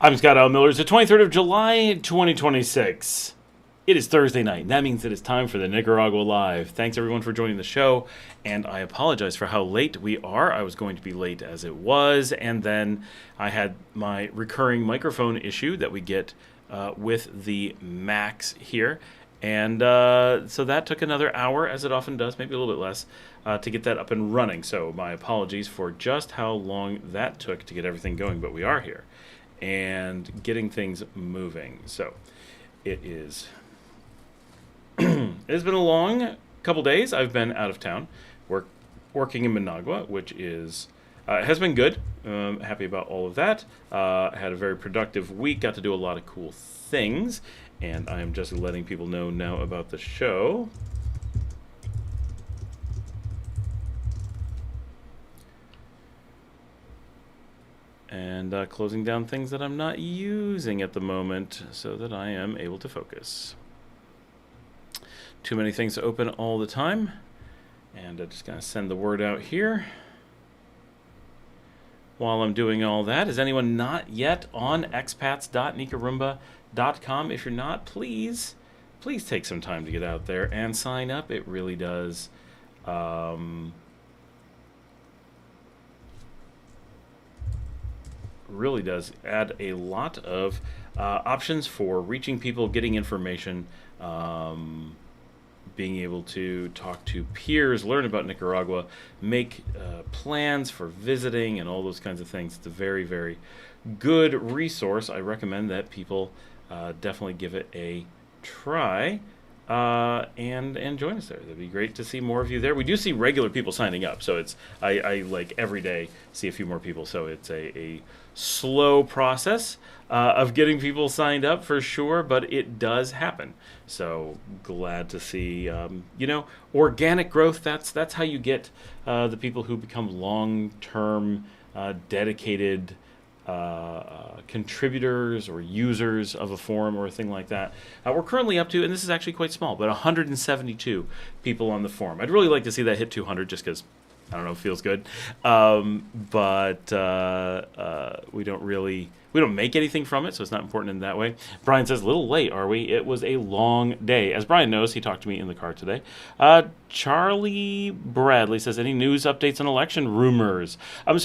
I'm Scott L. Miller. It's the 23rd of July, 2026. It is Thursday night, and that means it is time for the Nicaragua Live. Thanks, everyone, for joining the show, and I apologize for how late we are. I was going to be late as it was, and then I had my recurring microphone issue that we get with the Macs here, and so that took another hour, as it often does, maybe a little bit less, to get that up and running. So my apologies for just how long that took to get everything going, but we are here and getting things moving. So it is. It has been a long couple days. I've been out of town, working in Managua, which is has been good. Happy about all of that. Had a very productive week. Got to do a lot of cool things, and I am just letting people know now about the show. And closing down things that I'm not using at the moment so that I am able to focus. Too many things to open all the time. And I'm just going to send the word out here. While I'm doing all that, is anyone not yet on expats.nicaragua.com? If you're not, please take some time to get out there and sign up. It really does. Really does add a lot of options for reaching people, getting information, being able to talk to peers, learn about Nicaragua, make plans for visiting, and all those kinds of things. It's a very, very good resource. I recommend that people definitely give it a try and join us there. That'd be great to see more of you there. We do see regular people signing up, so it's I like every day see a few more people. So it's a slow process of getting people signed up for sure, but it does happen. So glad to see organic growth. That's how you get the people who become long-term dedicated contributors or users of a forum or a thing like that. We're currently up to, and this is actually quite small, but 172 people on the forum. I'd really like to see that hit 200 just because, I don't know, it feels good. But we don't make anything from it, so it's not important in that way. Brian says, a little late, are we? It was a long day. As Brian knows, he talked to me in the car today. Charlie Bradley says, any news updates on election rumors? And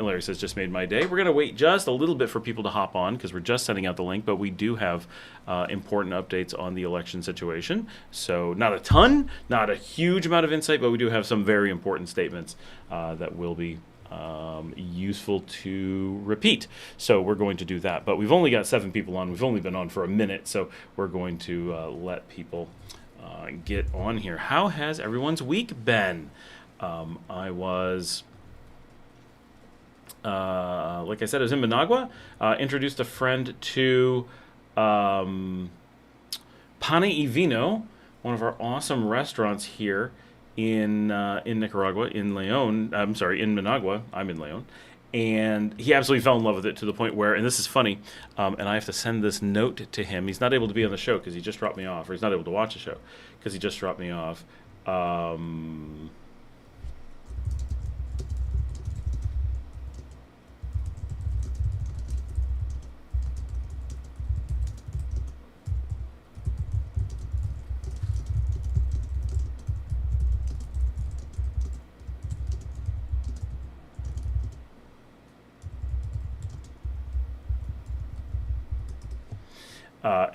Larry says, just made my day. We're going to wait just a little bit for people to hop on because we're just sending out the link, but we do have important updates on the election situation. So not a ton, not a huge amount of insight, but we do have some very important statements that will be useful to repeat. So we're going to do that. But we've only got 7 people on. We've only been on for a minute, so we're going to let people get on here. How has everyone's week been? I was, like I said, I was in Managua. Introduced a friend to Pane y Vino, one of our awesome restaurants here in Nicaragua, in Managua. I'm in Leon. And he absolutely fell in love with it to the point where, and this is funny, and I have to send this note to him. He's not able to be on the show because he just dropped me off, or he's not able to watch the show because he just dropped me off.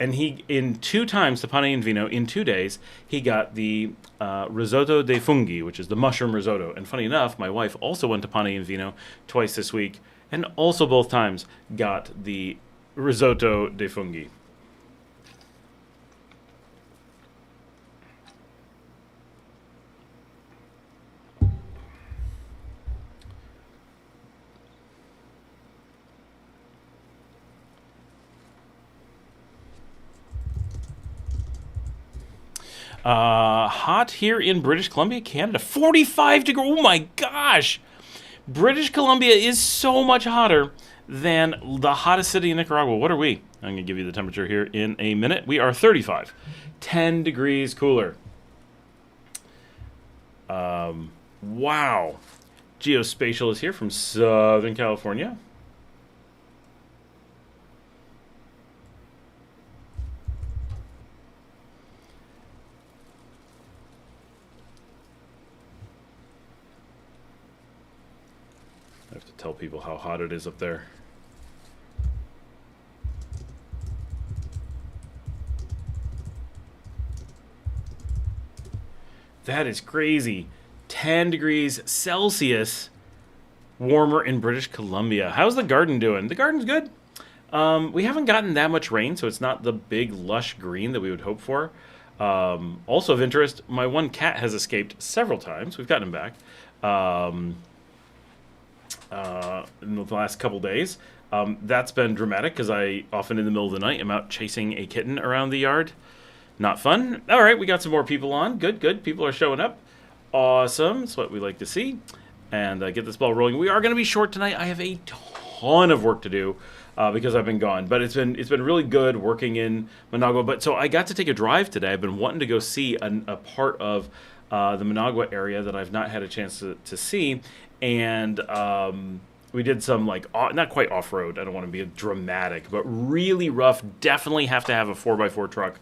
And he, in 2 times to Pane and Vino, in 2 days, he got the risotto de funghi, which is the mushroom risotto. And funny enough, my wife also went to Pane and Vino twice this week, and also both times got the risotto de funghi. Hot here in British Columbia, Canada. 45 degrees. Oh my gosh. British Columbia is so much hotter than the hottest city in Nicaragua. What are we? I'm going to give you the temperature here in a minute. We are 35. 10 degrees cooler. Wow. Geospatial is here from Southern California. tell people how hot it is up there. That is crazy. 10 degrees Celsius warmer in British Columbia. How's the garden doing? The garden's good. We haven't gotten that much rain, so it's not the big lush green that we would hope for. Also of interest, my one cat has escaped several times. We've gotten him back in the last couple days. That's been dramatic because I often in the middle of the night am out chasing a kitten around the yard. Not fun. All right, we got some more people on. Good, good. People are showing up. Awesome. That's what we like to see. And get this ball rolling. We are going to be short tonight. I have a ton of work to do because I've been gone. But it's been really good working in Managua. But so I got to take a drive today. I've been wanting to go see a part of the Managua area that I've not had a chance to see. And we did some, like, not quite off-road. I don't want to be dramatic, but really rough. Definitely have to have a 4x4 truck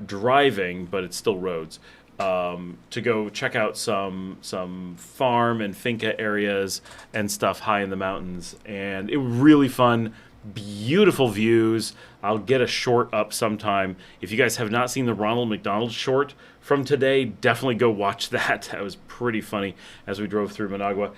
driving, but it's still roads, to go check out some farm and finca areas and stuff high in the mountains. And it was really fun. Beautiful views. I'll get a short up sometime. If you guys have not seen the Ronald McDonald short from today, definitely go watch that. That was pretty funny as we drove through Managua.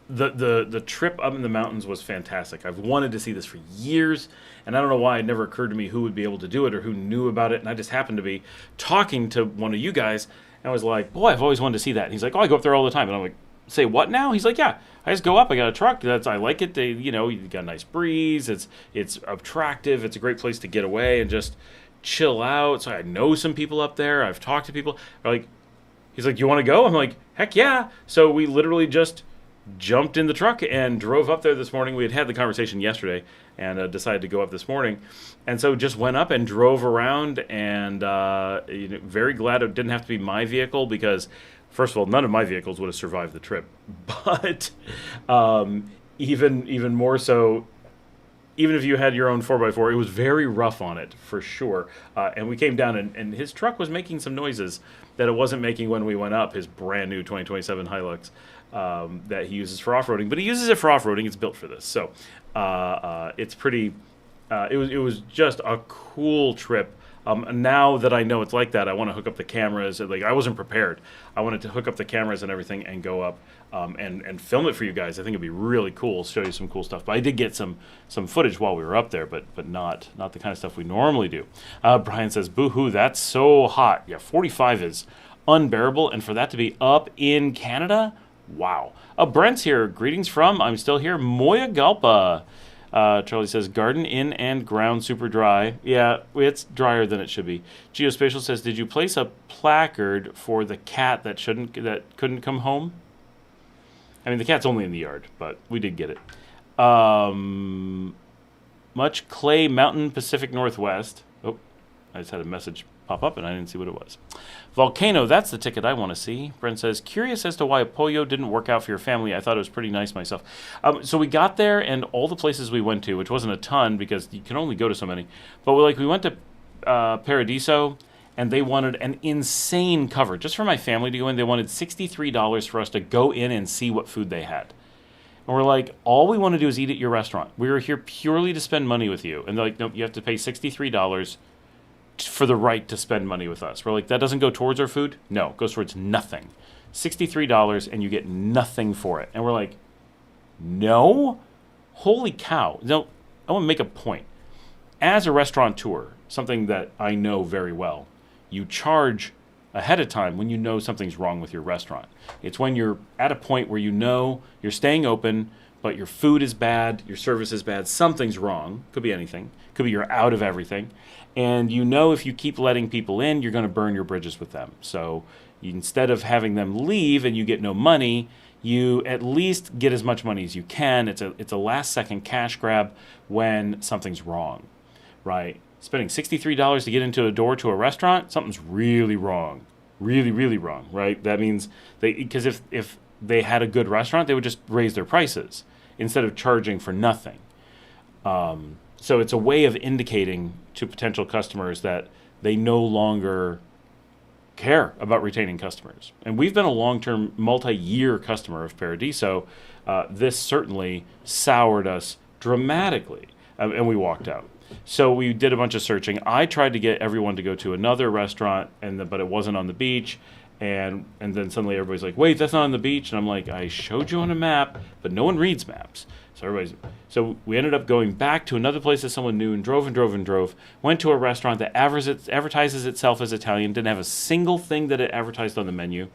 The trip up in the mountains was fantastic. I've wanted to see this for years, and I don't know why it never occurred to me who would be able to do it or who knew about it. And I just happened to be talking to one of you guys, and I was like, boy, I've always wanted to see that. And he's like, oh, I go up there all the time. And I'm like, say what now? He's like, yeah, I just go up. I got a truck. I like it. You got a nice breeze. It's attractive. It's a great place to get away and just chill out. So I know some people up there. I've talked to people. He's like, you want to go? I'm like, heck yeah. So we literally just jumped in the truck and drove up there this morning. We had the conversation yesterday and decided to go up this morning. And so just went up and drove around, and very glad it didn't have to be my vehicle because, first of all, none of my vehicles would have survived the trip. But even more so, even if you had your own 4x4, it was very rough on it, for sure. And we came down, and his truck was making some noises that it wasn't making when we went up, his brand new 2027 Hilux that he uses for off-roading. But he uses it for off-roading. It's built for this. So it's pretty... It was just a cool trip. Now that I know it's like that, I want to hook up the cameras. I wasn't prepared. I wanted to hook up the cameras and everything and go up and film it for you guys. I think it'd be really cool. Show you some cool stuff. But I did get some footage while we were up there, but not the kind of stuff we normally do. Brian says, boo-hoo, that's so hot. Yeah, 45 is unbearable. And for that to be up in Canada, wow. Brent's here. Greetings from, I'm still here, Moyagalpa. Charlie says, garden in and ground super dry. Yeah, it's drier than it should be. Geospatial says, did you place a placard for the cat that couldn't come home? I mean, the cat's only in the yard, but we did get it. Much Clay Mountain, Pacific Northwest. Oh, I just had a message pop up and I didn't see what it was. Volcano, that's the ticket I want to see. Brent says, curious as to why Pollo didn't work out for your family. I thought it was pretty nice myself. So we got there, and all the places we went to, which wasn't a ton because you can only go to so many, but we went to Paradiso, and they wanted an insane cover. Just for my family to go in, they wanted $63 for us to go in and see what food they had. And we're like, all we want to do is eat at your restaurant. We are here purely to spend money with you. And they're like, nope, you have to pay $63 for the right to spend money with us. We're like, that doesn't go towards our food? No, it goes towards nothing. $63 and you get nothing for it. And we're like, no? Holy cow. No, I want to make a point. As a restaurateur, something that I know very well, you charge ahead of time when you know something's wrong with your restaurant. It's when you're at a point where you know you're staying open, but your food is bad, your service is bad, something's wrong. Could be anything. Could be you're out of everything. And you know if you keep letting people in, you're going to burn your bridges with them. So instead of having them leave and you get no money, you at least get as much money as you can. It's a last-second cash grab when something's wrong, right? Spending $63 to get into a door to a restaurant, something's really wrong. Really, really wrong, right? That means because if they had a good restaurant, they would just raise their prices instead of charging for nothing. So it's a way of indicating to potential customers that they no longer care about retaining customers. And we've been a long-term, multi-year customer of Paradiso. This certainly soured us dramatically, and we walked out. So we did a bunch of searching. I tried to get everyone to go to another restaurant, but it wasn't on the beach. And then suddenly everybody's like, wait, that's not on the beach. And I'm like, I showed you on a map, but no one reads maps. So we ended up going back to another place that someone knew and drove. Went to a restaurant that advertises itself as Italian, didn't have a single thing that it advertised on the menu,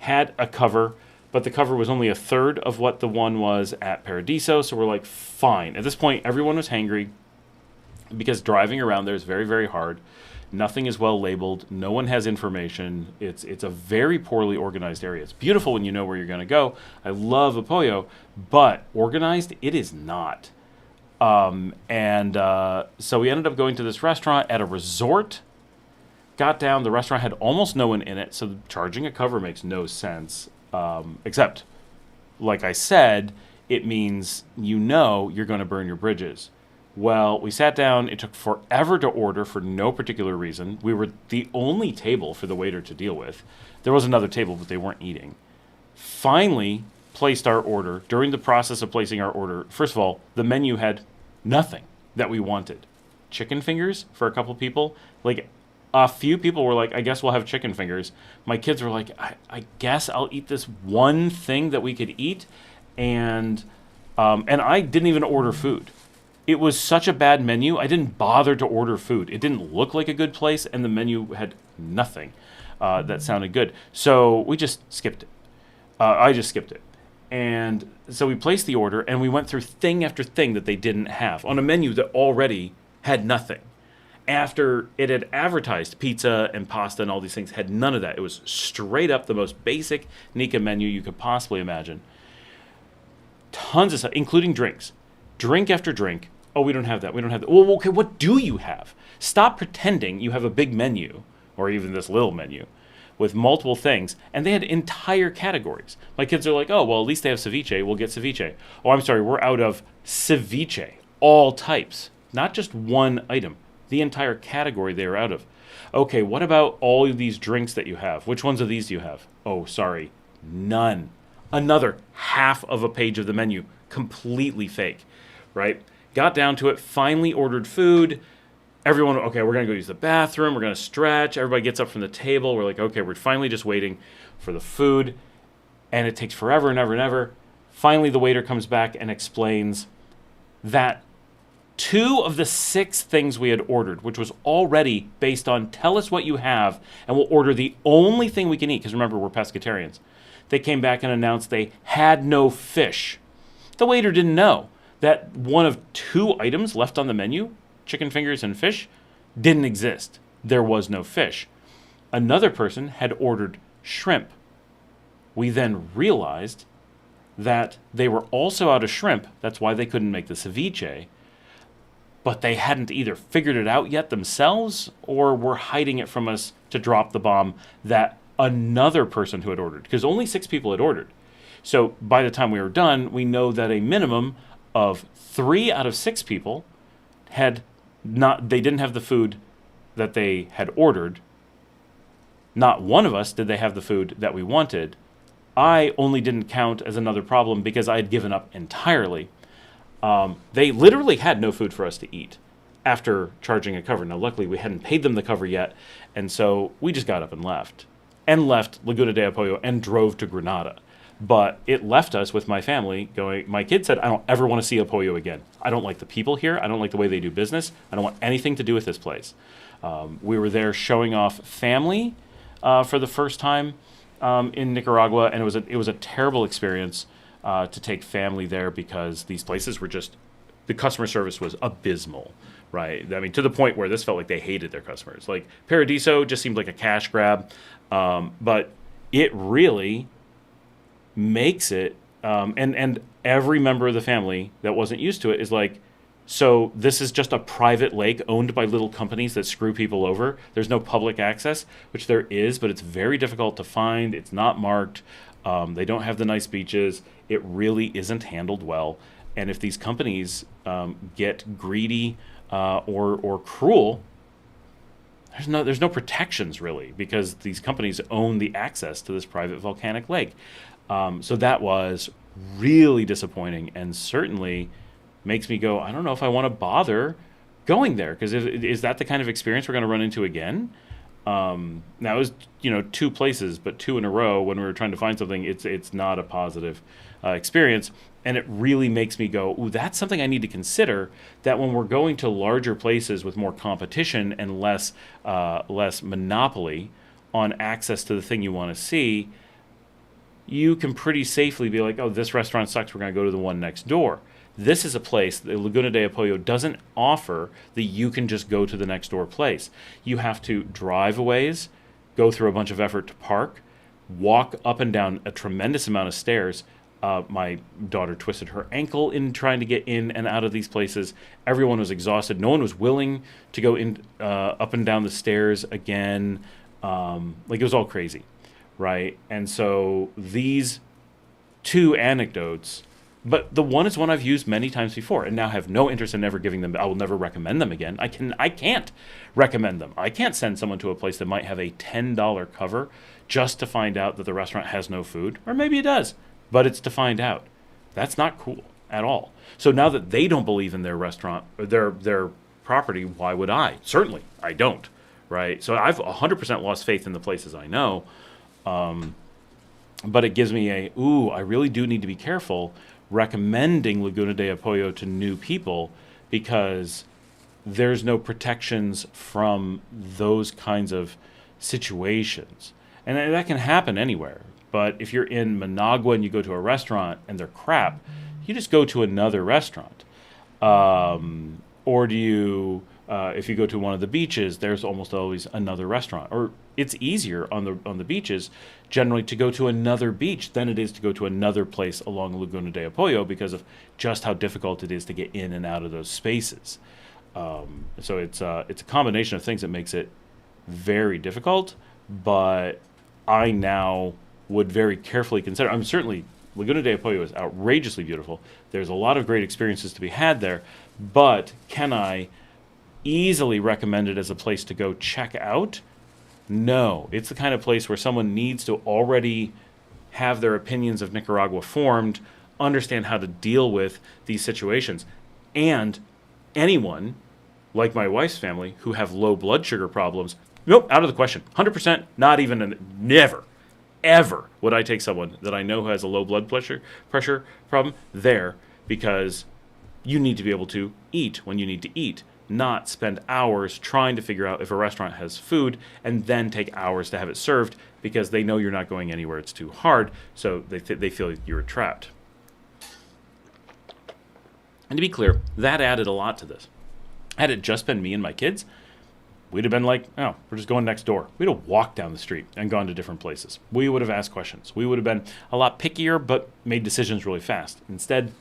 had a cover, but the cover was only a third of what the one was at Paradiso. So we're like, fine. At this point, everyone was hangry because driving around there is very, very hard. Nothing is well labeled. No one has information. It's a very poorly organized area. It's beautiful when you know where you're going to go. I love Apoyo, but organized, it is not. So we ended up going to this restaurant at a resort. Got down. The restaurant had almost no one in it, so charging a cover makes no sense. Except, like I said, it means you're going to burn your bridges. Well, we sat down. It took forever to order for no particular reason. We were the only table for the waiter to deal with. There was another table, but they weren't eating. Finally placed our order. During the process of placing our order, first of all, the menu had nothing that we wanted. Chicken fingers for a couple people. Like, a few people were like, I guess we'll have chicken fingers. My kids were like, I guess I'll eat this one thing that we could eat. And I didn't even order food. It was such a bad menu, I didn't bother to order food. It didn't look like a good place, and the menu had nothing that sounded good. So we just skipped it. I just skipped it. And so we placed the order, and we went through thing after thing that they didn't have on a menu that already had nothing. After it had advertised pizza and pasta and all these things, had none of that. It was straight up the most basic Nika menu you could possibly imagine. Tons of stuff, including drinks. Drink after drink. Oh, we don't have that. We don't have that. Well, okay, what do you have? Stop pretending you have a big menu, or even this little menu, with multiple things. And they had entire categories. My kids are like, oh, well, at least they have ceviche. We'll get ceviche. Oh, I'm sorry, we're out of ceviche. All types. Not just one item. The entire category they are out of. Okay, what about all of these drinks that you have? Which ones of these do you have? Oh, sorry, none. Another half of a page of the menu. Completely fake, right? Got down to it, finally ordered food. Everyone, okay, we're going to go use the bathroom. We're going to stretch. Everybody gets up from the table. We're like, okay, we're finally just waiting for the food. And it takes forever and ever and ever. Finally, the waiter comes back and explains that 2 of the 6 things we had ordered, which was already based on tell us what you have, and we'll order the only thing we can eat, because remember, we're pescatarians. They came back and announced they had no fish. The waiter didn't know that one of 2 items left on the menu, chicken fingers and fish, didn't exist. There was no fish. Another person had ordered shrimp. We then realized that they were also out of shrimp. That's why they couldn't make the ceviche. But they hadn't either figured it out yet themselves or were hiding it from us to drop the bomb that another person who had ordered, because only 6 people had ordered. So by the time we were done, we know that a minimum of 3 out of 6 people they didn't have the food that they had ordered. Not one of us did they have the food that we wanted. I only didn't count as another problem because I had given up entirely. They literally had no food for us to eat after charging a cover. Now, luckily, we hadn't paid them the cover yet, and so we just got up and left. And left Laguna de Apoyo and drove to Granada. But it left us with my family going, my kid said, I don't ever want to see Apoyo again. I don't like the people here. I don't like the way they do business. I don't want anything to do with this place. We were there showing off family for the first time in Nicaragua, and it was a terrible experience to take family there because these places were just, the customer service was abysmal, right? I mean, to the point where this felt like they hated their customers. Like Paradiso just seemed like a cash grab, but it really makes it, and every member of the family that wasn't used to it is like, so this is just a private lake owned by little companies that screw people over. There's no public access, which there is, but it's very difficult to find. It's not marked. They don't have the nice beaches. It really isn't handled well. And if these companies get greedy or cruel, there's no protections really because these companies own the access to this private volcanic lake. So that was really disappointing and certainly makes me go, I don't know if I want to bother going there because is that the kind of experience we're going to run into again? Now it was, two places, but two in a row when we were trying to find something, it's not a positive experience. And it really makes me go, ooh, that's something I need to consider, that when we're going to larger places with more competition and less monopoly on access to the thing you want to see, you can pretty safely be like, oh, this restaurant sucks, we're going to go to the one next door. This is a place that Laguna de Apoyo doesn't offer that you can just go to the next door place. You have to drive a ways, go through a bunch of effort to park, walk up and down a tremendous amount of stairs. My daughter twisted her ankle in trying to get in and out of these places. Everyone was exhausted. No one was willing to go in up and down the stairs again. It was all crazy, right? And so these two anecdotes, but the one is one I've used many times before and now have no interest in ever giving them. I will never recommend them again. I can't recommend them. I can't send someone to a place that might have a $10 cover just to find out that the restaurant has no food, or maybe it does, but it's to find out. That's not cool at all. So now that they don't believe in their restaurant, or their property, why would I? Certainly, I don't, right? So I've 100% lost faith in the places I know, but it gives me I really do need to be careful recommending Laguna de Apoyo to new people because there's no protections from those kinds of situations. And that can happen anywhere. But if you're in Managua and you go to a restaurant and they're crap, you just go to another restaurant. Or do you, if you go to one of the beaches, there's almost always another restaurant. Or it's easier on the beaches generally to go to another beach than it is to go to another place along Laguna de Apoyo because of just how difficult it is to get in and out of those spaces. So it's a combination of things that makes it very difficult, but I now would very carefully consider. Certainly Laguna de Apoyo is outrageously beautiful. There's a lot of great experiences to be had there, but can I easily recommend it as a place to go check out? No. It's the kind of place where someone needs to already have their opinions of Nicaragua formed, understand how to deal with these situations. And anyone, like my wife's family, who have low blood sugar problems, nope, out of the question. 100%, not even, never, ever would I take someone that I know who has a low blood pressure problem there, because you need to be able to eat when you need to eat, not spend hours trying to figure out if a restaurant has food and then take hours to have it served because they know you're not going anywhere. It's too hard, so they feel you're trapped. And to be clear, that added a lot to this. Had it just been me and my kids, we'd have been like, oh, we're just going next door. We'd have walked down the street and gone to different places. We would have asked questions. We would have been a lot pickier, but made decisions really fast. Instead,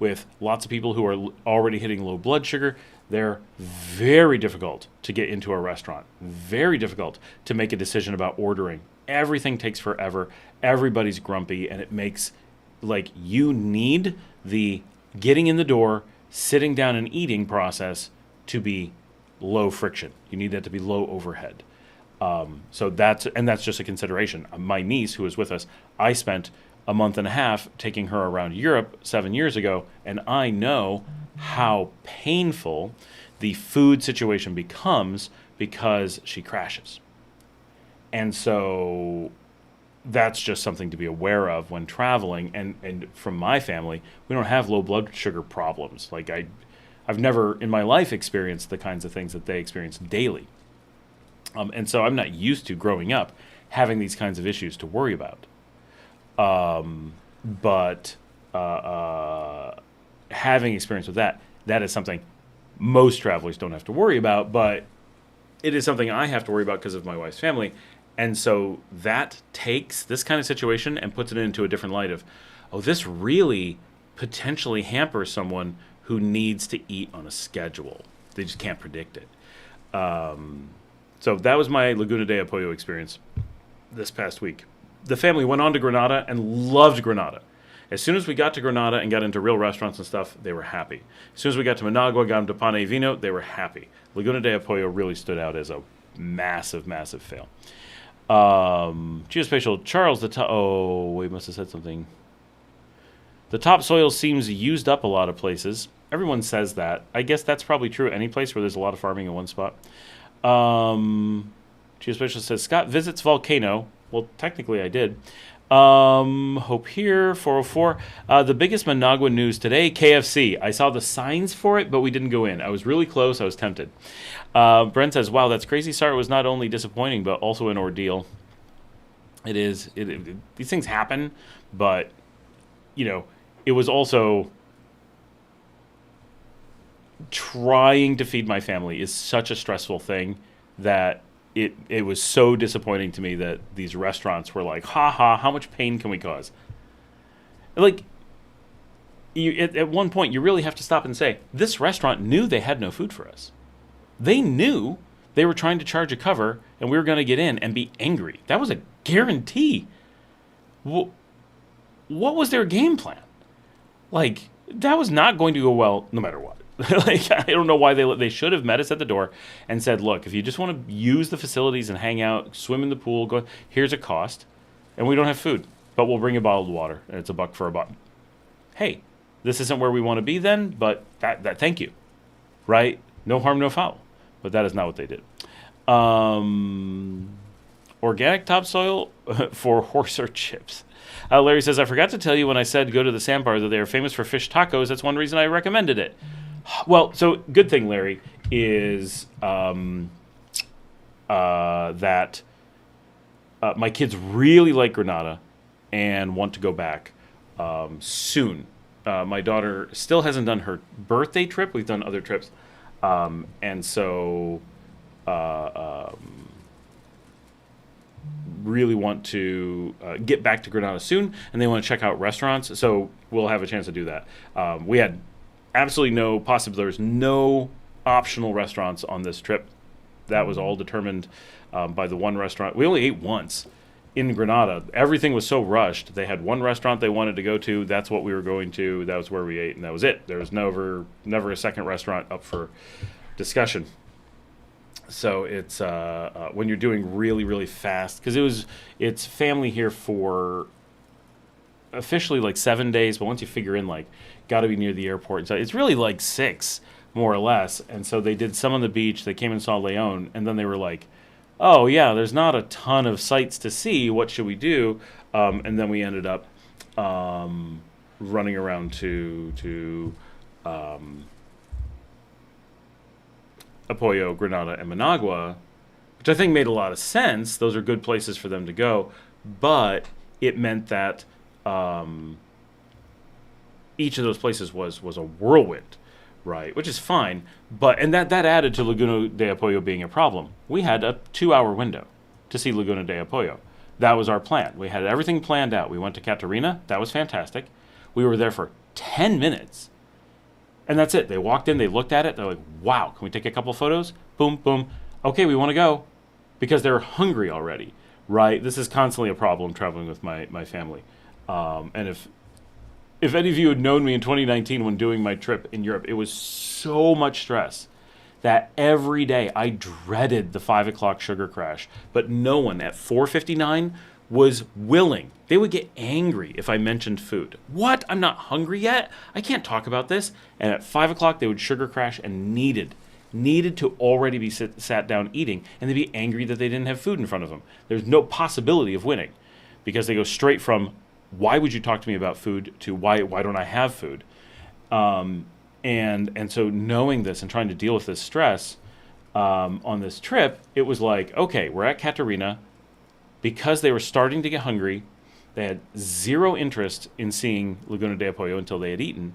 with lots of people who are already hitting low blood sugar, they're very difficult to get into a restaurant. Very difficult to make a decision about ordering. Everything takes forever. Everybody's grumpy, and it makes, you need the getting in the door, sitting down and eating process to be low friction. You need that to be low overhead. So that's just a consideration. My niece, who was with us, I spent a month and a half taking her around Europe 7 years ago, and I know how painful the food situation becomes because she crashes. And so that's just something to be aware of when traveling. And from my family, we don't have low blood sugar problems. I've never in my life experienced the kinds of things that they experience daily. And so I'm not used to growing up having these kinds of issues to worry about. But having experience with that is something most travelers don't have to worry about, but it is something I have to worry about because of my wife's family. And so that takes this kind of situation and puts it into a different light of, oh, this really potentially hampers someone who needs to eat on a schedule. They just can't predict it. So that was my Laguna de Apoyo experience this past week. The family went on to Granada and loved Granada. As soon as we got to Granada and got into real restaurants and stuff, they were happy. As soon as we got to Managua, got into Pane y Vino, they were happy. Laguna de Apoyo really stood out as a massive, massive fail. Geospatial Charles, we must have said something. The topsoil seems used up a lot of places. Everyone says that. I guess that's probably true any place where there's a lot of farming in one spot. Geospatial says, Scott visits volcano. Well, technically I did. Hope here, 404. The biggest Managua news today, KFC. I saw the signs for it, but we didn't go in. I was really close. I was tempted. Brent says, wow, that's crazy. Sorry, it was not only disappointing, but also an ordeal. It is. These things happen, but, it was also trying to feed my family is such a stressful thing that it was so disappointing to me that these restaurants were like, how much pain can we cause? Like, at one point, you really have to stop and say, this restaurant knew they had no food for us. They knew they were trying to charge a cover, and we were going to get in and be angry. That was a guarantee. What was their game plan? Like, that was not going to go well no matter what. Like, I don't know why they should have met us at the door and said, look, if you just want to use the facilities and hang out, swim in the pool, here's a cost, and we don't have food, but we'll bring you bottled water, and it's $1 for a bottle. Hey, this isn't where we want to be then, but that thank you, right? No harm, no foul. But that is not what they did. Organic topsoil for horse or chips. Larry says, I forgot to tell you when I said go to the sandbar that they are famous for fish tacos. That's one reason I recommended it. Well, so good thing, Larry, is that my kids really like Granada and want to go back soon. My daughter still hasn't done her birthday trip. We've done other trips. And so really want to get back to Granada soon, and they want to check out restaurants. So we'll have a chance to do that. We had absolutely no possibility. There's no optional restaurants on this trip. That was all determined by the one restaurant. We only ate once in Granada. Everything was so rushed. They had one restaurant they wanted to go to. That's what we were going to. That was where we ate, and that was it. There was never a second restaurant up for discussion. So it's when you're doing really, really fast, because it's family here for officially like 7 days, but once you figure in like got to be near the airport, so it's really like 6 more or less. And so they did some on the beach. They came and saw Leon, and then they were like, oh yeah, there's not a ton of sights to see. What should we do? And then we ended up running around to Apoyo, Granada, and Managua, which I think made a lot of sense. Those are good places for them to go, but it meant that each of those places was a whirlwind, right? Which is fine, and that added to Laguna de Apoyo being a problem. We had a 2-hour window to see Laguna de Apoyo. That was our plan. We had everything planned out. We went to Catarina. That was fantastic. We were there for 10 minutes. And that's it. They walked in, they looked at it, they're like, wow, can we take a couple photos? Boom, boom. Okay, we want to go. Because they're hungry already, right? This is constantly a problem traveling with my family. And if any of you had known me in 2019 when doing my trip in Europe, it was so much stress that every day I dreaded the 5 o'clock sugar crash. But no one at 4:59 was willing. They would get angry if I mentioned food. What? I'm not hungry yet? I can't talk about this. And at 5 o'clock, they would sugar crash and needed to already be sat down eating, and they'd be angry that they didn't have food in front of them. There's no possibility of winning because they go straight from, why would you talk to me about food to why don't I have food? And so knowing this and trying to deal with this stress on this trip, it was like, okay, we're at Catarina. Because they were starting to get hungry, they had zero interest in seeing Laguna de Apoyo until they had eaten.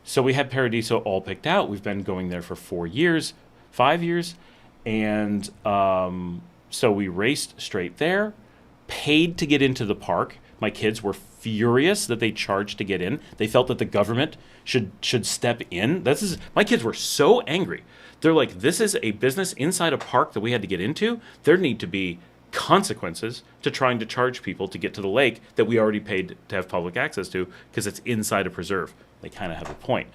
So we had Paradiso all picked out. We've been going there for 5 years. And so we raced straight there, paid to get into the park. My kids were furious that they charged to get in. They felt that the government should step in. My kids were so angry. They're like, this is a business inside a park that we had to get into. There need to be consequences to trying to charge people to get to the lake that we already paid to have public access to because it's inside a preserve. They kind of have a point.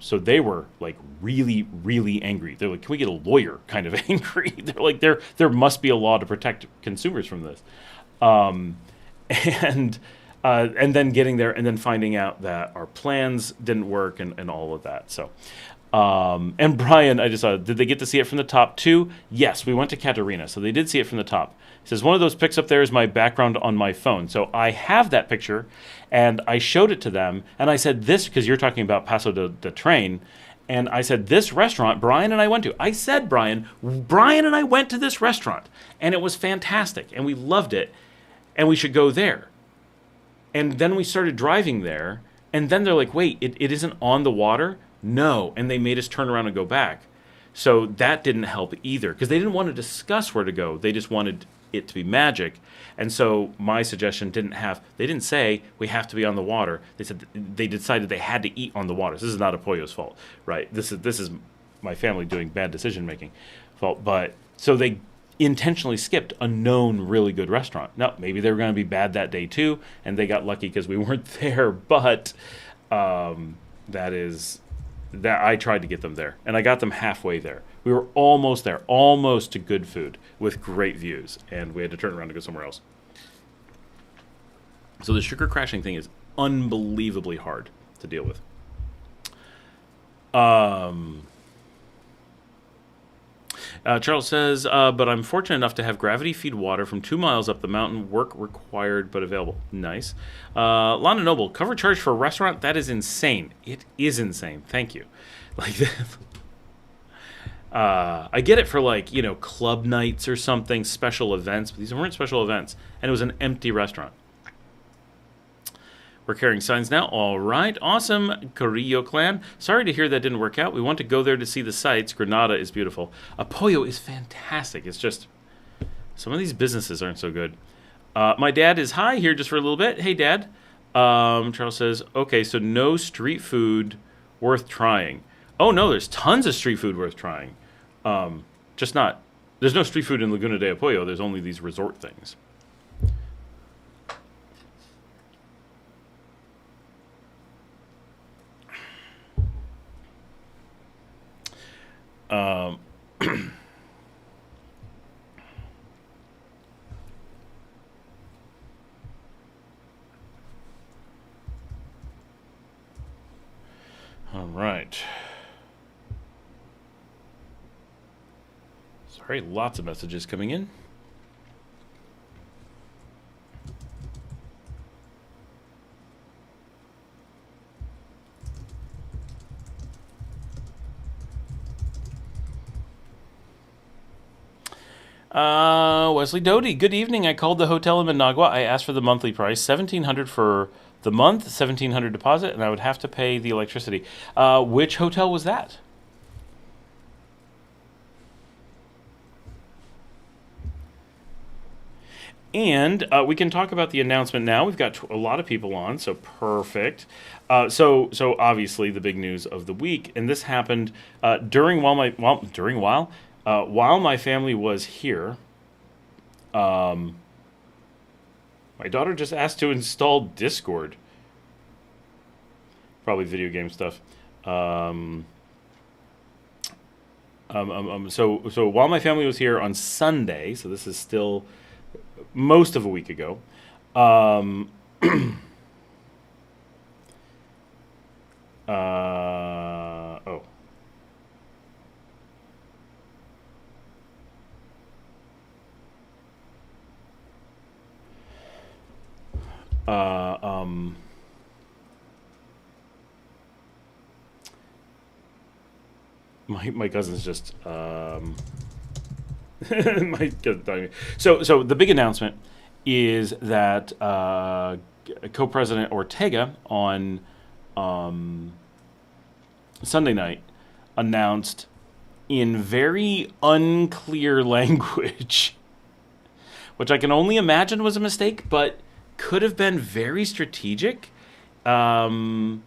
So they were like really, really angry. They're like, can we get a lawyer kind of angry? They're like, there must be a law to protect consumers from this. And then getting there and then finding out that our plans didn't work and all of that. So, and Brian, I just saw, did they get to see it from the top too? Yes, we went to Catarina, so they did see it from the top. He says, one of those pics up there is my background on my phone. So I have that picture, and I showed it to them, and I said this, because you're talking about Paso de Train, and I said, this restaurant Brian and I went to. I said, Brian and I went to this restaurant, and it was fantastic, and we loved it, and we should go there. And then we started driving there, and then they're like, wait, it isn't on the water? No, and they made us turn around and go back. So that didn't help either, because they didn't want to discuss where to go. They just wanted it to be magic. And so my suggestion they didn't say we have to be on the water. They said they decided they had to eat on the water. So this is not Apoyo's fault, right? This is my family doing bad decision making fault. But so they intentionally skipped a known really good restaurant. Now, maybe they were going to be bad that day too, and they got lucky because we weren't there. But that I tried to get them there, and I got them halfway there. We were almost there, almost to good food with great views, and we had to turn around to go somewhere else. So the sugar crashing thing is unbelievably hard to deal with. Charles says, but I'm fortunate enough to have gravity feed water from 2 miles up the mountain. Work required, but available. Nice. Lana Noble, cover charge for a restaurant? That is insane. It is insane. Thank you. Like that. I get it for club nights or something, special events, but these weren't special events, and it was an empty restaurant. We're carrying signs now. All right. Awesome. Carrillo clan. Sorry to hear that didn't work out. We want to go there to see the sights. Granada is beautiful. Apoyo is fantastic. It's just some of these businesses aren't so good. My dad is here just for a little bit. Hey, Dad. Charles says, okay, so no street food worth trying. Oh, no, there's tons of street food worth trying. Just not. There's no street food in Laguna de Apoyo. There's only these resort things. All right. Sorry, lots of messages coming in. Wesley Doty, good evening. I called the hotel in Managua. I asked for the monthly price, $1,700 for the month, $1,700 deposit, and I would have to pay the electricity. Which hotel was that? And we can talk about the announcement now. We've got a lot of people on, so perfect. So obviously the big news of the week, and this happened while my family was here. My daughter just asked to install Discord. Probably video game stuff. So while my family was here on Sunday, so this is still most of a week ago, my cousin's just my cousin. So the big announcement is that co-president Ortega on Sunday night announced in very unclear language, which I can only imagine was a mistake, but could have been very strategic. Wait,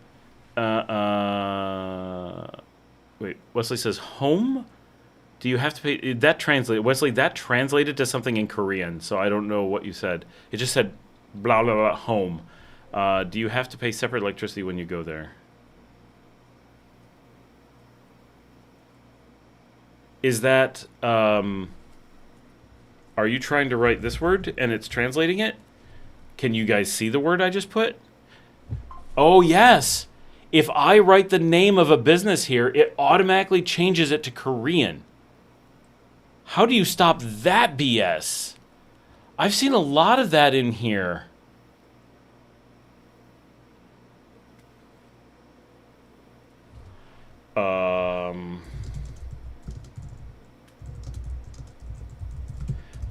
Wesley says home Do you have to pay that translate Wesley? That translated to something in Korean, so I don't know what you said. It just said blah blah blah home. Do you have to pay separate electricity when you go there? Is that are you trying to write this word and it's translating it? Can you guys see the word I just put? Oh, yes. If I write the name of a business here, it automatically changes it to Korean. How do you stop that BS? I've seen a lot of that in here.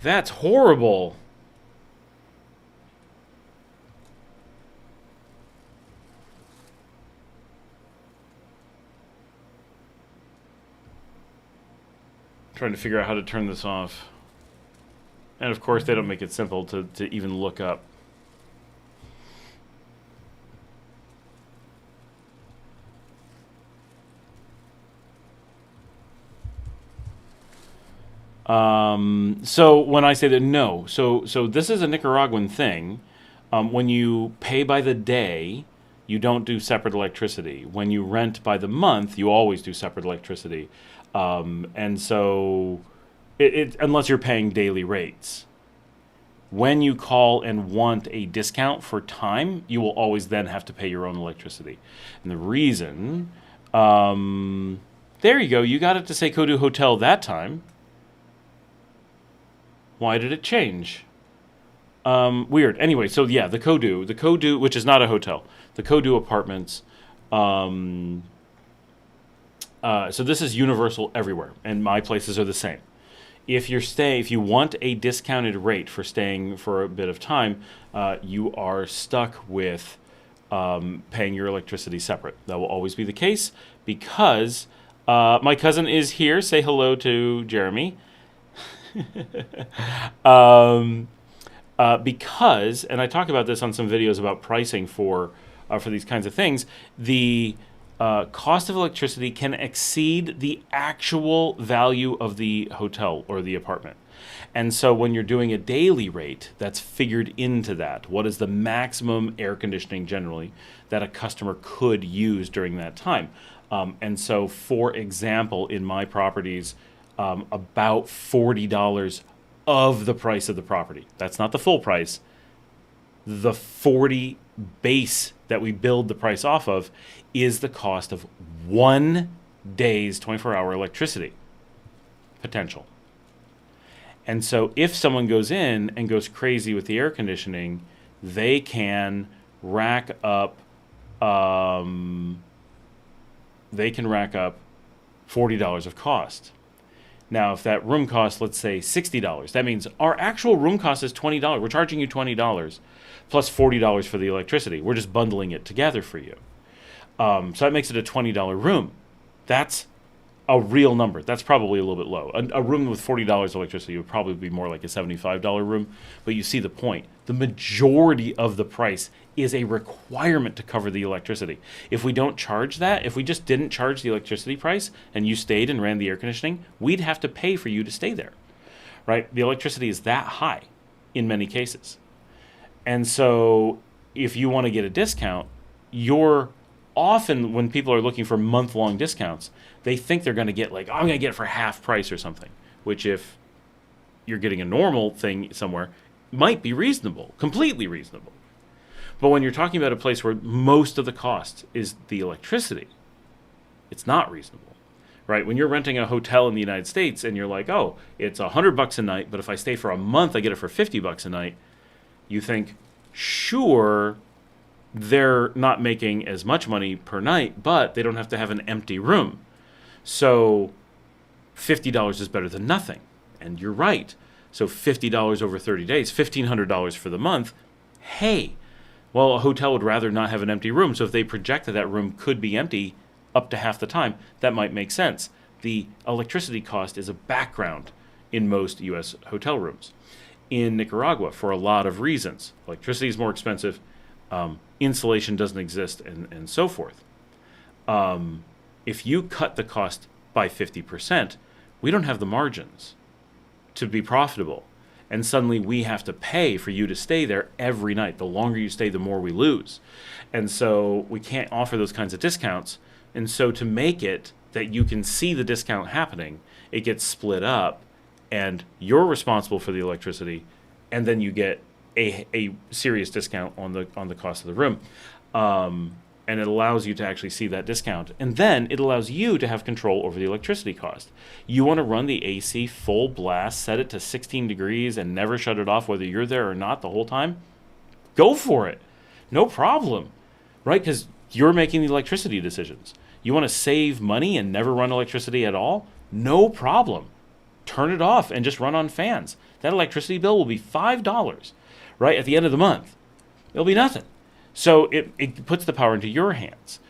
That's horrible. Trying to figure out how to turn this off. And of course, they don't make it simple to even look up. So when I say that, no. So this is a Nicaraguan thing. When you pay by the day, you don't do separate electricity. When you rent by the month, you always do separate electricity. And so, unless you're paying daily rates. When you call and want a discount for time, you will always then have to pay your own electricity. And the reason, there you go, you got it to say Kodu Hotel that time. Why did it change? Weird. Anyway, so yeah, the Kodu, which is not a hotel, the Kodu apartments. So this is universal everywhere, and my places are the same. If you want a discounted rate for staying for a bit of time, you are stuck with paying your electricity separate. That will always be the case because my cousin is here. Say hello to Jeremy. Because, and I talk about this on some videos about pricing for these kinds of things, the cost of electricity can exceed the actual value of the hotel or the apartment. And so when you're doing a daily rate, that's figured into that. What is the maximum air conditioning generally that a customer could use during that time? And so, for example, in my properties, about $40 of the price of the property. That's not the full price. The 40 base that we build the price off of is the cost of 1 day's 24-hour electricity potential. And so if someone goes in and goes crazy with the air conditioning, they can rack up $40 of cost. Now, if that room costs, let's say, $60, that means our actual room cost is $20. We're charging you $20 plus $40 for the electricity. We're just bundling it together for you. So that makes it a $20 room. That's a real number. That's probably a little bit low. A room with $40 electricity would probably be more like a $75 room. But you see the point. The majority of the price is a requirement to cover the electricity. If we don't charge that, if we just didn't charge the electricity price and you stayed and ran the air conditioning, we'd have to pay for you to stay there, right? The electricity is that high in many cases. And so if you want to get a discount, you're often, when people are looking for month-long discounts, they think they're going to get I'm going to get it for half price or something, which if you're getting a normal thing somewhere, might be reasonable, completely reasonable. But when you're talking about a place where most of the cost is the electricity, it's not reasonable, right? When you're renting a hotel in the United States and you're like, oh, it's $100 a night, but if I stay for a month, I get it for $50 a night, you think, sure, they're not making as much money per night, but they don't have to have an empty room. So $50 is better than nothing. And you're right. So $50 over 30 days, $1,500 for the month. Hey, well, a hotel would rather not have an empty room. So if they project that room could be empty up to half the time, that might make sense. The electricity cost is a background in most U.S. hotel rooms. In Nicaragua, for a lot of reasons, electricity is more expensive, insulation doesn't exist, and so forth. If you cut the cost by 50%, we don't have the margins to be profitable. And suddenly we have to pay for you to stay there every night. The longer you stay, the more we lose. And so we can't offer those kinds of discounts. And so to make it that you can see the discount happening, it gets split up and you're responsible for the electricity, and then you get a serious discount on the cost of the room. And it allows you to actually see that discount. And then it allows you to have control over the electricity cost. You want to run the AC full blast, set it to 16 degrees, and never shut it off whether you're there or not the whole time? Go for it. No problem, right? Because you're making the electricity decisions. You want to save money and never run electricity at all? No problem. Turn it off and just run on fans. That electricity bill will be $5, right, at the end of the month. It'll be nothing. So it puts the power into your hands,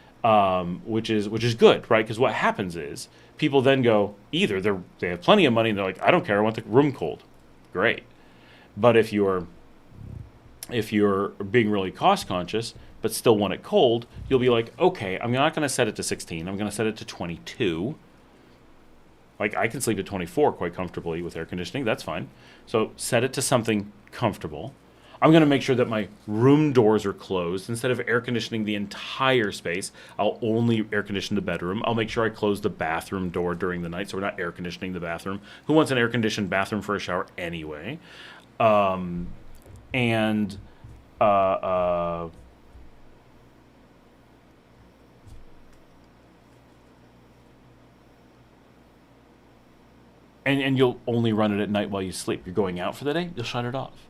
which is good, right? Because what happens is people then go, either they have plenty of money and they're like, I don't care, I want the room cold. Great. But if you're being really cost conscious but still want it cold, you'll be like, okay, I'm not going to set it to 16. I'm going to set it to 22. Like, I can sleep at 24 quite comfortably with air conditioning. That's fine. So set it to something comfortable. I'm going to make sure that my room doors are closed. Instead of air conditioning the entire space, I'll only air condition the bedroom. I'll make sure I close the bathroom door during the night so we're not air conditioning the bathroom. Who wants an air conditioned bathroom for a shower anyway? And you'll only run it at night while you sleep. You're going out for the day, you'll shut it off.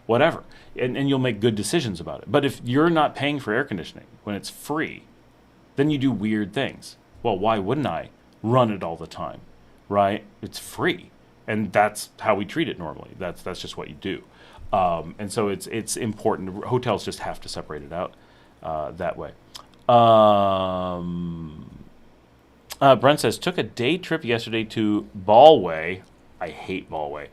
Whatever. And you'll make good decisions about it. But if you're not paying for air conditioning when it's free, then you do weird things. Well, why wouldn't I run it all the time, right? It's free. And that's how we treat it normally. That's just what you do. And so it's important. Hotels just have to separate it out that way. Brent says, took a day trip yesterday to Balway. I hate Balway.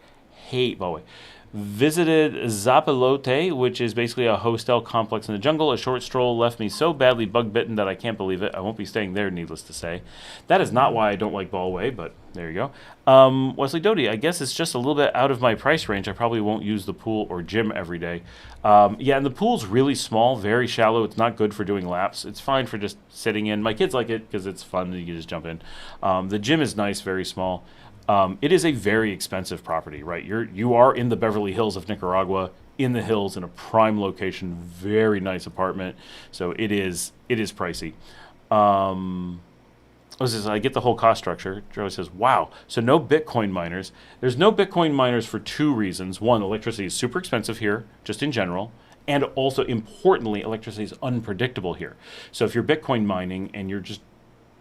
Visited Zapilote, which is basically a hostel complex in the jungle. A short stroll left me so badly bug-bitten that I can't believe it. I won't be staying there, needless to say. That is not why I don't like Balway, but there you go. Wesley Doty, I guess it's just a little bit out of my price range. I probably won't use the pool or gym every day. Yeah, and the pool's really small, very shallow. It's not good for doing laps. It's fine for just sitting in. My kids like it because it's fun and you can just jump in. The gym is nice, very small. It is a very expensive property, right? You are in the Beverly Hills of Nicaragua, in the hills, in a prime location, very nice apartment. So it is pricey. I get the whole cost structure. Joe says, wow, so no Bitcoin miners. There's no Bitcoin miners for two reasons. One, electricity is super expensive here, just in general. And also, importantly, electricity is unpredictable here. So if you're Bitcoin mining and you're just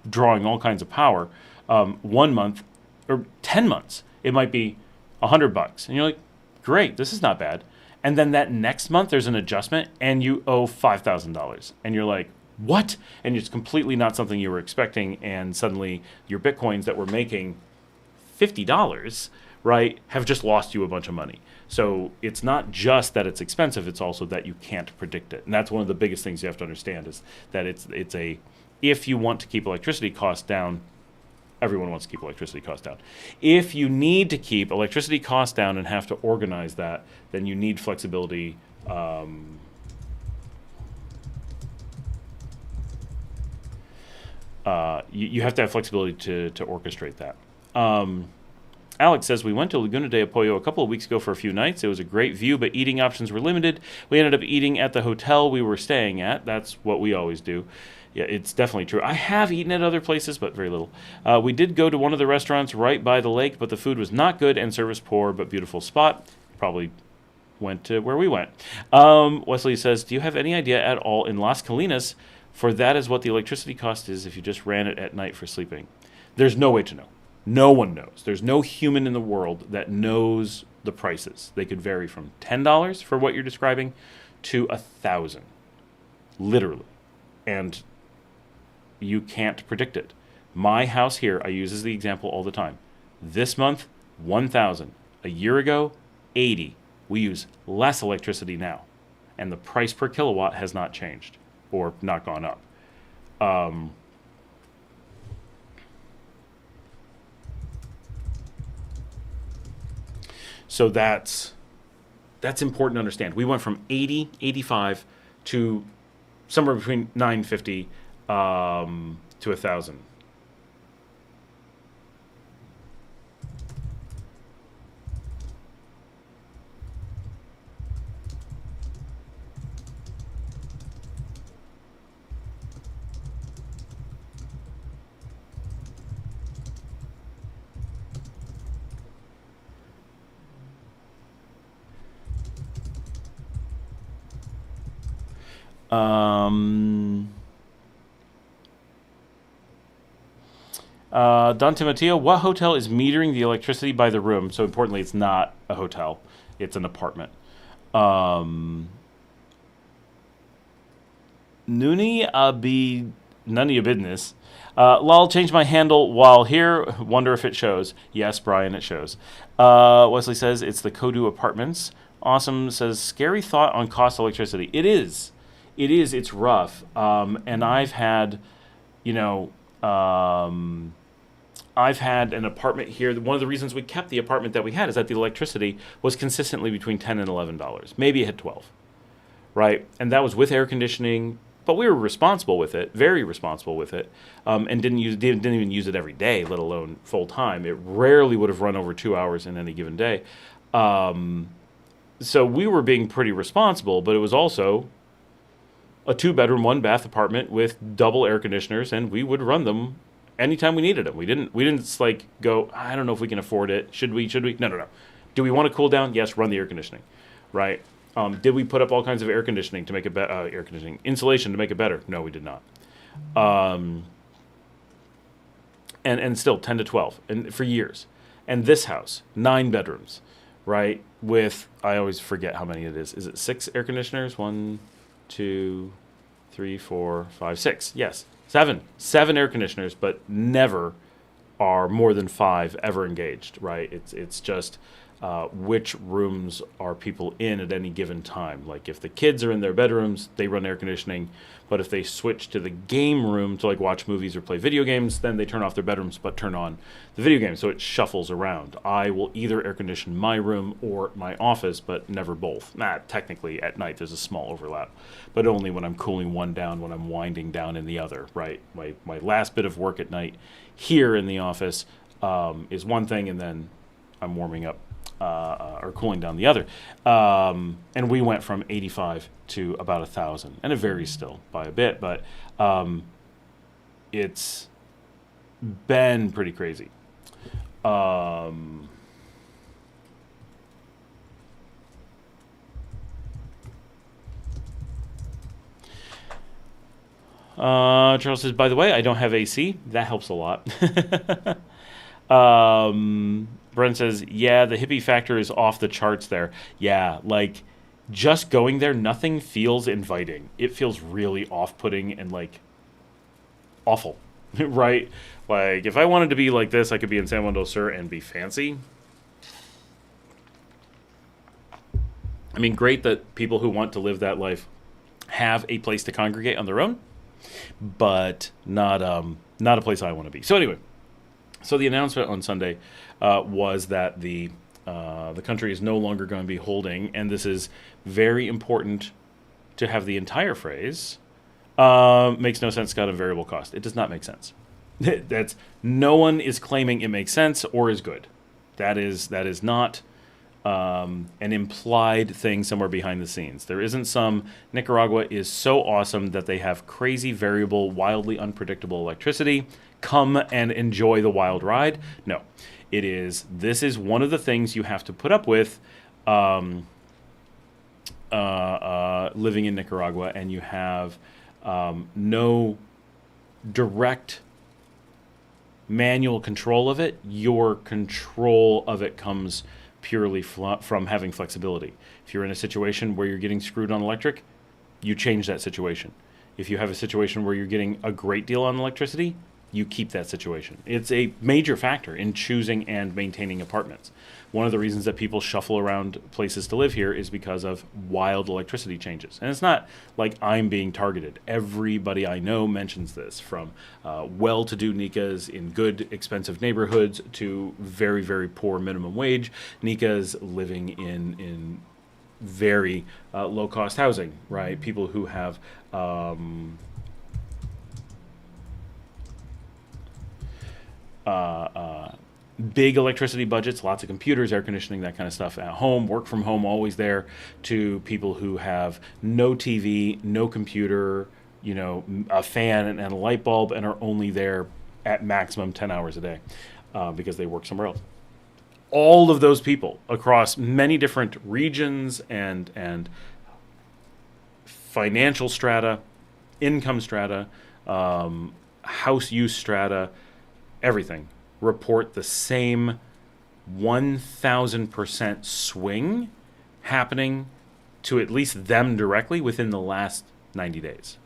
drawing all kinds of power, 1 month, or 10 months, it might be $100. And you're like, great, this is not bad. And then that next month, there's an adjustment, and you owe $5,000. And you're like, what? And it's completely not something you were expecting, and suddenly your Bitcoins that were making $50, right, have just lost you a bunch of money. So it's not just that it's expensive, it's also that you can't predict it. And that's one of the biggest things you have to understand is that if you want to keep electricity costs down, everyone wants to keep electricity costs down. If you need to keep electricity costs down and have to organize that, then you need flexibility. You have to have flexibility to orchestrate that. Alex says, we went to Laguna de Apoyo a couple of weeks ago for a few nights. It was a great view, but eating options were limited. We ended up eating at the hotel we were staying at. That's what we always do. Yeah, it's definitely true. I have eaten at other places, but very little. We did go to one of the restaurants right by the lake, but the food was not good and service poor, but beautiful spot. Probably went to where we went. Wesley says, do you have any idea at all in Las Colinas, for that is what the electricity cost is if you just ran it at night for sleeping? There's no way to know. No one knows. There's no human in the world that knows the prices. They could vary from $10 for what you're describing to $1,000, literally. And you can't predict it. My house here, I use as the example all the time. This month, $1,000. A year ago, $80. We use less electricity now. And the price per kilowatt has not changed or not gone up. So that's important to understand. We went from 80, 85 to somewhere between 950 to 1,000. Don Timoteo, what hotel is metering the electricity by the room? So importantly, it's not a hotel; it's an apartment. Nuni abi none of your business. Lol, change my handle while here. Wonder if it shows. Yes, Brian, it shows. Wesley says it's the Kodu Apartments. Awesome says scary thought on cost of electricity. It is. It is. It's rough. And I've had, I've had an apartment here. One of the reasons we kept the apartment that we had is that the electricity was consistently between $10 and $11. Maybe it hit 12, right? And that was with air conditioning. But we were responsible with it, very responsible with it, and didn't even use it every day, let alone full time. It rarely would have run over 2 hours in any given day. So we were being pretty responsible, but it was also a 2-bedroom, 1-bath apartment with double air conditioners, and we would run them anytime we needed them. We didn't like go, I don't know if we can afford it. Should we? No. Do we want to cool down? Yes, run the air conditioning, right? Did we put up all kinds of air conditioning to make it air conditioning insulation to make it better? No, we did not. And still 10 to 12 and for years. And this house, 9 bedrooms, right? With I always forget how many it is. Is it 6 air conditioners? 1, 2, 3, 4, 5, 6. Yes, 7 air conditioners, but never are more than 5 ever engaged, right? It's just which rooms are people in at any given time. Like if the kids are in their bedrooms, they run air conditioning. But if they switch to the game room to like watch movies or play video games, then they turn off their bedrooms but turn on the video game. So it shuffles around. I will either air condition my room or my office, but never both. Technically at night there's a small overlap, but only when I'm cooling one down, when I'm winding down in the other, right? My last bit of work at night here in the office is one thing, and then I'm warming up or cooling down the other. And we went from 85 to about 1,000, and it varies still by a bit, but it's been pretty crazy. Charles says, by the way, I don't have AC. That helps a lot. Brent says, yeah, the hippie factor is off the charts there. Yeah, like, just going there, nothing feels inviting. It feels really off-putting and, like, awful, right? Like, if I wanted to be like this, I could be in San Juan del Sur and be fancy. I mean, great that people who want to live that life have a place to congregate on their own, but not a place I want to be. So anyway, so the announcement on Sunday was that the country is no longer going to be holding, and this is very important to have the entire phrase, makes no sense, got a variable cost. It does not make sense. That's no one is claiming it makes sense or is good. That is not an implied thing somewhere behind the scenes. There isn't some Nicaragua is so awesome that they have crazy, variable, wildly unpredictable electricity. Come and enjoy the wild ride. No, this is one of the things you have to put up with living in Nicaragua, and you have no direct manual control of it. Your control of it comes purely from having flexibility. If you're in a situation where you're getting screwed on electric, you change that situation. If you have a situation where you're getting a great deal on electricity, you keep that situation. It's a major factor in choosing and maintaining apartments. One of the reasons that people shuffle around places to live here is because of wild electricity changes. And it's not like I'm being targeted. Everybody I know mentions this, from well-to-do Nicas in good, expensive neighborhoods to very, very poor minimum wage Nicas living in very low-cost housing, right? People who have big electricity budgets, lots of computers, air conditioning, that kind of stuff at home, work from home, always there, to people who have no TV, no computer, a fan and a light bulb, and are only there at maximum 10 hours a day because they work somewhere else. All of those people across many different regions and financial strata, income strata, house use strata, everything, report the same 1,000% swing happening to at least them directly within the last 90 days,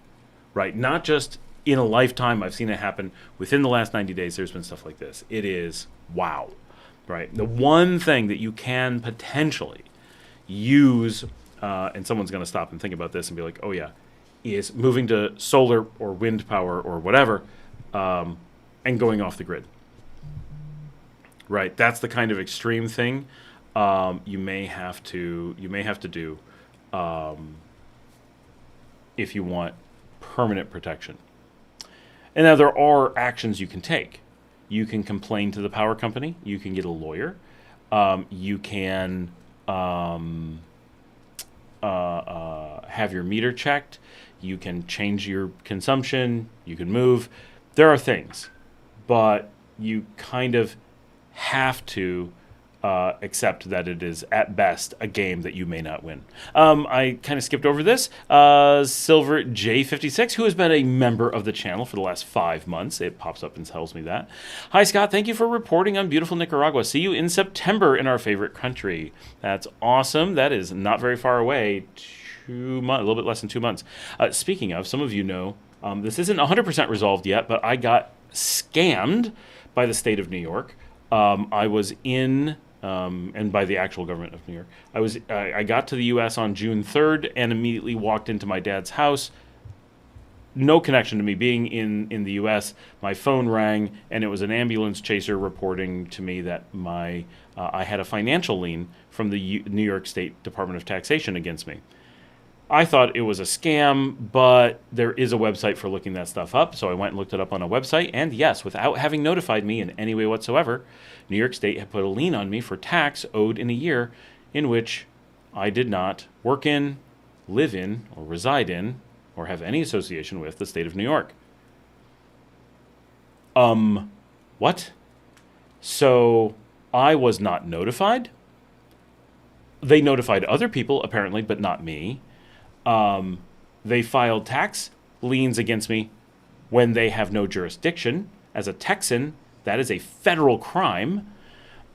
right? Not just in a lifetime. I've seen it happen within the last 90 days. There's been stuff like this. It is wow, right? The one thing that you can potentially use, and someone's going to stop and think about this and be like, oh yeah, is moving to solar or wind power or whatever, and going off the grid. Right, that's the kind of extreme thing you may have to do if you want permanent protection. And now there are actions you can take. You can complain to the power company. You can get a lawyer. You can have your meter checked. You can change your consumption. You can move. There are things, but you kind of have to accept that it is at best a game that you may not win. I kind of skipped over this. Silver J56, who has been a member of the channel for the last 5 months. It pops up and tells me that. Hi, Scott. Thank you for reporting on beautiful Nicaragua. See you in September in our favorite country. That's awesome. That is not very far away. 2 months, a little bit less than 2 months. Speaking of, some of you know, this isn't 100% resolved yet, but I got scammed by the state of New York. I was in, and by the actual government of New York, I got to the U.S. on June 3rd and immediately walked into my dad's house. No connection to me being in the U.S. My phone rang, and it was an ambulance chaser reporting to me that I had a financial lien from the New York State Department of Taxation against me. I thought it was a scam, but there is a website for looking that stuff up, so I went and looked it up on a website, and yes, without having notified me in any way whatsoever, New York State had put a lien on me for tax owed in a year in which I did not work in, live in, or reside in, or have any association with the state of New York. What? So I was not notified? They notified other people, apparently, but not me. They filed tax liens against me when they have no jurisdiction. As a Texan, that is a federal crime.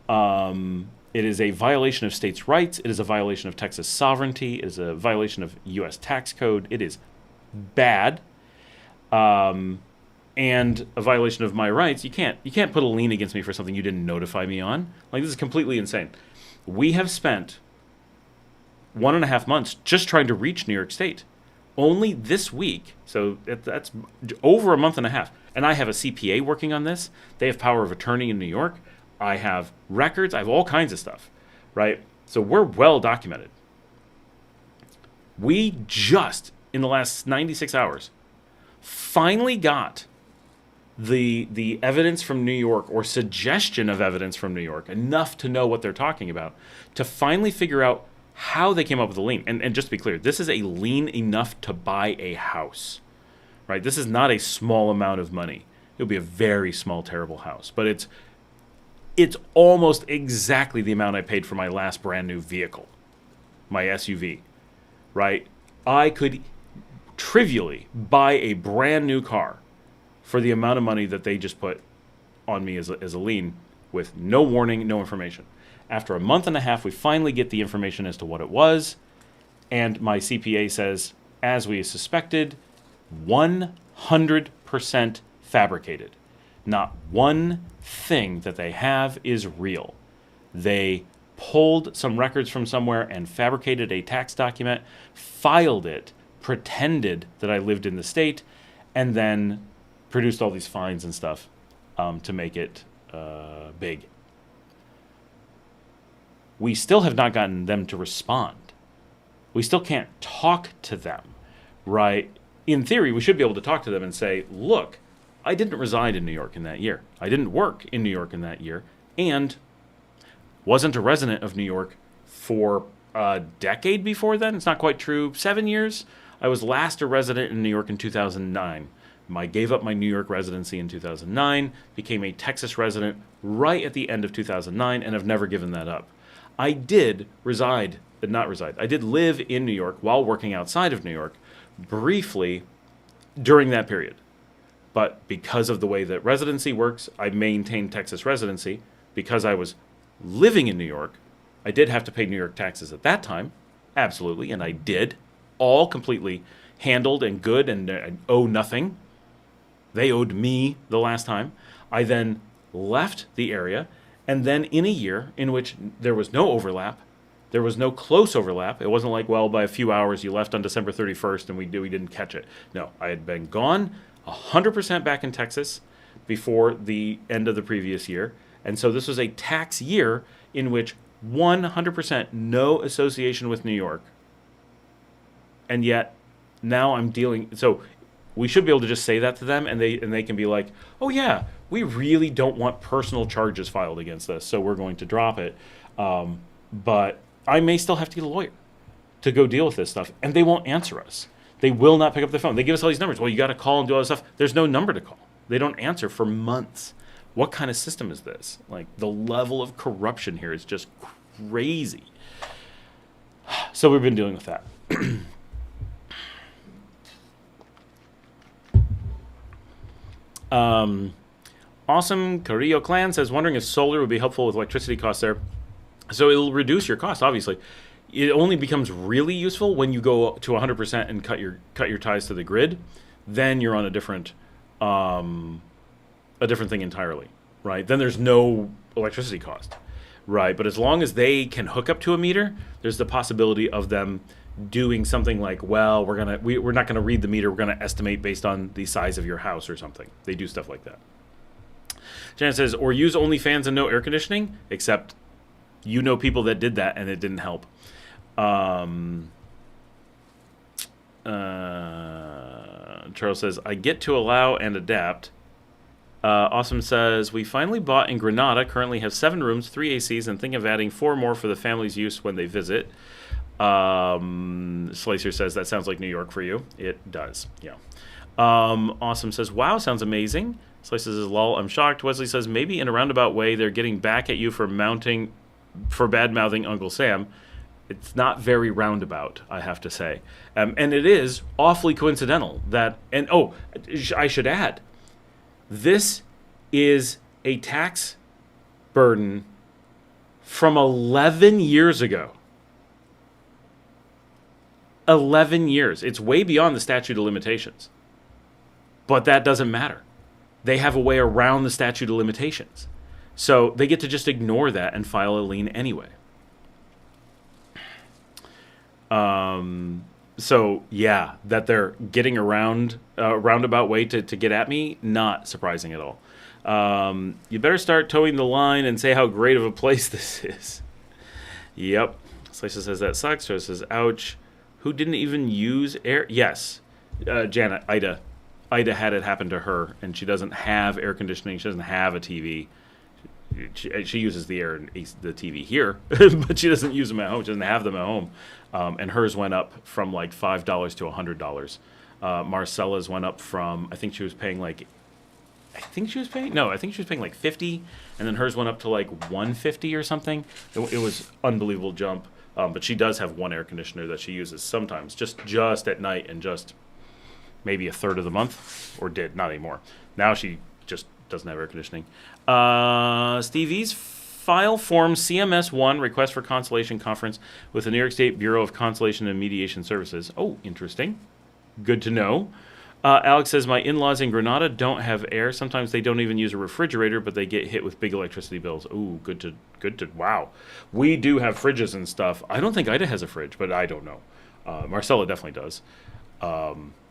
It is a violation of states' rights. It is a violation of Texas sovereignty. It is a violation of U.S. tax code. It is bad. And a violation of my rights. You can't put a lien against me for something you didn't notify me on. Like, this is completely insane. We have spent 1.5 months just trying to reach New York State. Only this week, so that's over a month and a half. And I have a CPA working on this. They have power of attorney in New York. I have records. I have all kinds of stuff, right? So we're well documented. We just, in the last 96 hours, finally got the evidence from New York, or suggestion of evidence from New York, enough to know what they're talking about, to finally figure out how they came up with a lien. And just to be clear, this is a lien enough to buy a house, right? This is not a small amount of money. It'll be a very small, terrible house. But it's almost exactly the amount I paid for my last brand new vehicle, my SUV, right? I could trivially buy a brand new car for the amount of money that they just put on me as a lien, with no warning, no information. After a month and a half, we finally get the information as to what it was, and my CPA says, as we suspected, 100% fabricated. Not one thing that they have is real. They pulled some records from somewhere and fabricated a tax document, filed it, pretended that I lived in the state, and then produced all these fines and stuff to make it big. We still have not gotten them to respond. We still can't talk to them, right? In theory, we should be able to talk to them and say, look, I didn't reside in New York in that year. I didn't work in New York in that year, and wasn't a resident of New York for a decade before then. It's not quite true. 7 years. I was last a resident in New York in 2009. I gave up my New York residency in 2009, became a Texas resident right at the end of 2009, and have never given that up. I did I did live in New York while working outside of New York briefly during that period. But because of the way that residency works, I maintained Texas residency. Because I was living in New York, I did have to pay New York taxes at that time, absolutely, and I did, all completely handled and good, and I owe nothing. They owed me the last time. I then left the area, and then in a year in which there was no overlap, there was no close overlap. It wasn't like, well, by a few hours you left on December 31st and we didn't catch it. No, I had been gone 100% back in Texas before the end of the previous year. And so this was a tax year in which 100% no association with New York. And yet now I'm dealing. So we should be able to just say that to them, and they can be like, oh yeah, we really don't want personal charges filed against us, so we're going to drop it. But I may still have to get a lawyer to go deal with this stuff, and they won't answer us. They will not pick up the phone. They give us all these numbers. Well, you got to call and do all this stuff. There's no number to call. They don't answer for months. What kind of system is this? Like, the level of corruption here is just crazy. So we've been dealing with that. Awesome Carrillo Clan says, wondering if solar would be helpful with electricity costs there. So it'll reduce your cost, obviously. It only becomes really useful when you go to 100% and cut your ties to the grid. Then you're on a different thing entirely, right? Then there's no electricity cost, right? But as long as they can hook up to a meter, there's the possibility of them doing something like, well, we're not gonna read the meter, we're gonna estimate based on the size of your house or something. They do stuff like that. Janet says, or use OnlyFans and no air conditioning, except you know people that did that and it didn't help. Charles says, I get to allow and adapt. Awesome says, we finally bought in Granada, currently have 7 rooms, 3 ACs, and think of adding 4 more for the family's use when they visit. Slicer says, that sounds like New York for you. It does, yeah. Awesome says, wow, sounds amazing. Slicer says, lol, I'm shocked. Wesley says, maybe in a roundabout way they're getting back at you for bad-mouthing Uncle Sam. It's not very roundabout, I have to say. And it is awfully coincidental that, and oh, I should add, this is a tax burden from 11 years ago. 11 years. It's way beyond the statute of limitations. But that doesn't matter. They have a way around the statute of limitations. So they get to just ignore that and file a lien anyway. So yeah, that they're getting around a roundabout way to get at me, not surprising at all. You better start towing the line and say how great of a place this is. Yep. Slicer says that sucks. Joe says, ouch. Who didn't even use air? Yes. Janet, Ida had it happen to her, and she doesn't have air conditioning. She doesn't have a TV. She uses the air and the TV here, but she doesn't use them at home. She doesn't have them at home. And hers went up from like $5 to $100. Marcella's went up from, I think she was paying like $50, and then hers went up to like $150 or something. It was unbelievable jump. But she does have one air conditioner that she uses sometimes, just at night and just maybe a third of the month, or did, not anymore. Now she just doesn't have air conditioning. Stevie's file form CMS-1, Request for Consultation Conference with the New York State Bureau of Consulation and Mediation Services. Oh, interesting. Good to know. Alex says, my in-laws in Granada don't have air. Sometimes they don't even use a refrigerator, but they get hit with big electricity bills. Ooh, wow. We do have fridges and stuff. I don't think Ida has a fridge, but I don't know. Marcella definitely does.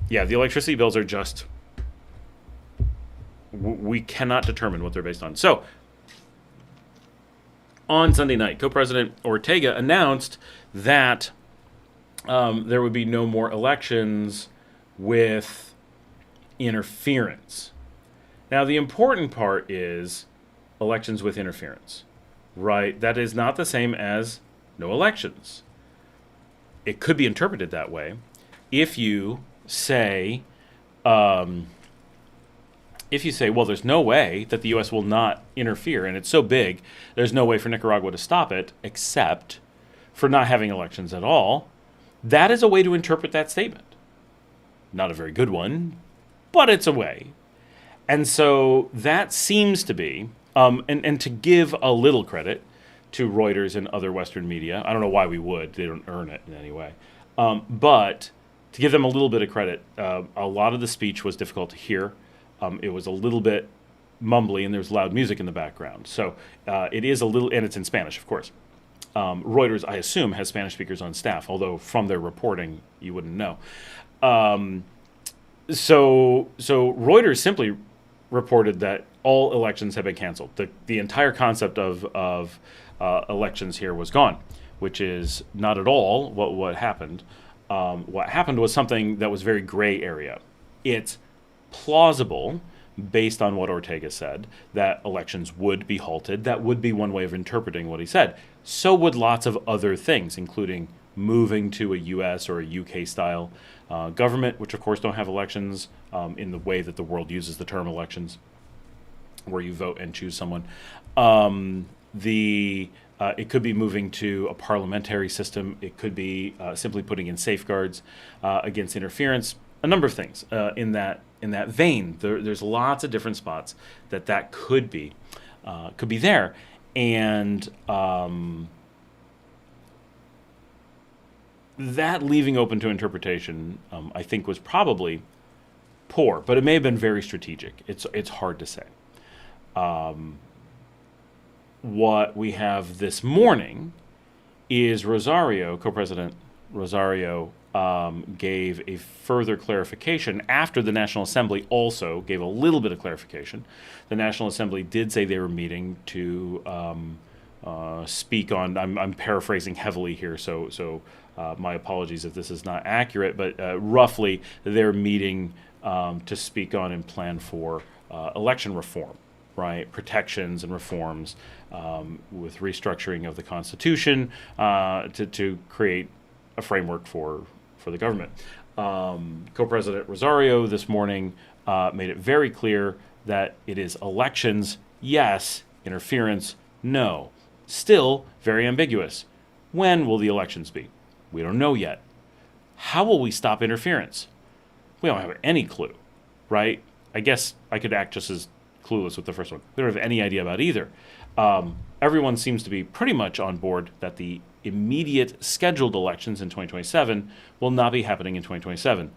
Yeah, the electricity bills are just, we cannot determine what they're based on. So, on Sunday night, Co-President Ortega announced that there would be no more elections with interference. Now, the important part is elections with interference, right? That is not the same as no elections. It could be interpreted that way if you say, well, there's no way that the U.S. will not interfere, and it's so big, there's no way for Nicaragua to stop it, except for not having elections at all. That is a way to interpret that statement. Not a very good one, but it's a way. And so that seems to be, and to give a little credit to Reuters and other Western media, I don't know why we would, they don't earn it in any way, but to give them a little bit of credit, a lot of the speech was difficult to hear. It was a little bit mumbly, and there's loud music in the background. So it is a little, and it's in Spanish, of course. Reuters, I assume, has Spanish speakers on staff, although from their reporting, you wouldn't know. So Reuters simply reported that all elections have been canceled. The entire concept of elections here was gone, which is not at all what happened. What happened was something that was very gray area. It's plausible, based on what Ortega said, that elections would be halted. That would be one way of interpreting what he said. So would lots of other things, including moving to a U.S. or a U.K.-style government, which of course don't have elections in the way that the world uses the term elections, where you vote and choose someone. It could be moving to a parliamentary system. It could be simply putting in safeguards against interference. A number of things in that vein. There's lots of different spots that could be there, and that leaving open to interpretation, I think, was probably poor, but it may have been very strategic. It's hard to say. What we have this morning is Rosario, Co-President Rosario, gave a further clarification after the National Assembly also gave a little bit of clarification. The National Assembly did say they were meeting to speak on, I'm paraphrasing heavily here, so my apologies if this is not accurate, but roughly they're meeting to speak on and plan for election reform, right? Protections and reforms with restructuring of the Constitution to create a framework for the government. Co-President Rosario this morning made it very clear that it is elections, yes, interference, no. Still very ambiguous. When will the elections be? We don't know yet. How will we stop interference? We don't have any clue, right? I guess I could act just as clueless with the first one. We don't have any idea about either. Everyone seems to be pretty much on board that the immediate scheduled elections in 2027 will not be happening in 2027.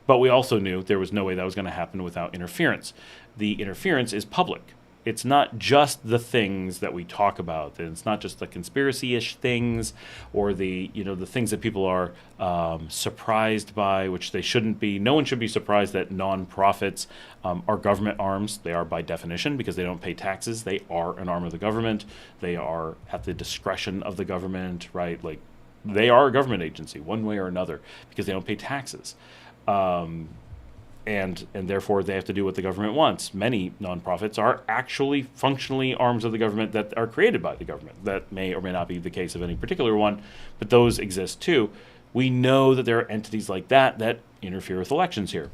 But we also knew there was no way that was going to happen without interference. The interference is public. It's not just the things that we talk about. It's not just the conspiracy-ish things or the things that people are surprised by, which they shouldn't be. No one should be surprised that nonprofits are government arms. They are by definition because they don't pay taxes. They are an arm of the government. They are at the discretion of the government, right? Like, they are a government agency one way or another because they don't pay taxes. And therefore they have to do what the government wants. Many nonprofits are actually functionally arms of the government that are created by the government. That may or may not be the case of any particular one, but those exist too. We know that there are entities like that interfere with elections here.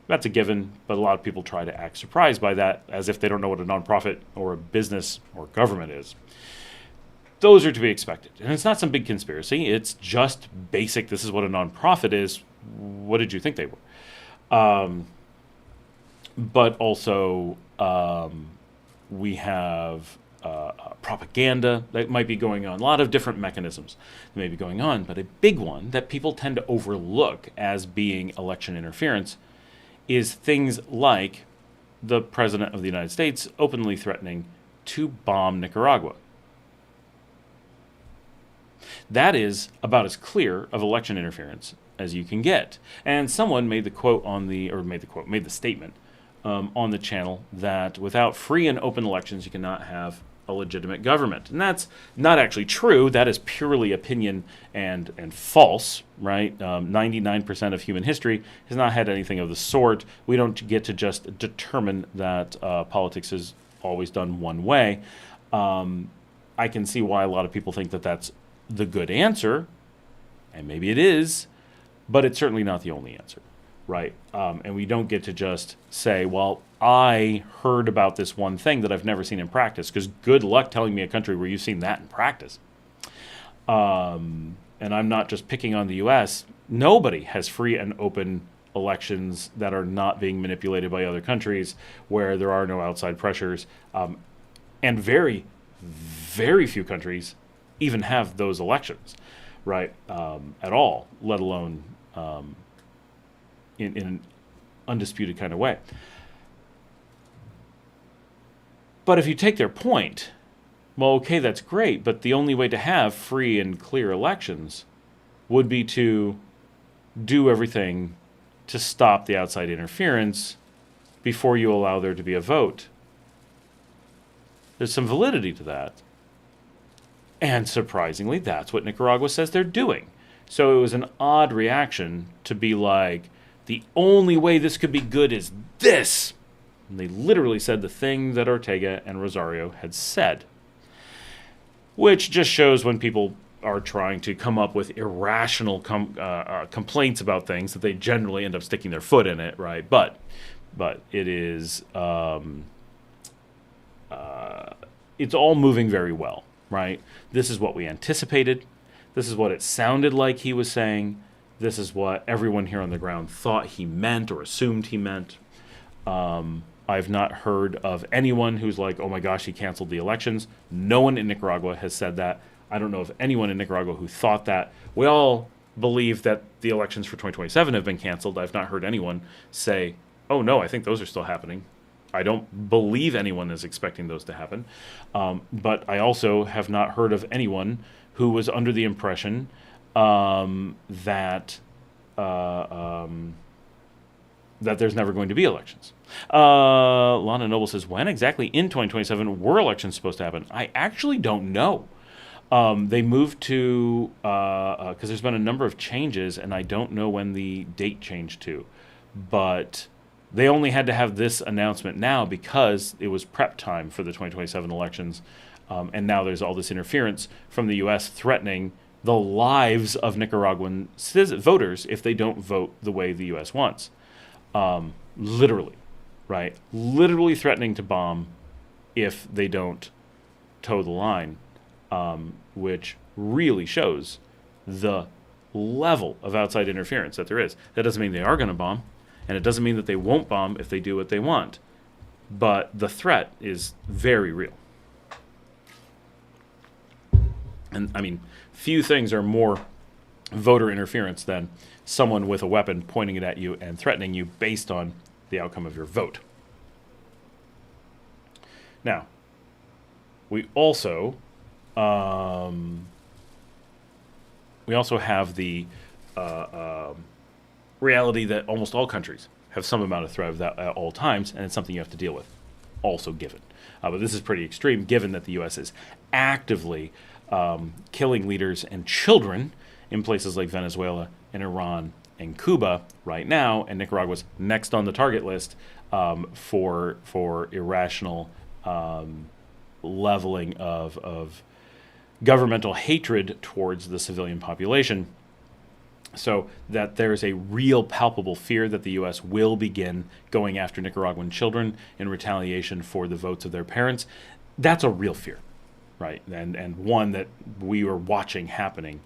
That's a given, but a lot of people try to act surprised by that as if they don't know what a nonprofit or a business or government is. Those are to be expected. And it's not some big conspiracy. It's just basic, this is what a nonprofit is. What did you think they were? But also, we have propaganda that might be going on, a lot of different mechanisms that may be going on, but a big one that people tend to overlook as being election interference is things like the President of the United States openly threatening to bomb Nicaragua. That is about as clear of election interference as you can get. And someone made the quote made the statement on the channel that without free and open elections, you cannot have a legitimate government. And that's not actually true. That is purely opinion and false, right? 99% of human history has not had anything of the sort. We don't get to just determine that politics is always done one way. I can see why a lot of people think that that's the good answer, and maybe it is, but it's certainly not the only answer, right? And we don't get to just say, well, I heard about this one thing that I've never seen in practice, because good luck telling me a country where you've seen that in practice. And I'm not just picking on the U.S. Nobody has free and open elections that are not being manipulated by other countries, where there are no outside pressures. And very, very few countries even have those elections, right, at all, let alone in an undisputed kind of way. But if you take their point, well, okay, that's great, but the only way to have free and clear elections would be to do everything to stop the outside interference before you allow there to be a vote. There's some validity to that. And surprisingly, that's what Nicaragua says they're doing. So it was an odd reaction to be like, the only way this could be good is this. And they literally said the thing that Ortega and Rosario had said, which just shows when people are trying to come up with irrational complaints about things that they generally end up sticking their foot in it, right? But it is it's all moving very well, right? This is what we anticipated. This is what it sounded like he was saying. This is what everyone here on the ground thought he meant or assumed he meant. I've not heard of anyone who's like, oh my gosh, he canceled the elections. No one in Nicaragua has said that. I don't know of anyone in Nicaragua who thought that. We all believe that the elections for 2027 have been canceled. I've not heard anyone say, oh no, I think those are still happening. I don't believe anyone is expecting those to happen. But I also have not heard of anyone who was under the impression that there's never going to be elections. Lana Noble says, when exactly in 2027 were elections supposed to happen? I actually don't know. They moved to, because there's been a number of changes, and I don't know when the date changed to. But they only had to have this announcement now because it was prep time for the 2027 elections. And now there's all this interference from the U.S. threatening the lives of Nicaraguan voters if they don't vote the way the U.S. wants. Literally, right? Literally threatening to bomb if they don't toe the line, which really shows the level of outside interference that there is. That doesn't mean they are going to bomb, and it doesn't mean that they won't bomb if they do what they want. But the threat is very real. And, I mean, few things are more voter interference than someone with a weapon pointing it at you and threatening you based on the outcome of your vote. Now, we also have the reality that almost all countries have some amount of threat of that at all times, and it's something you have to deal with, also given. But this is pretty extreme, given that the U.S. is actively killing leaders and children in places like Venezuela and Iran and Cuba right now, and Nicaragua's next on the target list for irrational leveling of governmental hatred towards the civilian population. So that there's a real palpable fear that the U.S. will begin going after Nicaraguan children in retaliation for the votes of their parents. That's a real fear, right? And one that we are watching happening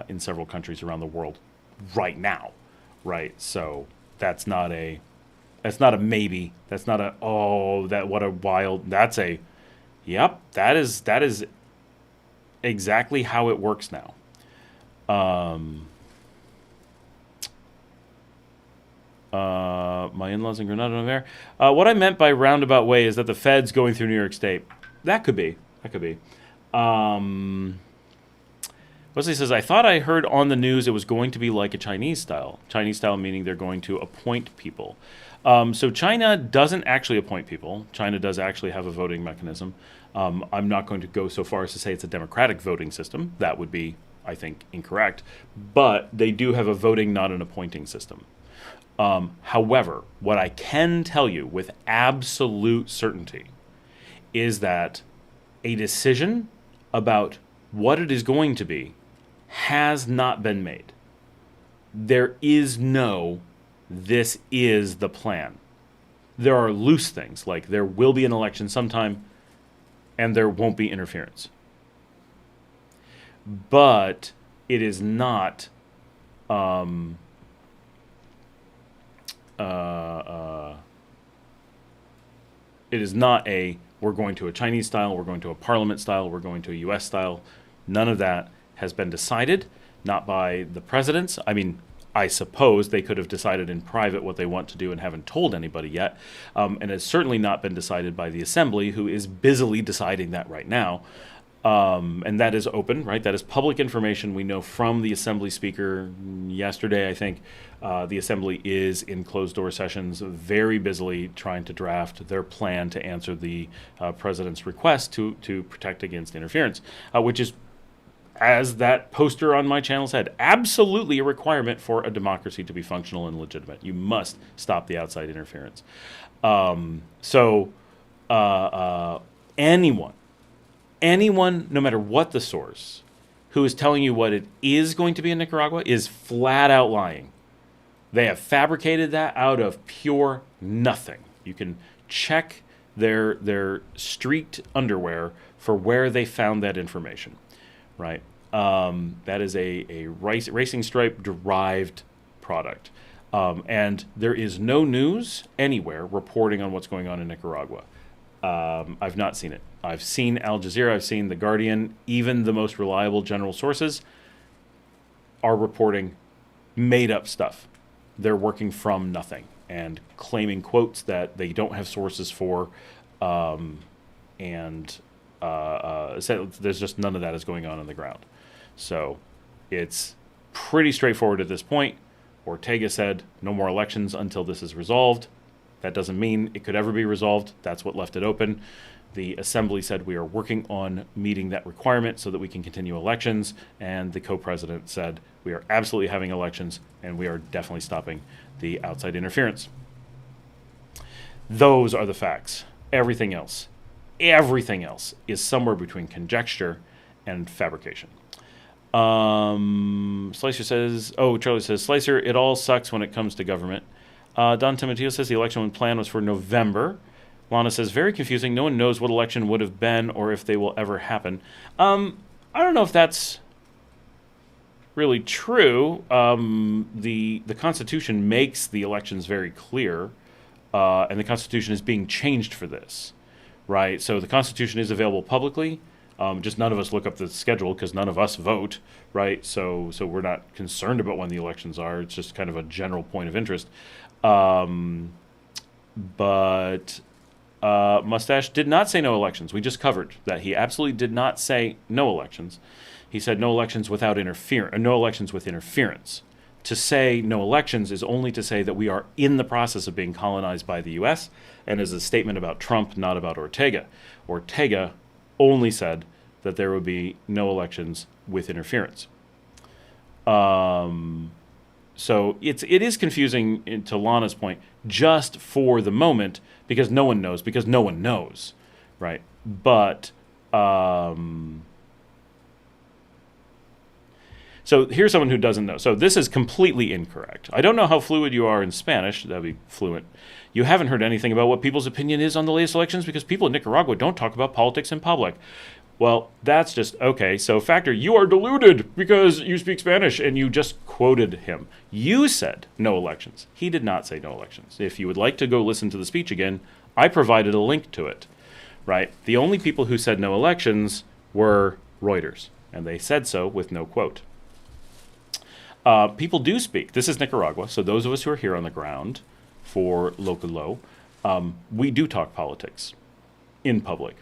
in several countries around the world right now, right? So that's not a maybe. That's not what a wild. That's a Yep, that is exactly how it works now. My in-laws in Grenada over there. What I meant by roundabout way is that the Fed's going through New York State. That could be. That could be. Wesley says, I thought I heard on the news it was going to be like a Chinese style. Chinese style meaning they're going to appoint people. So China doesn't actually appoint people. China does actually have a voting mechanism. I'm not going to go so far as to say it's a democratic voting system. That would be, I think, incorrect. But they do have a voting, not an appointing system. However, what I can tell you with absolute certainty is that a decision about what it is going to be has not been made. There is no, this is the plan. There are loose things, like there will be an election sometime and there won't be interference. But it is not it is not a, we're going to a Chinese style, we're going to a parliament style, we're going to a U.S. style. None of that has been decided, not by the presidents. I mean, I suppose they could have decided in private what they want to do and haven't told anybody yet. And it's certainly not been decided by the Assembly, who is busily deciding that right now. And that is open, right? That is public information. We know from the Assembly Speaker yesterday, I think, the Assembly is in closed-door sessions very busily trying to draft their plan to answer the President's request to protect against interference, which is, as that poster on my channel said, absolutely a requirement for a democracy to be functional and legitimate. You must stop the outside interference. Anyone, no matter what the source, who is telling you what it is going to be in Nicaragua is flat out lying. They have fabricated that out of pure nothing. You can check their streaked underwear for where they found that information, right? That is a racing stripe derived product. And there is no news anywhere reporting on what's going on in Nicaragua. I've not seen it. I've seen Al Jazeera, I've seen The Guardian, even the most reliable general sources are reporting made up stuff. They're working from nothing and claiming quotes that they don't have sources for, so there's just none of that is going on the ground. So it's pretty straightforward at this point. Ortega said no more elections until this is resolved. That doesn't mean it could ever be resolved. That's what left it open. The Assembly said we are working on meeting that requirement so that we can continue elections. And the co-president said we are absolutely having elections and we are definitely stopping the outside interference. Those are the facts. Everything else is somewhere between conjecture and fabrication. Slicer says, Charlie says, Slicer, it all sucks when it comes to government. Don Timoteo says the election plan was for November. Lana says, very confusing. No one knows what election would have been or if they will ever happen. I don't know if that's really true. The Constitution makes the elections very clear, and the Constitution is being changed for this, right? So the Constitution is available publicly. Just none of us look up the schedule because none of us vote, right? So we're not concerned about when the elections are. It's just kind of a general point of interest. But Mustache did not say no elections. We just covered that. He absolutely did not say no elections. He said no elections without no elections with interference. To say no elections is only to say that we are in the process of being colonized by the U.S. and is a statement about Trump, not about Ortega. Ortega only said that there would be no elections with interference. So it is confusing, to Lana's point, just for the moment, because no one knows, right? But so here's someone who doesn't know. So this is completely incorrect. I don't know how fluid you are in Spanish. That'd be fluent. You haven't heard anything about what people's opinion is on the latest elections because people in Nicaragua don't talk about politics in public. Well, that's just, okay, so Factor, you are deluded because you speak Spanish and you just quoted him. You said no elections. He did not say no elections. If you would like to go listen to the speech again, I provided a link to it, right? The only people who said no elections were Reuters, and they said so with no quote. People do speak. This is Nicaragua, so those of us who are here on the ground for local law, we do talk politics in public.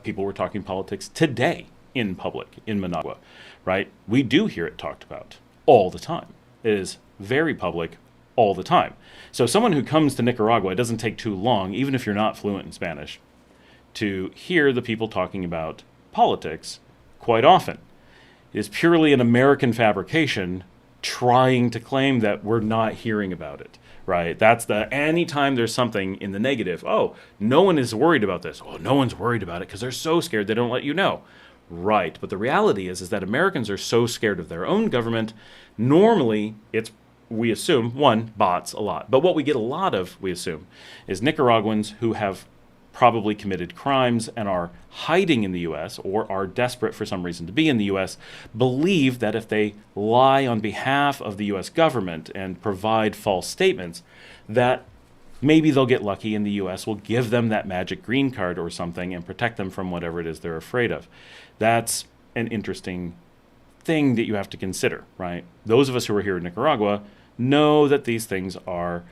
People were talking politics today in public in Managua, right? We do hear it talked about all the time. It is very public all the time. So someone who comes to Nicaragua, it doesn't take too long, even if you're not fluent in Spanish, to hear the people talking about politics quite often. It is purely an American fabrication trying to claim that we're not hearing about it, right? That's anytime there's something in the negative, oh, no one is worried about this. Oh, no one's worried about it because they're so scared they don't let you know. Right, but the reality is that Americans are so scared of their own government. Normally, we assume, one, bots a lot. But what we get a lot of, we assume, is Nicaraguans who have probably committed crimes and are hiding in the U.S. or are desperate for some reason to be in the U.S., believe that if they lie on behalf of the U.S. government and provide false statements, that maybe they'll get lucky and the U.S. will give them that magic green card or something and protect them from whatever it is they're afraid of. That's an interesting thing that you have to consider, right? Those of us who are here in Nicaragua know that these things are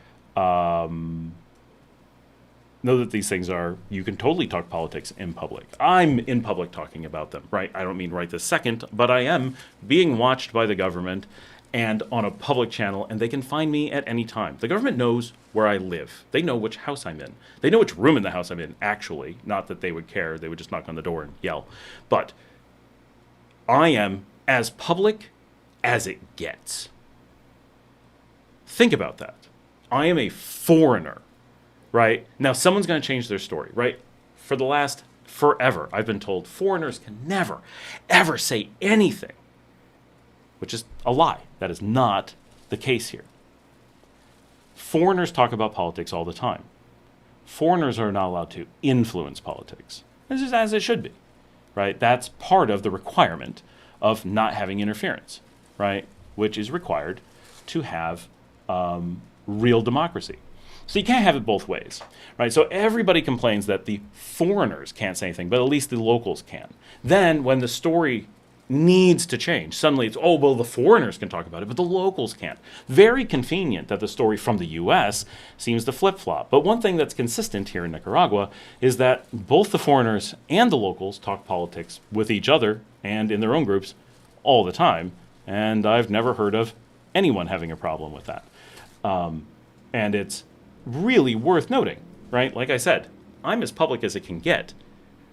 you can totally talk politics in public. I'm in public talking about them, right? I don't mean right this second, but I am being watched by the government and on a public channel, and they can find me at any time. The government knows where I live. They know which house I'm in. They know which room in the house I'm in, actually. Not that they would care. They would just knock on the door and yell. But I am as public as it gets. Think about that. I am a foreigner, right? Now, someone's going to change their story, right? For the last forever, I've been told foreigners can never, ever say anything, which is a lie. That is not the case here. Foreigners talk about politics all the time. Foreigners are not allowed to influence politics. This is as it should be, right? That's part of the requirement of not having interference, right? Which is required to have real democracy. So you can't have it both ways, right? So everybody complains that the foreigners can't say anything, but at least the locals can. Then when the story needs to change, suddenly it's, oh, well, the foreigners can talk about it, but the locals can't. Very convenient that the story from the U.S. seems to flip-flop. But one thing that's consistent here in Nicaragua is that both the foreigners and the locals talk politics with each other and in their own groups all the time, and I've never heard of anyone having a problem with that. And it's really worth noting, right? Like I said, I'm as public as it can get,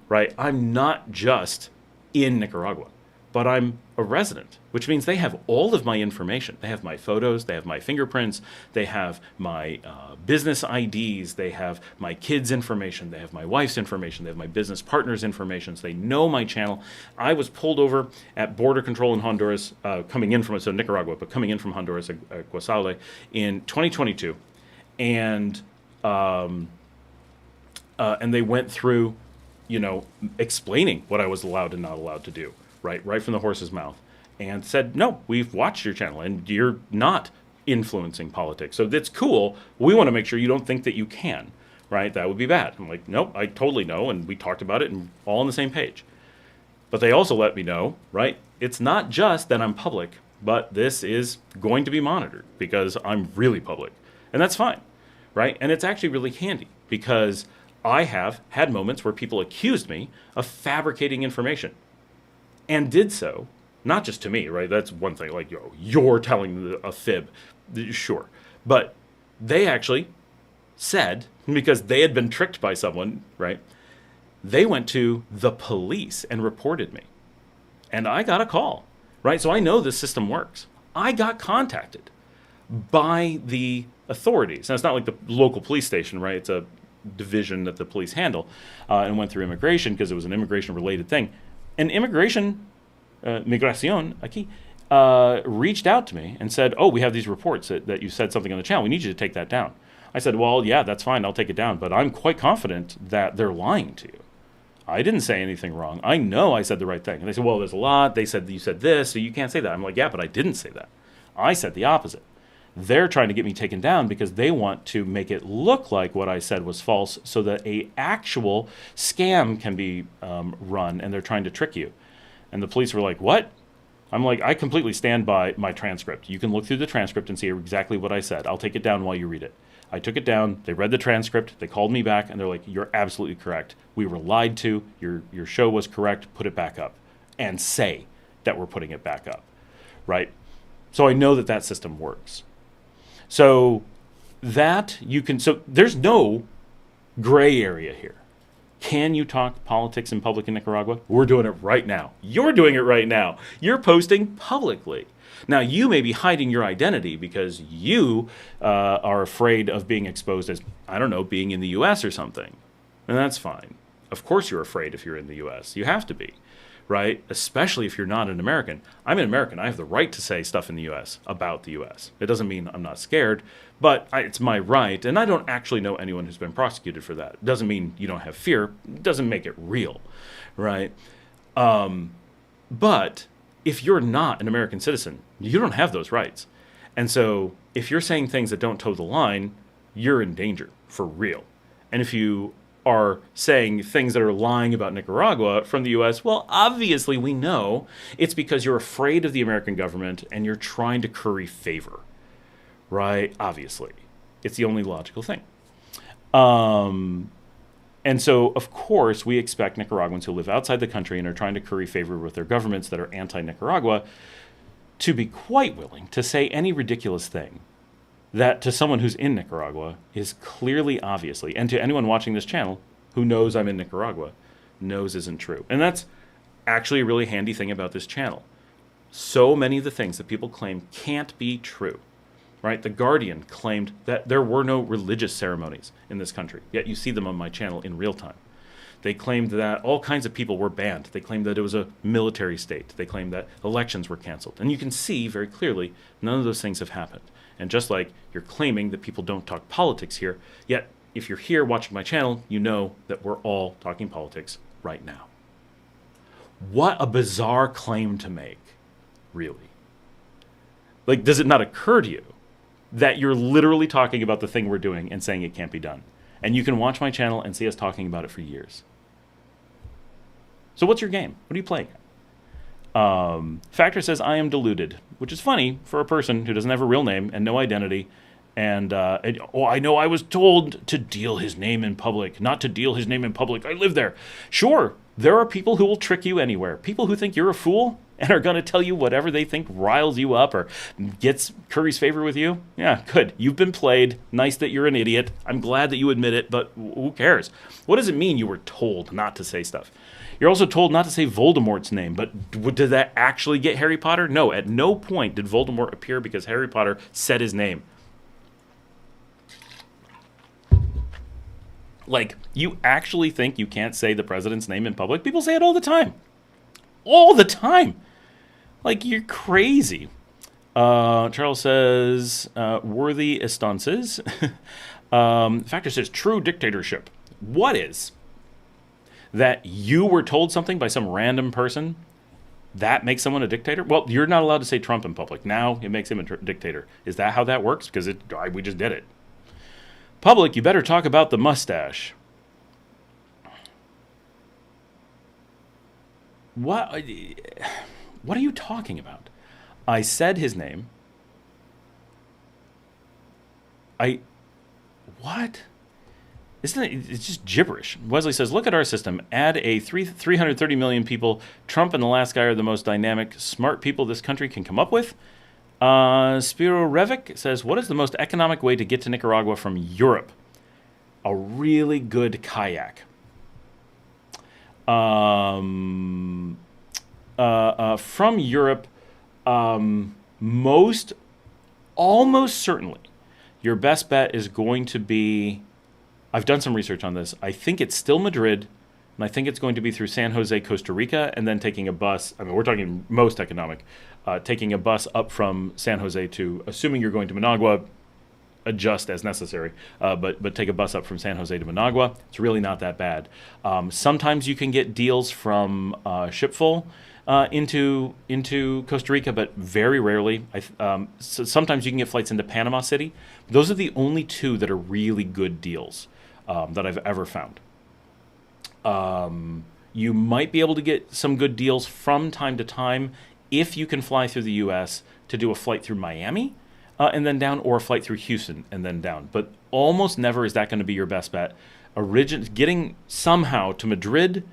right? I'm not just in Nicaragua, but I'm a resident, which means they have all of my information. They have my photos, they have my fingerprints, they have my business IDs, they have my kids' information, they have my wife's information, they have my business partner's information, so they know my channel. I was pulled over at border control in Honduras, coming in from Nicaragua, but coming in from Honduras, Guasale, in 2022, and they went through, explaining what I was allowed and not allowed to do. Right from the horse's mouth, and said, no, we've watched your channel, and you're not influencing politics. So that's cool. We want to make sure you don't think that you can, right? That would be bad. I'm like, nope, I totally know, and we talked about it, and all on the same page. But they also let me know, right? It's not just that I'm public, but this is going to be monitored because I'm really public, and that's fine, right? And it's actually really handy because I have had moments where people accused me of fabricating information. And did so, not just to me, right? That's one thing, like, you're telling a fib, sure. But they actually said, because they had been tricked by someone, right? They went to the police and reported me. And I got a call, right? So I know this system works. I got contacted by the authorities. Now, it's not like the local police station, right? It's a division that the police handle, and went through immigration because it was an immigration-related thing. And immigration, migración, aquí, reached out to me and said, oh, we have these reports that you said something on the channel. We need you to take that down. I said, well, yeah, that's fine. I'll take it down. But I'm quite confident that they're lying to you. I didn't say anything wrong. I know I said the right thing. And they said, well, there's a lot. They said you said this, so you can't say that. I'm like, yeah, but I didn't say that. I said the opposite. They're trying to get me taken down because they want to make it look like what I said was false so that a actual scam can be run, and they're trying to trick you. And the police were like, what? I'm like, I completely stand by my transcript. You can look through the transcript and see exactly what I said. I'll take it down while you read it. I took it down. They read the transcript. They called me back, and they're like, you're absolutely correct. We were lied to. Your show was correct. Put it back up. And say that we're putting it back up, right? So I know that that system works. So that you can, so there's no gray area here. Can you talk politics in public in Nicaragua? We're doing it right now. You're doing it right now. You're posting publicly. Now, you may be hiding your identity because you are afraid of being exposed as, I don't know, being in the U.S. or something. And that's fine. Of course you're afraid if you're in the U.S. You have to be, right? Especially if you're not an American. I'm an American. I have the right to say stuff in the U.S. about the U.S. It doesn't mean I'm not scared, but it's my right, and I don't actually know anyone who's been prosecuted for that. It doesn't mean you don't have fear. It doesn't make it real, right? But if you're not an American citizen, you don't have those rights. And so if you're saying things that don't toe the line, you're in danger for real. And if you are saying things that are lying about Nicaragua from the U.S., well, obviously we know it's because you're afraid of the American government and you're trying to curry favor, right? Obviously. It's the only logical thing. And so, of course, we expect Nicaraguans who live outside the country and are trying to curry favor with their governments that are anti-Nicaragua to be quite willing to say any ridiculous thing that to someone who's in Nicaragua is clearly, obviously, and to anyone watching this channel who knows I'm in Nicaragua, knows isn't true. And that's actually a really handy thing about this channel. So many of the things that people claim can't be true, right? The Guardian claimed that there were no religious ceremonies in this country, yet you see them on my channel in real time. They claimed that all kinds of people were banned. They claimed that it was a military state. They claimed that elections were canceled. And you can see very clearly none of those things have happened. And just like you're claiming that people don't talk politics here, yet if you're here watching my channel, you know that we're all talking politics right now. What a bizarre claim to make, really. Like, does it not occur to you that you're literally talking about the thing we're doing and saying it can't be done? And you can watch my channel and see us talking about it for years. So what's your game? What are you playing? Factor says, I am deluded, which is funny for a person who doesn't have a real name and no identity. And I know I was told to deal his name in public, not to deal his name in public. I live there. Sure, there are people who will trick you anywhere. People who think you're a fool and are going to tell you whatever they think riles you up or gets curries favor with you. Yeah, good. You've been played. Nice that you're an idiot. I'm glad that you admit it, but who cares? What does it mean you were told not to say stuff? You're also told not to say Voldemort's name, but did that actually get Harry Potter? No, at no point did Voldemort appear because Harry Potter said his name. Like, you actually think you can't say the president's name in public? People say it all the time. All the time. Like, you're crazy. Charles says, worthy estances. Factor says, true dictatorship. What is? That you were told something by some random person? That makes someone a dictator? Well, you're not allowed to say Trump in public. Now it makes him a dictator. Is that how that works? Because we just did it. Public, you better talk about the mustache. What are you talking about? I said his name. What? Isn't it? It's just gibberish. Wesley says, look at our system. Add a 330 million people. Trump and the last guy are the most dynamic, smart people this country can come up with. Spiro Revic says, what is the most economic way to get to Nicaragua from Europe? A really good kayak. From Europe, almost certainly, your best bet is going to be, I've done some research on this. I think it's still Madrid, and I think it's going to be through San Jose, Costa Rica, and then taking a bus. I mean, we're talking most economic. Taking a bus up from San Jose to, assuming you're going to Managua, adjust as necessary. But take a bus up from San Jose to Managua. It's really not that bad. Sometimes you can get deals from Shipful into Costa Rica, but very rarely. So sometimes you can get flights into Panama City. Those are the only two that are really good deals that I've ever found. You might be able to get some good deals from time to time if you can fly through the U.S. to do a flight through Miami and then down, or a flight through Houston and then down. But almost never is that going to be your best bet. Getting somehow to Madrid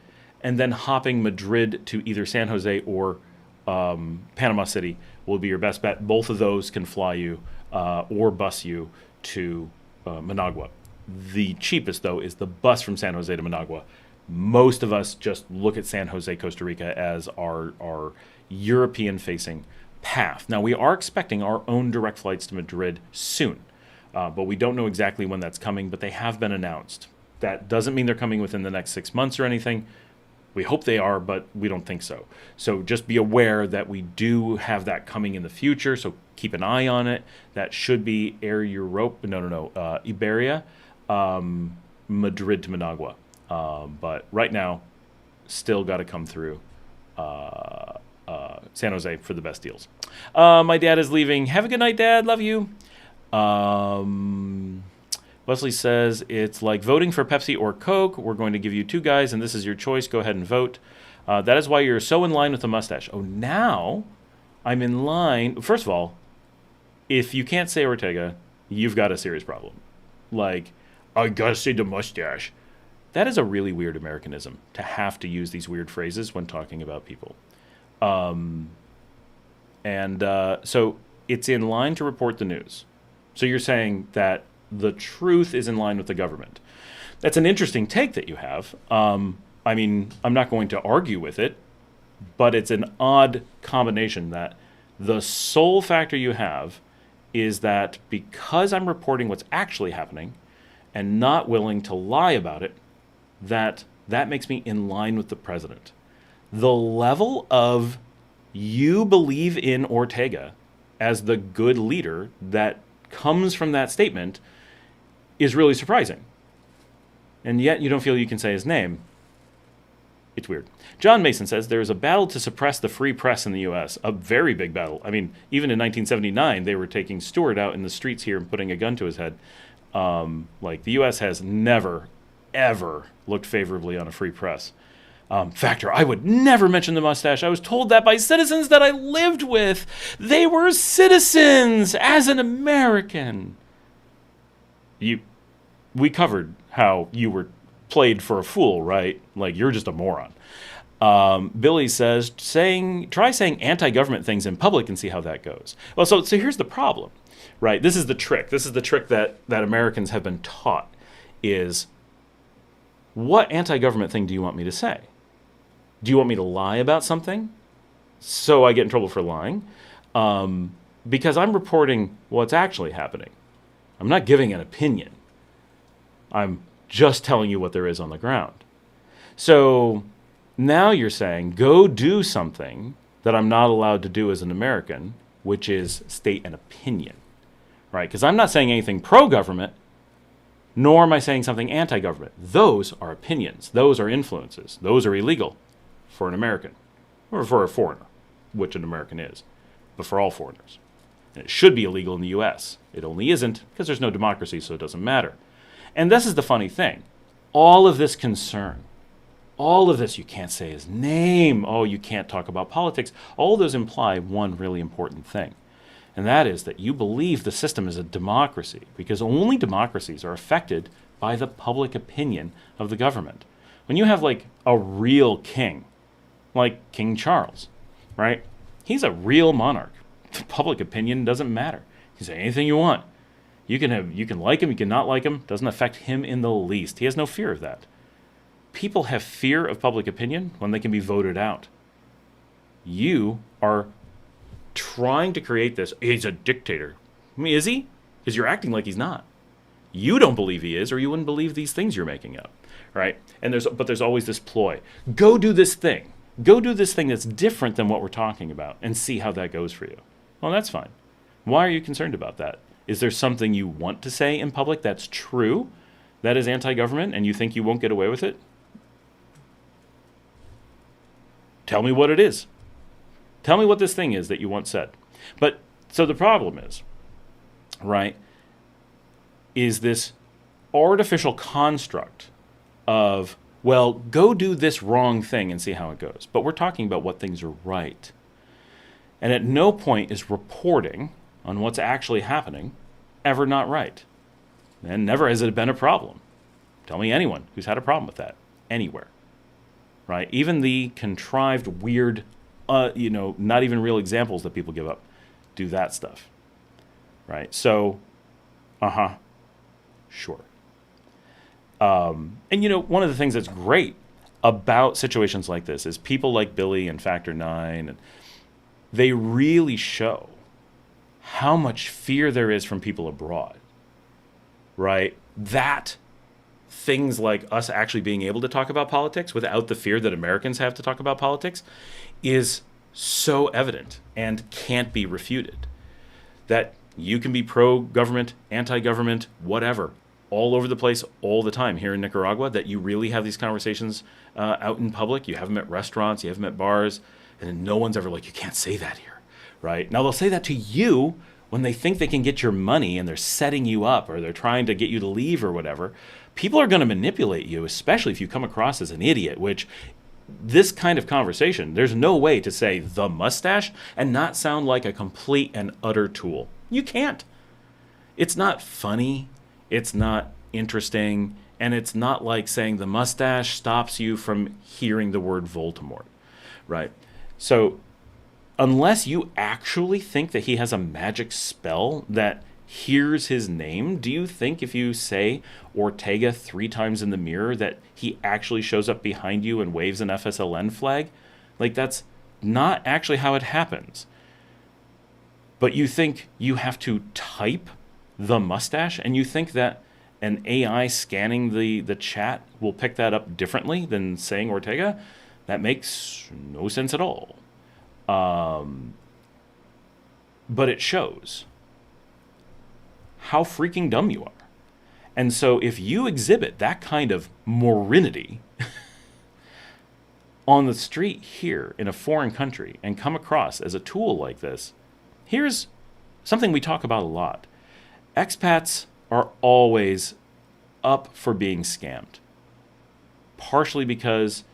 and then hopping Madrid to either San Jose or Panama City will be your best bet. Both of those can fly you or bus you to Managua. The cheapest, though, is the bus from San Jose to Managua. Most of us just look at San Jose, Costa Rica as our European-facing path. Now, we are expecting our own direct flights to Madrid soon, but we don't know exactly when that's coming, but they have been announced. That doesn't mean they're coming within the next 6 months or anything. We hope they are, but we don't think so. So just be aware that we do have that coming in the future, so keep an eye on it. That should be Air Europa, Iberia, Madrid to Managua. But right now, still got to come through San Jose for the best deals. My dad is leaving. Have a good night, Dad. Love you. Wesley says, it's like voting for Pepsi or Coke. We're going to give you two guys, and this is your choice. Go ahead and vote. That is why you're so in line with the mustache. Oh, now I'm in line. First of all, if you can't say Ortega, you've got a serious problem. Like, I gotta say the mustache. That is a really weird Americanism, to have to use these weird phrases when talking about people. So it's in line to report the news. So you're saying that the truth is in line with the government. That's an interesting take that you have. I'm not going to argue with it, but it's an odd combination that the sole factor you have is that because I'm reporting what's actually happening and not willing to lie about it, that makes me in line with the president. The level of you believe in Ortega as the good leader that comes from that statement is really surprising. And yet you don't feel you can say his name. It's weird. John Mason says there is a battle to suppress the free press in the U.S., a very big battle. I mean, even in 1979, they were taking Stewart out in the streets here and putting a gun to his head. The U.S. has never, ever looked favorably on a free press. Factor, I would never mention the mustache. I was told that by citizens that I lived with. They were citizens as an American. We covered how you were played for a fool, right? Like, you're just a moron. Billy says, try saying anti-government things in public and see how that goes. Well, so here's the problem, right? This is the trick. This is the trick that Americans have been taught is, what anti-government thing do you want me to say? Do you want me to lie about something so I get in trouble for lying? Because I'm reporting what's actually happening. I'm not giving an opinion. I'm just telling you what there is on the ground. So now you're saying, go do something that I'm not allowed to do as an American, which is state an opinion, right? Because I'm not saying anything pro-government, nor am I saying something anti-government. Those are opinions. Those are influences. Those are illegal for an American, or for a foreigner, which an American is, but for all foreigners. And it should be illegal in the U.S. It only isn't because there's no democracy, so it doesn't matter. And this is the funny thing. All of this concern, all of this, you can't say his name, oh, you can't talk about politics, all of those imply one really important thing. And that is that you believe the system is a democracy, because only democracies are affected by the public opinion of the government. When you have like a real king, like King Charles, right? He's a real monarch. The public opinion doesn't matter. You can say anything you want. You can like him, you can not like him. Doesn't affect him in the least. He has no fear of that. People have fear of public opinion when they can be voted out. You are trying to create this. He's a dictator. I mean, is he? Because you're acting like he's not. You don't believe he is, or you wouldn't believe these things you're making up, right? And there's always this ploy. Go do this thing. Go do this thing that's different than what we're talking about, and see how that goes for you. Well, that's fine. Why are you concerned about that? Is there something you want to say in public that's true, that is anti-government, and you think you won't get away with it? Tell me what it is. Tell me what this thing is that you once said. But so the problem is, right, is this artificial construct of, well, go do this wrong thing and see how it goes. But we're talking about what things are right. And at no point is reporting on what's actually happening ever not right. And never has it been a problem. Tell me anyone who's had a problem with that anywhere. Right? Even the contrived, weird, not even real examples that people give up do that stuff. Right? So, sure. And one of the things that's great about situations like this is people like Billy and Factor 9, and they really show how much fear there is from people abroad, right? That things like us actually being able to talk about politics without the fear that Americans have to talk about politics is so evident and can't be refuted. That you can be pro-government, anti-government, whatever, all over the place all the time here in Nicaragua, that you really have these conversations out in public. You have them at restaurants, you have them at bars, and no one's ever like, you can't say that here, right? Now they'll say that to you when they think they can get your money and they're setting you up or they're trying to get you to leave or whatever. People are going to manipulate you, especially if you come across as an idiot, which this kind of conversation, there's no way to say the mustache and not sound like a complete and utter tool. You can't. It's not funny. It's not interesting. And it's not like saying the mustache stops you from hearing the word Voldemort, right? So unless you actually think that he has a magic spell that hears his name, do you think if you say Ortega 3 times in the mirror that he actually shows up behind you and waves an FSLN flag? Like, that's not actually how it happens. But you think you have to type the mustache, and you think that an AI scanning the chat will pick that up differently than saying Ortega? That makes no sense at all. But it shows how freaking dumb you are. And so if you exhibit that kind of morinity on the street here in a foreign country and come across as a tool like this, here's something we talk about a lot. Expats are always up for being scammed. Partially because,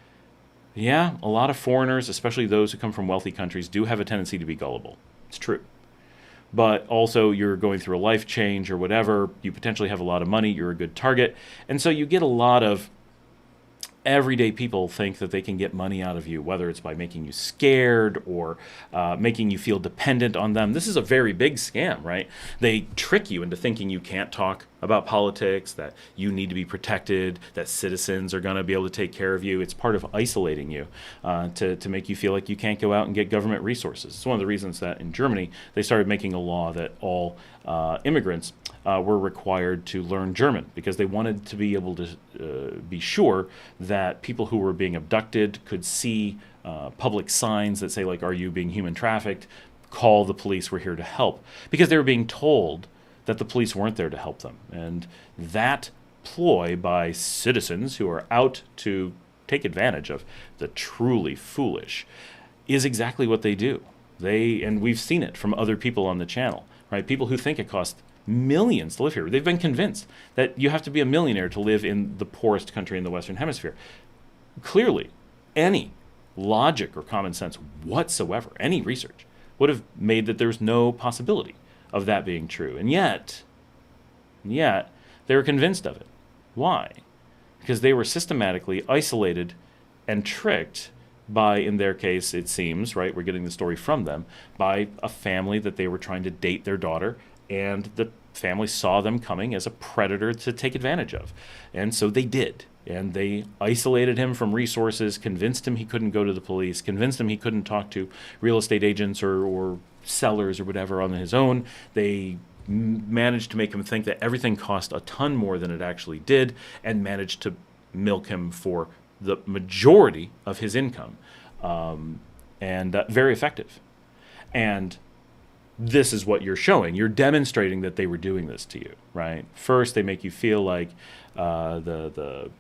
a lot of foreigners, especially those who come from wealthy countries, do have a tendency to be gullible. It's true. But also you're going through a life change or whatever, you potentially have a lot of money, you're a good target. And so you get a lot of everyday people think that they can get money out of you, whether it's by making you scared or making you feel dependent on them. This is a very big scam, right? They trick you into thinking you can't talk about politics, that you need to be protected, that citizens are going to be able to take care of you. It's part of isolating you to make you feel like you can't go out and get government resources. It's one of the reasons that in Germany they started making a law that all immigrants were required to learn German, because they wanted to be able to be sure that people who were being abducted could see public signs that say, like, are you being human trafficked? Call the police, we're here to help. Because they were being told that the police weren't there to help them. And that ploy by citizens who are out to take advantage of the truly foolish is exactly what they do. And we've seen it from other people on the channel, right? People who think it costs millions to live here. They've been convinced that you have to be a millionaire to live in the poorest country in the Western Hemisphere. Clearly, any logic or common sense whatsoever, any research, would have made that there's no possibility of that being true. And yet, they were convinced of it. Why? Because they were systematically isolated and tricked by, in their case, it seems, right, we're getting the story from them, by a family that they were trying to date their daughter, and the family saw them coming as a predator to take advantage of. And so they did. And they isolated him from resources, convinced him he couldn't go to the police, convinced him he couldn't talk to real estate agents or sellers or whatever on his own. They managed to make him think that everything cost a ton more than it actually did, and managed to milk him for the majority of his income. And very effective. And this is what you're showing. You're demonstrating that they were doing this to you, right? First, they make you feel like the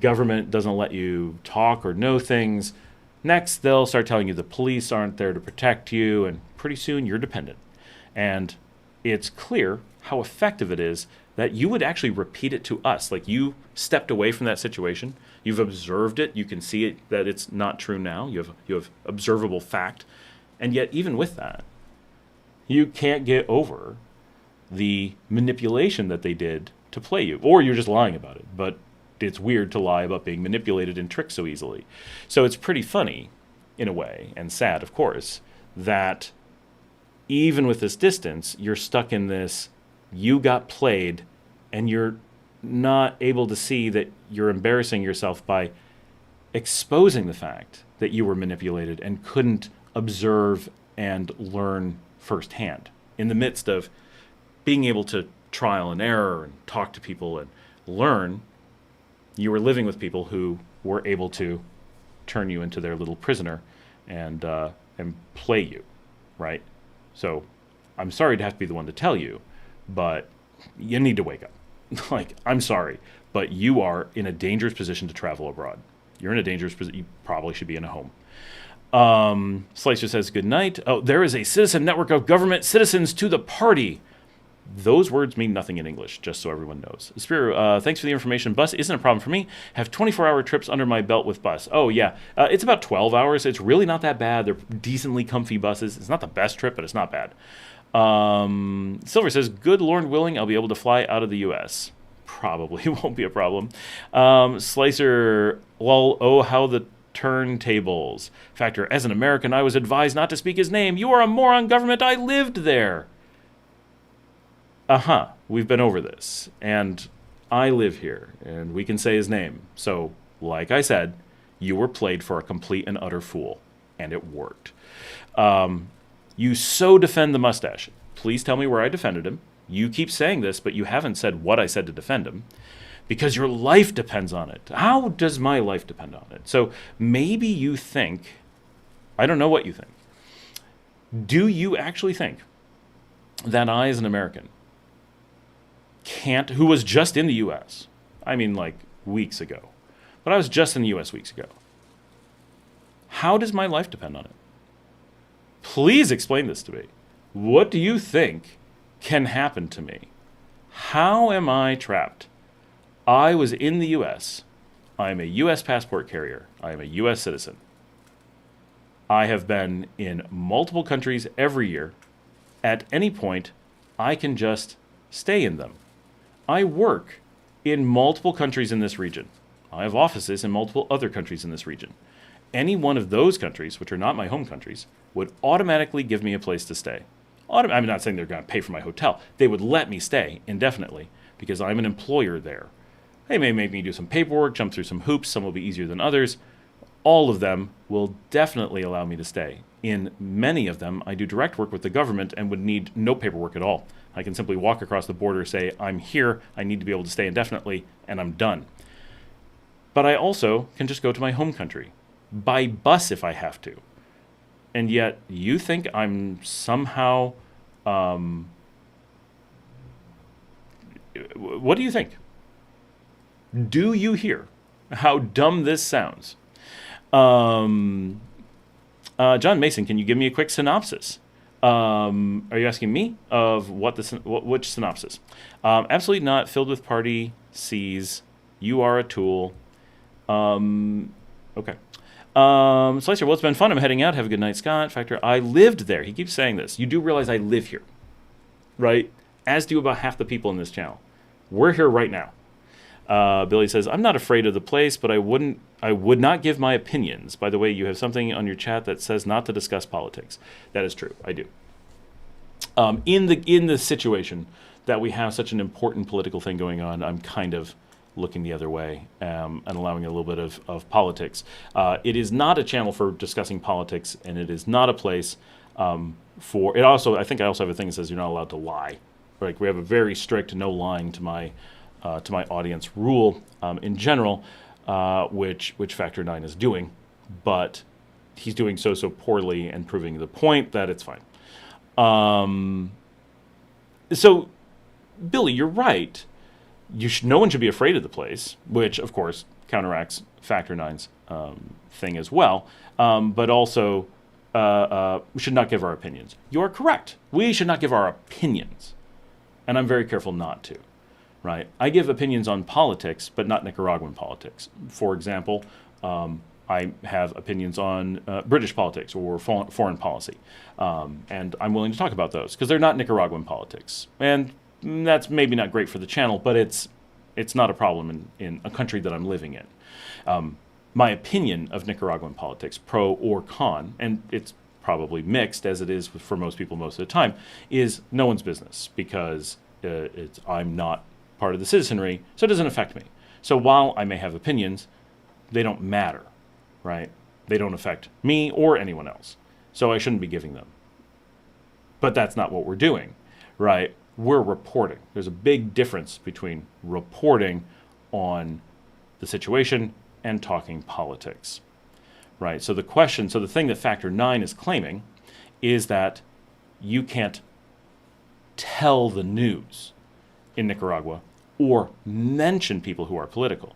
government doesn't let you talk or know things. Next, they'll start telling you the police aren't there to protect you, and pretty soon you're dependent. And it's clear how effective it is that you would actually repeat it to us. Like, you stepped away from that situation. You've observed it. You can see it, that it's not true now. You have observable fact. And yet, even with that, you can't get over the manipulation that they did to play you. Or you're just lying about it. But it's weird to lie about being manipulated and tricked so easily. So it's pretty funny, in a way, and sad, of course, that even with this distance, you're stuck in this, you got played, and you're not able to see that you're embarrassing yourself by exposing the fact that you were manipulated and couldn't observe and learn firsthand. In the midst of being able to trial and error and talk to people and learn, you were living with people who were able to turn you into their little prisoner and play you, right? So I'm sorry to have to be the one to tell you, but you need to wake up. Like, I'm sorry, but you are in a dangerous position to travel abroad. You're in a dangerous position. You probably should be in a home. Slicer says, good night. Oh, there is a citizen network of government citizens to the party. Those words mean nothing in English, just so everyone knows. Spiru, thanks for the information. Bus isn't a problem for me. Have 24-hour trips under my belt with bus. Oh, yeah. It's about 12 hours. It's really not that bad. They're decently comfy buses. It's not the best trip, but it's not bad. Silver says, good Lord willing, I'll be able to fly out of the U.S. Probably won't be a problem. Slicer, lol, oh, how the turntables. Factor, as an American, I was advised not to speak his name. You are a moron, government. I lived there. We've been over this, and I live here, and we can say his name. So, like I said, you were played for a complete and utter fool, and it worked. You so defend the mustache. Please tell me where I defended him. You keep saying this, but you haven't said what I said to defend him, because your life depends on it. How does my life depend on it? So maybe you think, I don't know what you think. Do you actually think that I, as an American, who was just in the U.S., I mean like weeks ago, but I was just in the U.S. weeks ago, how does my life depend on it? Please explain this to me. What do you think can happen to me? How am I trapped? I was in the U.S. I am a U.S. passport carrier. I am a U.S. citizen. I have been in multiple countries every year. At any point, I can just stay in them. I work in multiple countries in this region. I have offices in multiple other countries in this region. Any one of those countries, which are not my home countries, would automatically give me a place to stay. I'm not saying they're going to pay for my hotel. They would let me stay indefinitely because I'm an employer there. They may make me do some paperwork, jump through some hoops. Some will be easier than others. All of them will definitely allow me to stay. In many of them, I do direct work with the government and would need no paperwork at all. I can simply walk across the border, say, I'm here, I need to be able to stay indefinitely, and I'm done. But I also can just go to my home country, by bus if I have to. And yet, you think I'm somehow... what do you think? Do you hear how dumb this sounds? John Mason, can you give me a quick synopsis? Are you asking me of which synopsis? Absolutely not. Filled with party C's. You are a tool. Okay. Slicer, well, it's been fun. I'm heading out. Have a good night, Scott. Factor, I lived there. He keeps saying this. You do realize I live here, right? As do about half the people in this channel. We're here right now. Billy says, I'm not afraid of the place, but I would not give my opinions. By the way, you have something on your chat that says not to discuss politics. That is true. I do. In the situation that we have such an important political thing going on, I'm kind of looking the other way and allowing a little bit of politics. It is not a channel for discussing politics, and it is not a place for it. Also, I think I also have a thing that says you're not allowed to lie. Like, we have a very strict no lying to my audience rule in general, which Factor 9 is doing, but he's doing so poorly and proving the point that it's fine. So, Billy, you're right. No one should be afraid of the place, which, of course, counteracts Factor Nine's thing as well. But also, we should not give our opinions. You are correct. We should not give our opinions. And I'm very careful not to. Right? I give opinions on politics, but not Nicaraguan politics. For example, I have opinions on British politics or foreign policy. And I'm willing to talk about those because they're not Nicaraguan politics. And that's maybe not great for the channel, but it's not a problem in a country that I'm living in. My opinion of Nicaraguan politics, pro or con, and it's probably mixed as it is for most people most of the time, is no one's business because I'm not part of the citizenry, so it doesn't affect me. So while I may have opinions, they don't matter, right? They don't affect me or anyone else. So I shouldn't be giving them. But that's not what we're doing, right? We're reporting. There's a big difference between reporting on the situation and talking politics, right? So the thing that Factor 9 is claiming is that you can't tell the news in Nicaragua or mention people who are political.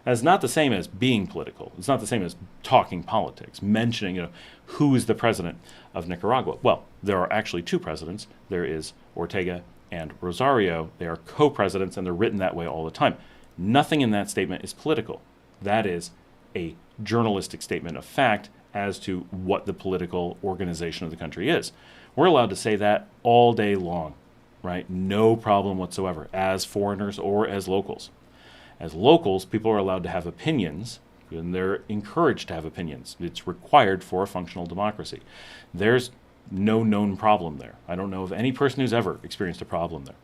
That's not the same as being political. It's not the same as talking politics, mentioning, who's the president of Nicaragua. Well, there are actually two presidents. There is Ortega and Rosario. They are co-presidents, and they're written that way all the time. Nothing in that statement is political. That is a journalistic statement of fact as to what the political organization of the country is. We're allowed to say that all day long, right? No problem whatsoever, as foreigners or as locals. As locals, people are allowed to have opinions, and they're encouraged to have opinions. It's required for a functional democracy. There's no known problem there. I don't know of any person who's ever experienced a problem there.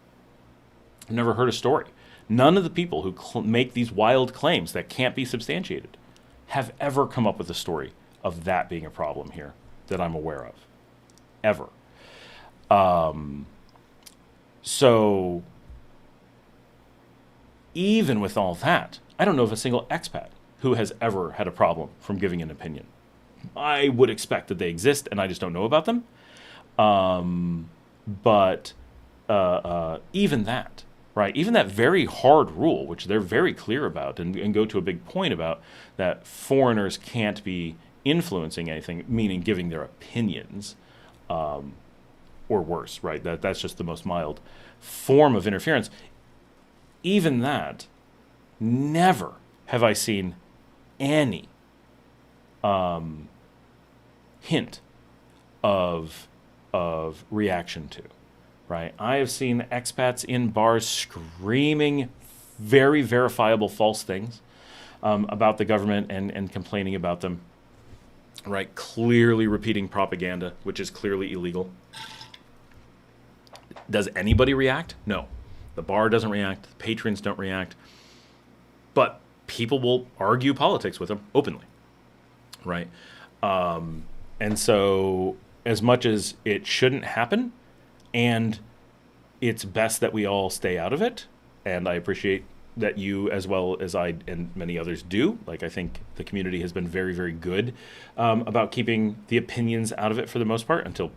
I've never heard a story. None of the people who make these wild claims that can't be substantiated have ever come up with a story of that being a problem here that I'm aware of. Ever. So, even with all that, I don't know of a single expat who has ever had a problem from giving an opinion. I would expect that they exist, and I just don't know about them. But even that, right? Even that very hard rule, which they're very clear about and go to a big point about, that foreigners can't be influencing anything, meaning giving their opinions, or worse, right? That's just the most mild form of interference. Even that, never have I seen any hint of reaction to, right? I have seen expats in bars screaming very verifiable false things about the government and complaining about them, right? Clearly repeating propaganda, which is clearly illegal. Does anybody react? No. The bar doesn't react. The patrons don't react. But people will argue politics with them openly, right? And so as much as it shouldn't happen, and it's best that we all stay out of it, and I appreciate that you, as well as I and many others, do. Like, I think the community has been very, very good about keeping the opinions out of it for the most part until,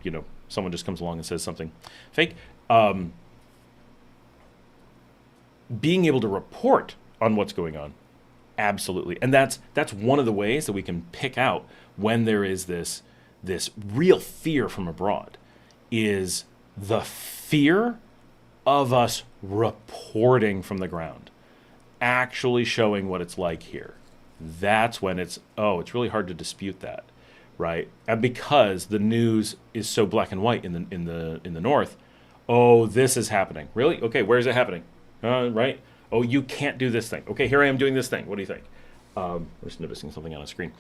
someone just comes along and says something fake. Being able to report on what's going on, absolutely. And that's one of the ways that we can pick out when there is this real fear from abroad, is the fear of us reporting from the ground, actually showing what it's like here. That's when it's really hard to dispute that, right? And because the news is so black and white in the north, this is happening. Really? Okay, where is it happening? Right? Oh, you can't do this thing. Okay, here I am doing this thing. What do you think? I'm just noticing something on a screen.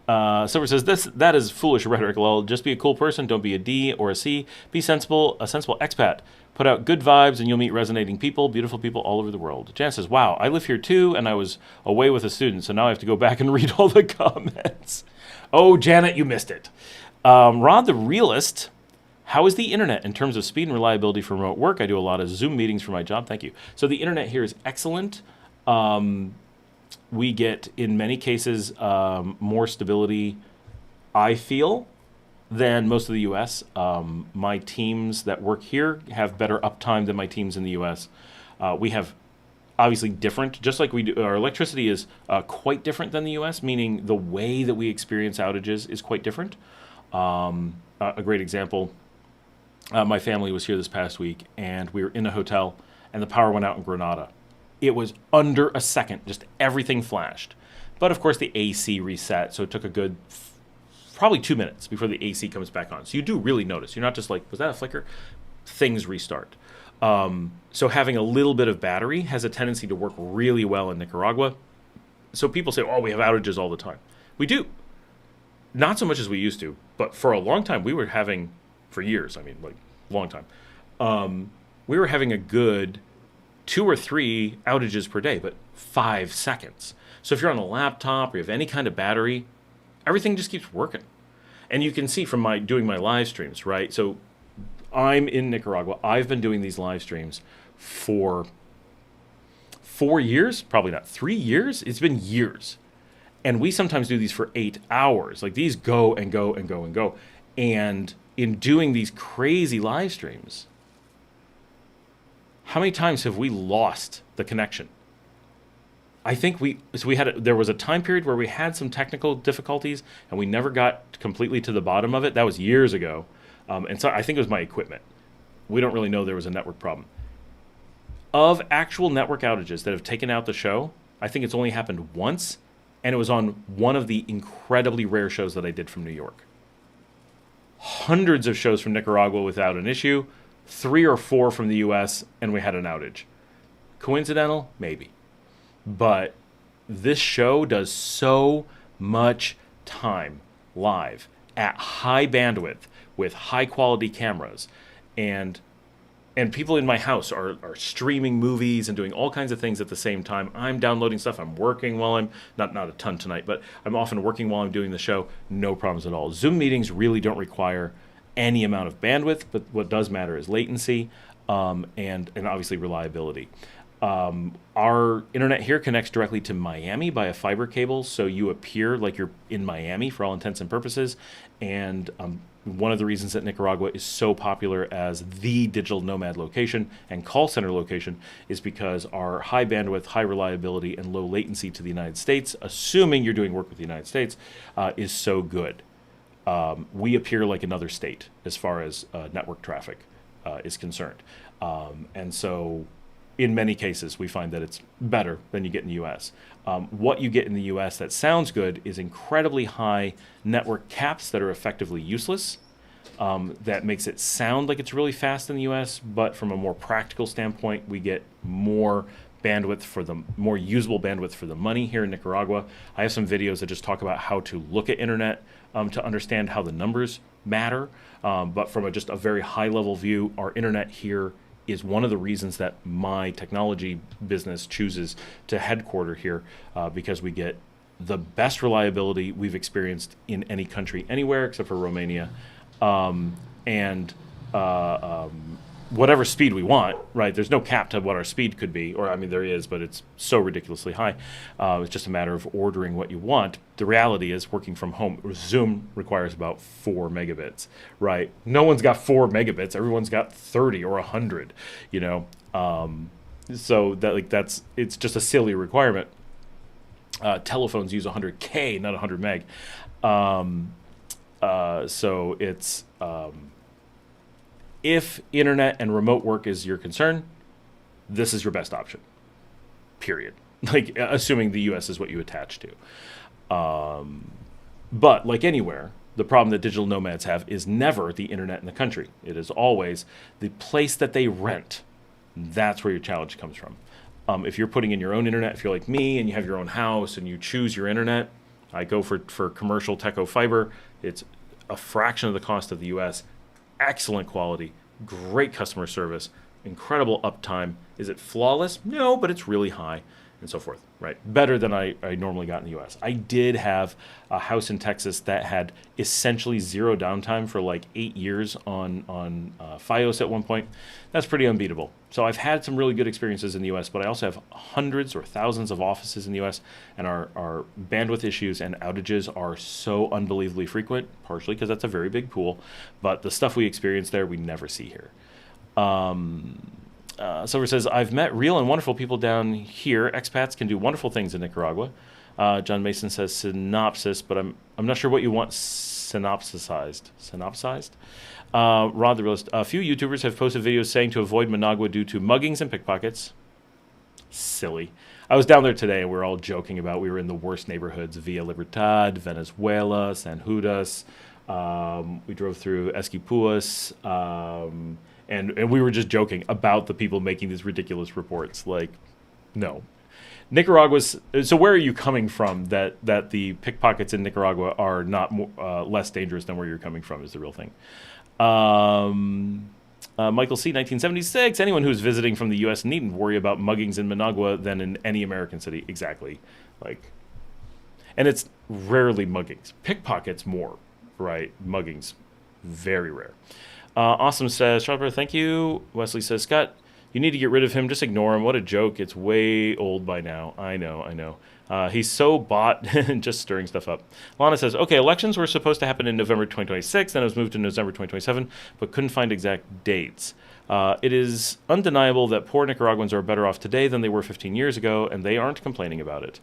Silver says, that is foolish rhetoric, lol. Just be a cool person. Don't be a D or a C. Be sensible, a sensible expat. Put out good vibes and you'll meet resonating people, beautiful people all over the world. Jan says, wow, I live here too, and I was away with a student, so now I have to go back and read all the comments. Oh, Janet, you missed it. Rod the Realist, how is the internet in terms of speed and reliability for remote work? I do a lot of Zoom meetings for my job. Thank you. So the internet here is excellent. We get, in many cases, more stability, I feel, than most of the U.S. My teams that work here have better uptime than my teams in the U.S. We have obviously different, just like we do. Our electricity is quite different than the U.S., meaning the way that we experience outages is quite different. A great example, my family was here this past week, and we were in a hotel, and the power went out in Granada. It was under a second, just everything flashed. But of course, the AC reset, so it took a good probably 2 minutes before the AC comes back on. So you do really notice. You're not just like, was that a flicker? Things restart. So having a little bit of battery has a tendency to work really well in Nicaragua. So people say, oh, we have outages all the time. We do. Not so much as we used to, but for a long time, we were having, for years, I mean, like, long time, we were having a good 2 or 3 outages per day, but 5 seconds. So if you're on a laptop or you have any kind of battery, everything just keeps working. And you can see from doing my live streams, right? So I'm in Nicaragua. I've been doing these live streams for 4 years, probably not 3 years. It's been years. And we sometimes do these for 8 hours. Like, these go and go and go and go. And in doing these crazy live streams, how many times have we lost the connection? I think there was a time period where we had some technical difficulties and we never got completely to the bottom of it. That was years ago. And so I think it was my equipment. We don't really know there was a network problem. Of actual network outages that have taken out the show, I think it's only happened once, and it was on one of the incredibly rare shows that I did from New York. Hundreds of shows from Nicaragua without an issue, 3 or 4 from the US, and we had an outage. Coincidental? Maybe. But this show does so much time live at high bandwidth with high quality cameras, and people in my house are streaming movies and doing all kinds of things at the same time. I'm downloading stuff. I'm working while I'm not a ton tonight, but I'm often working while I'm doing the show. No problems at all. Zoom meetings really don't require any amount of bandwidth, but what does matter is latency, and obviously reliability. Our internet here connects directly to Miami by a fiber cable, so you appear like you're in Miami for all intents and purposes. And one of the reasons that Nicaragua is so popular as the digital nomad location and call center location is because our high bandwidth, high reliability, and low latency to the United States, assuming you're doing work with the United States, is so good. We appear like another state as far as network traffic is concerned. And so in many cases, we find that it's better than you get in the U.S. What you get in the U.S. that sounds good is incredibly high network caps that are effectively useless. That makes it sound like it's really fast in the U.S., but from a more practical standpoint, we get more more usable bandwidth for the money here in Nicaragua. I have some videos that just talk about how to look at internet to understand how the numbers matter. But from just a very high level view, our internet here is one of the reasons that my technology business chooses to headquarter here, because we get the best reliability we've experienced in any country anywhere except for Romania, and whatever speed we want, right? There's no cap to what our speed could be, or I mean there is, but it's so ridiculously high. It's just a matter of ordering what you want. The reality is, working from home, Zoom requires about 4 megabits, right? No one's got 4 megabits. Everyone's got 30 or 100, you know. So it's just a silly requirement. Telephones use 100K, not 100 meg. So it's if internet and remote work is your concern, this is your best option, period. Like, assuming the U.S. is what you attach to. But like anywhere, the problem that digital nomads have is never the internet in the country. It is always the place that they rent. That's where your challenge comes from. If you're putting in your own internet, if you're like me and you have your own house and you choose your internet, I go for commercial Techo fiber. It's a fraction of the cost of the U.S., excellent quality, great customer service, incredible uptime. Is it flawless? No, but it's really high. and so forth, right? Better than I normally got in the U.S. I did have a house in Texas that had essentially zero downtime for like 8 years on FiOS at one point. That's pretty unbeatable. So I've had some really good experiences in the U.S., but I also have hundreds or thousands of offices in the U.S., and our bandwidth issues and outages are so unbelievably frequent, partially because that's a very big pool, but the stuff we experience there, we never see here. Silver says, I've met real and wonderful people down here. Expats can do wonderful things in Nicaragua. John Mason says synopsis, but I'm not sure what you want synopsized. Rod the Realist. A few YouTubers have posted videos saying to avoid Managua due to muggings and pickpockets. Silly. I was down there today and we were all joking about we were in the worst neighborhoods: Villa Libertad, Venezuela, San Judas. We drove through Esquipulas. And we were just joking about the people making these ridiculous reports. Like, no. Nicaragua's... So where are you coming from that the pickpockets in Nicaragua are not less dangerous than where you're coming from is the real thing. Michael C., 1976. Anyone who's visiting from the U.S. needn't worry about muggings in Managua than in any American city. Exactly. And it's rarely muggings. Pickpockets more, right? Muggings, very rare. Awesome says, Strawberry, thank you. Wesley says, Scott, you need to get rid of him. Just ignore him. What a joke. It's way old by now. I know. He's so bought, just stirring stuff up. Lana says, okay, elections were supposed to happen in November 2026, then it was moved to November 2027, but couldn't find exact dates. It is undeniable that poor Nicaraguans are better off today than they were 15 years ago, and they aren't complaining about it.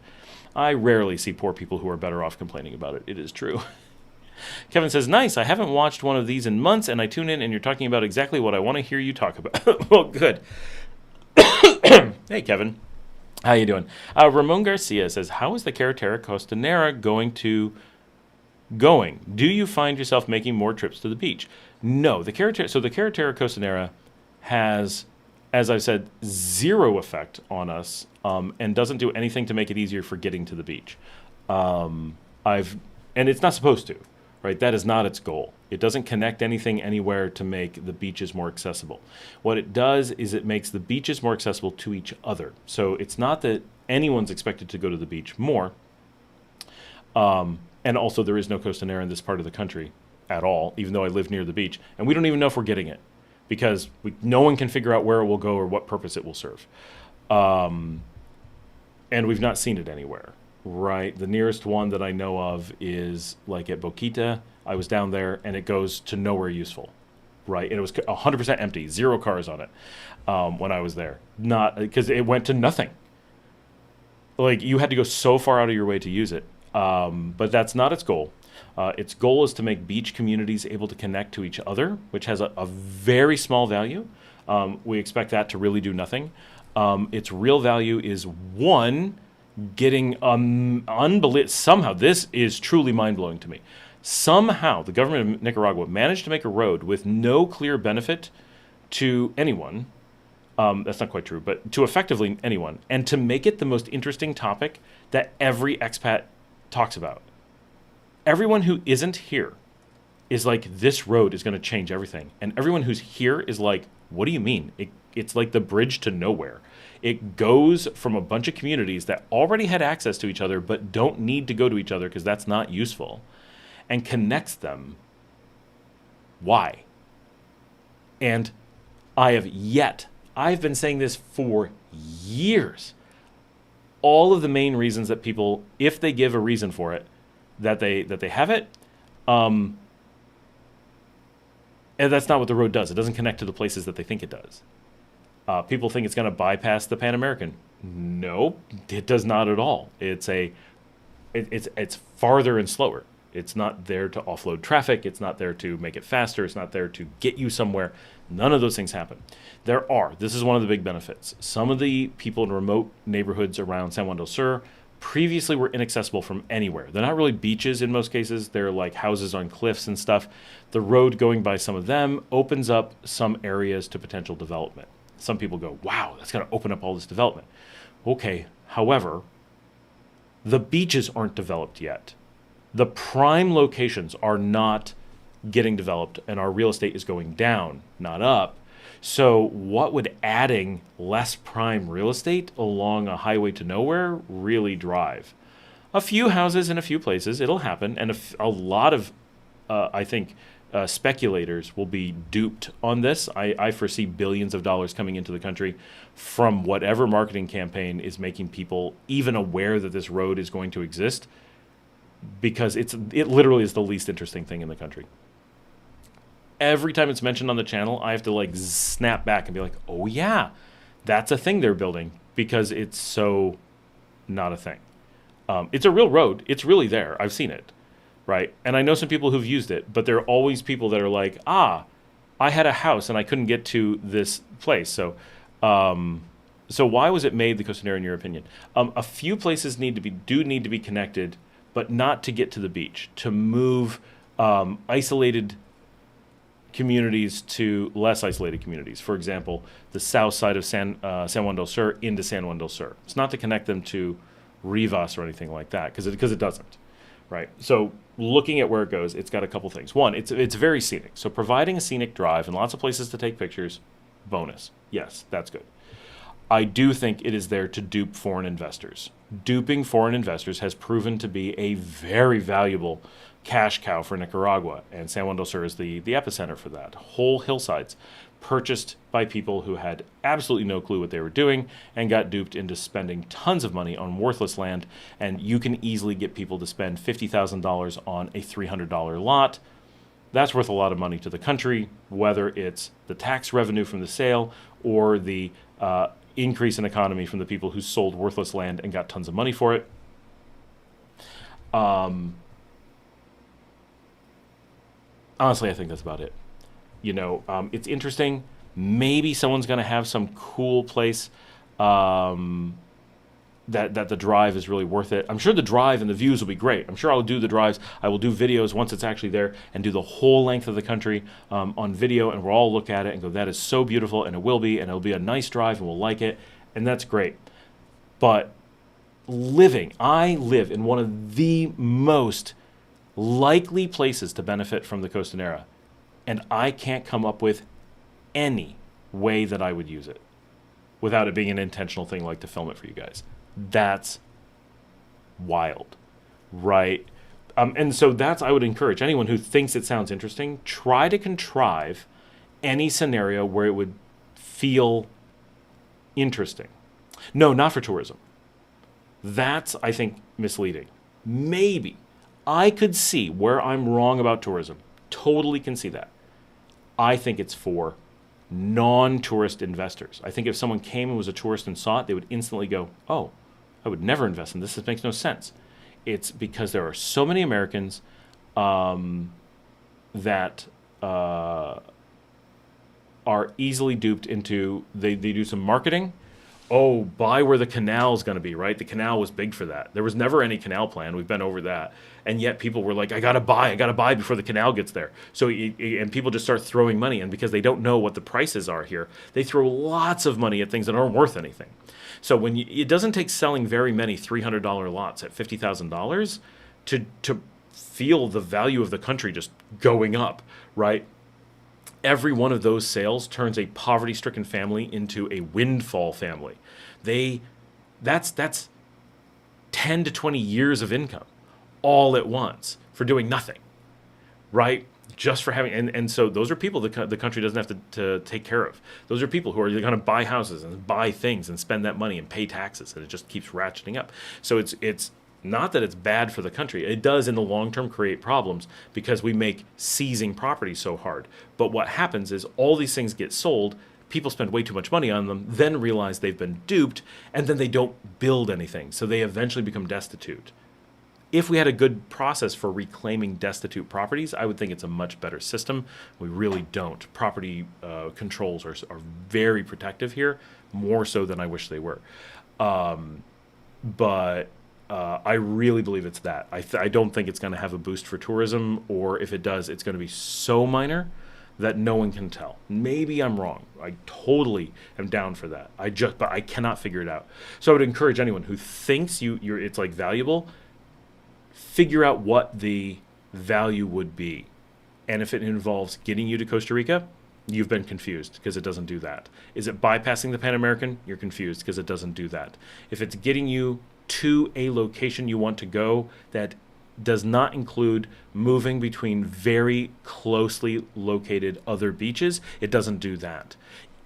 I rarely see poor people who are better off complaining about it. It is true. Kevin says, nice. I haven't watched one of these in months, and I tune in, and you're talking about exactly what I want to hear you talk about. Well, good. Hey, Kevin. How you doing? Ramon Garcia says, how is the Carretera Costanera going? Do you find yourself making more trips to the beach? No. The Carretera Costanera has, as I've said, zero effect on us and doesn't do anything to make it easier for getting to the beach. And it's not supposed to. Right, that is not its goal. It doesn't connect anything anywhere to make the beaches more accessible. What it does is it makes the beaches more accessible to each other. So it's not that anyone's expected to go to the beach more. And also there is no Costanera in this part of the country at all, even though I live near the beach. And we don't even know if we're getting it because no one can figure out where it will go or what purpose it will serve. And we've not seen it anywhere. Right. The nearest one that I know of is like at Boquita. I was down there and it goes to nowhere useful. Right. And it was 100% empty, 0 cars on it when I was there. Not because it went to nothing. Like you had to go so far out of your way to use it. But that's not its goal. Its goal is to make beach communities able to connect to each other, which has a very small value. We expect that to really do nothing. Its real value is one, getting somehow, this is truly mind-blowing to me. Somehow the government of Nicaragua managed to make a road with no clear benefit to anyone. That's not quite true, but to effectively anyone, and to make it the most interesting topic that every expat talks about. Everyone who isn't here is like, this road is going to change everything. And everyone who's here is like, what do you mean? It's like the bridge to nowhere. It goes from a bunch of communities that already had access to each other but don't need to go to each other because that's not useful, and connects them. Why? And I've been saying this for years. All of the main reasons that people, if they give a reason for it, that they have it, and that's not what the road does. It doesn't connect to the places that they think it does. People think it's going to bypass the Pan American. No, it does not at all. It's farther and slower. It's not there to offload traffic. It's not there to make it faster. It's not there to get you somewhere. None of those things happen. This is one of the big benefits. Some of the people in remote neighborhoods around San Juan del Sur previously were inaccessible from anywhere. They're not really beaches in most cases. They're like houses on cliffs and stuff. The road going by some of them opens up some areas to potential development. Some people go, wow, that's going to open up all this development. Okay, however, the beaches aren't developed yet. The prime locations are not getting developed, and our real estate is going down, not up. So what would adding less prime real estate along a highway to nowhere really drive? A few houses in a few places, it'll happen, and a lot of, I think, speculators will be duped on this. I foresee billions of dollars coming into the country from whatever marketing campaign is making people even aware that this road is going to exist, because it literally is the least interesting thing in the country. Every time it's mentioned on the channel, I have to like snap back and be like, oh yeah, that's a thing they're building, because it's so not a thing. It's a real road. It's really there. I've seen it, right? And I know some people who've used it, but there are always people that are like, I had a house and I couldn't get to this place. So why was it made the Costanera in your opinion? A few places need to be connected, but not to get to the beach, to move isolated communities to less isolated communities. For example, the south side of San Juan del Sur into San Juan del Sur. It's not to connect them to Rivas or anything like that, because it doesn't, right? So looking at where it goes, it's got a couple things. One, it's very scenic. So providing a scenic drive and lots of places to take pictures, bonus. Yes, that's good. I do think it is there to dupe foreign investors. Duping foreign investors has proven to be a very valuable cash cow for Nicaragua, and San Juan del Sur is the epicenter for that. Whole hillsides purchased by people who had absolutely no clue what they were doing and got duped into spending tons of money on worthless land, and you can easily get people to spend $50,000 on a $300 lot. That's worth a lot of money to the country, whether it's the tax revenue from the sale or the increase in economy from the people who sold worthless land and got tons of money for it. Honestly, I think that's about it. It's interesting. Maybe someone's going to have some cool place that the drive is really worth it. I'm sure the drive and the views will be great. I'm sure I'll do the drives. I will do videos once it's actually there and do the whole length of the country on video, and we'll all look at it and go, that is so beautiful, and it will be, and it'll be a nice drive, and we'll like it, and that's great. But I live in one of the most likely places to benefit from the Costanera, and I can't come up with any way that I would use it without it being an intentional thing, like to film it for you guys. That's wild, right? And so I would encourage anyone who thinks it sounds interesting, try to contrive any scenario where it would feel interesting. No, not for tourism. That's, I think, misleading. Maybe I could see where I'm wrong about tourism. Totally can see that. I think it's for non-tourist investors. I think if someone came and was a tourist and saw it, they would instantly go, oh, I would never invest in this. This makes no sense. It's because there are so many Americans that are easily duped into, they do some marketing. Oh, buy where the canal is going to be, right? The canal was big for that. There was never any canal plan. We've been over that. And yet people were like, I got to buy before the canal gets there. So, and people just start throwing money in because they don't know what the prices are here. They throw lots of money at things that aren't worth anything. So it doesn't take selling very many $300 lots at $50,000 to feel the value of the country just going up, right? Every one of those sales turns a poverty-stricken family into a windfall family. That's 10 to 20 years of income all at once for doing nothing, right? Just for having, and so those are people the country doesn't have to take care of. Those are people who are going to buy houses and buy things and spend that money and pay taxes, and it just keeps ratcheting up. So it's not that it's bad for the country. It does in the long term create problems because we make seizing property so hard. But what happens is all these things get sold, people spend way too much money on them, then realize they've been duped, and then they don't build anything. So they eventually become destitute. If we had a good process for reclaiming destitute properties, I would think it's a much better system. We really don't. Property controls are very protective here, more so than I wish they were. But I really believe it's that. I don't think it's going to have a boost for tourism, or if it does, it's going to be so minor that no one can tell. Maybe I'm wrong. I totally am down for that. But I cannot figure it out. So I would encourage anyone who thinks it's like valuable, figure out what the value would be. And if it involves getting you to Costa Rica, You've been confused because it doesn't do that. Is it bypassing the Pan American? You're confused because it doesn't do that. If it's getting you to a location you want to go that does not include moving between very closely located other beaches, it doesn't do that.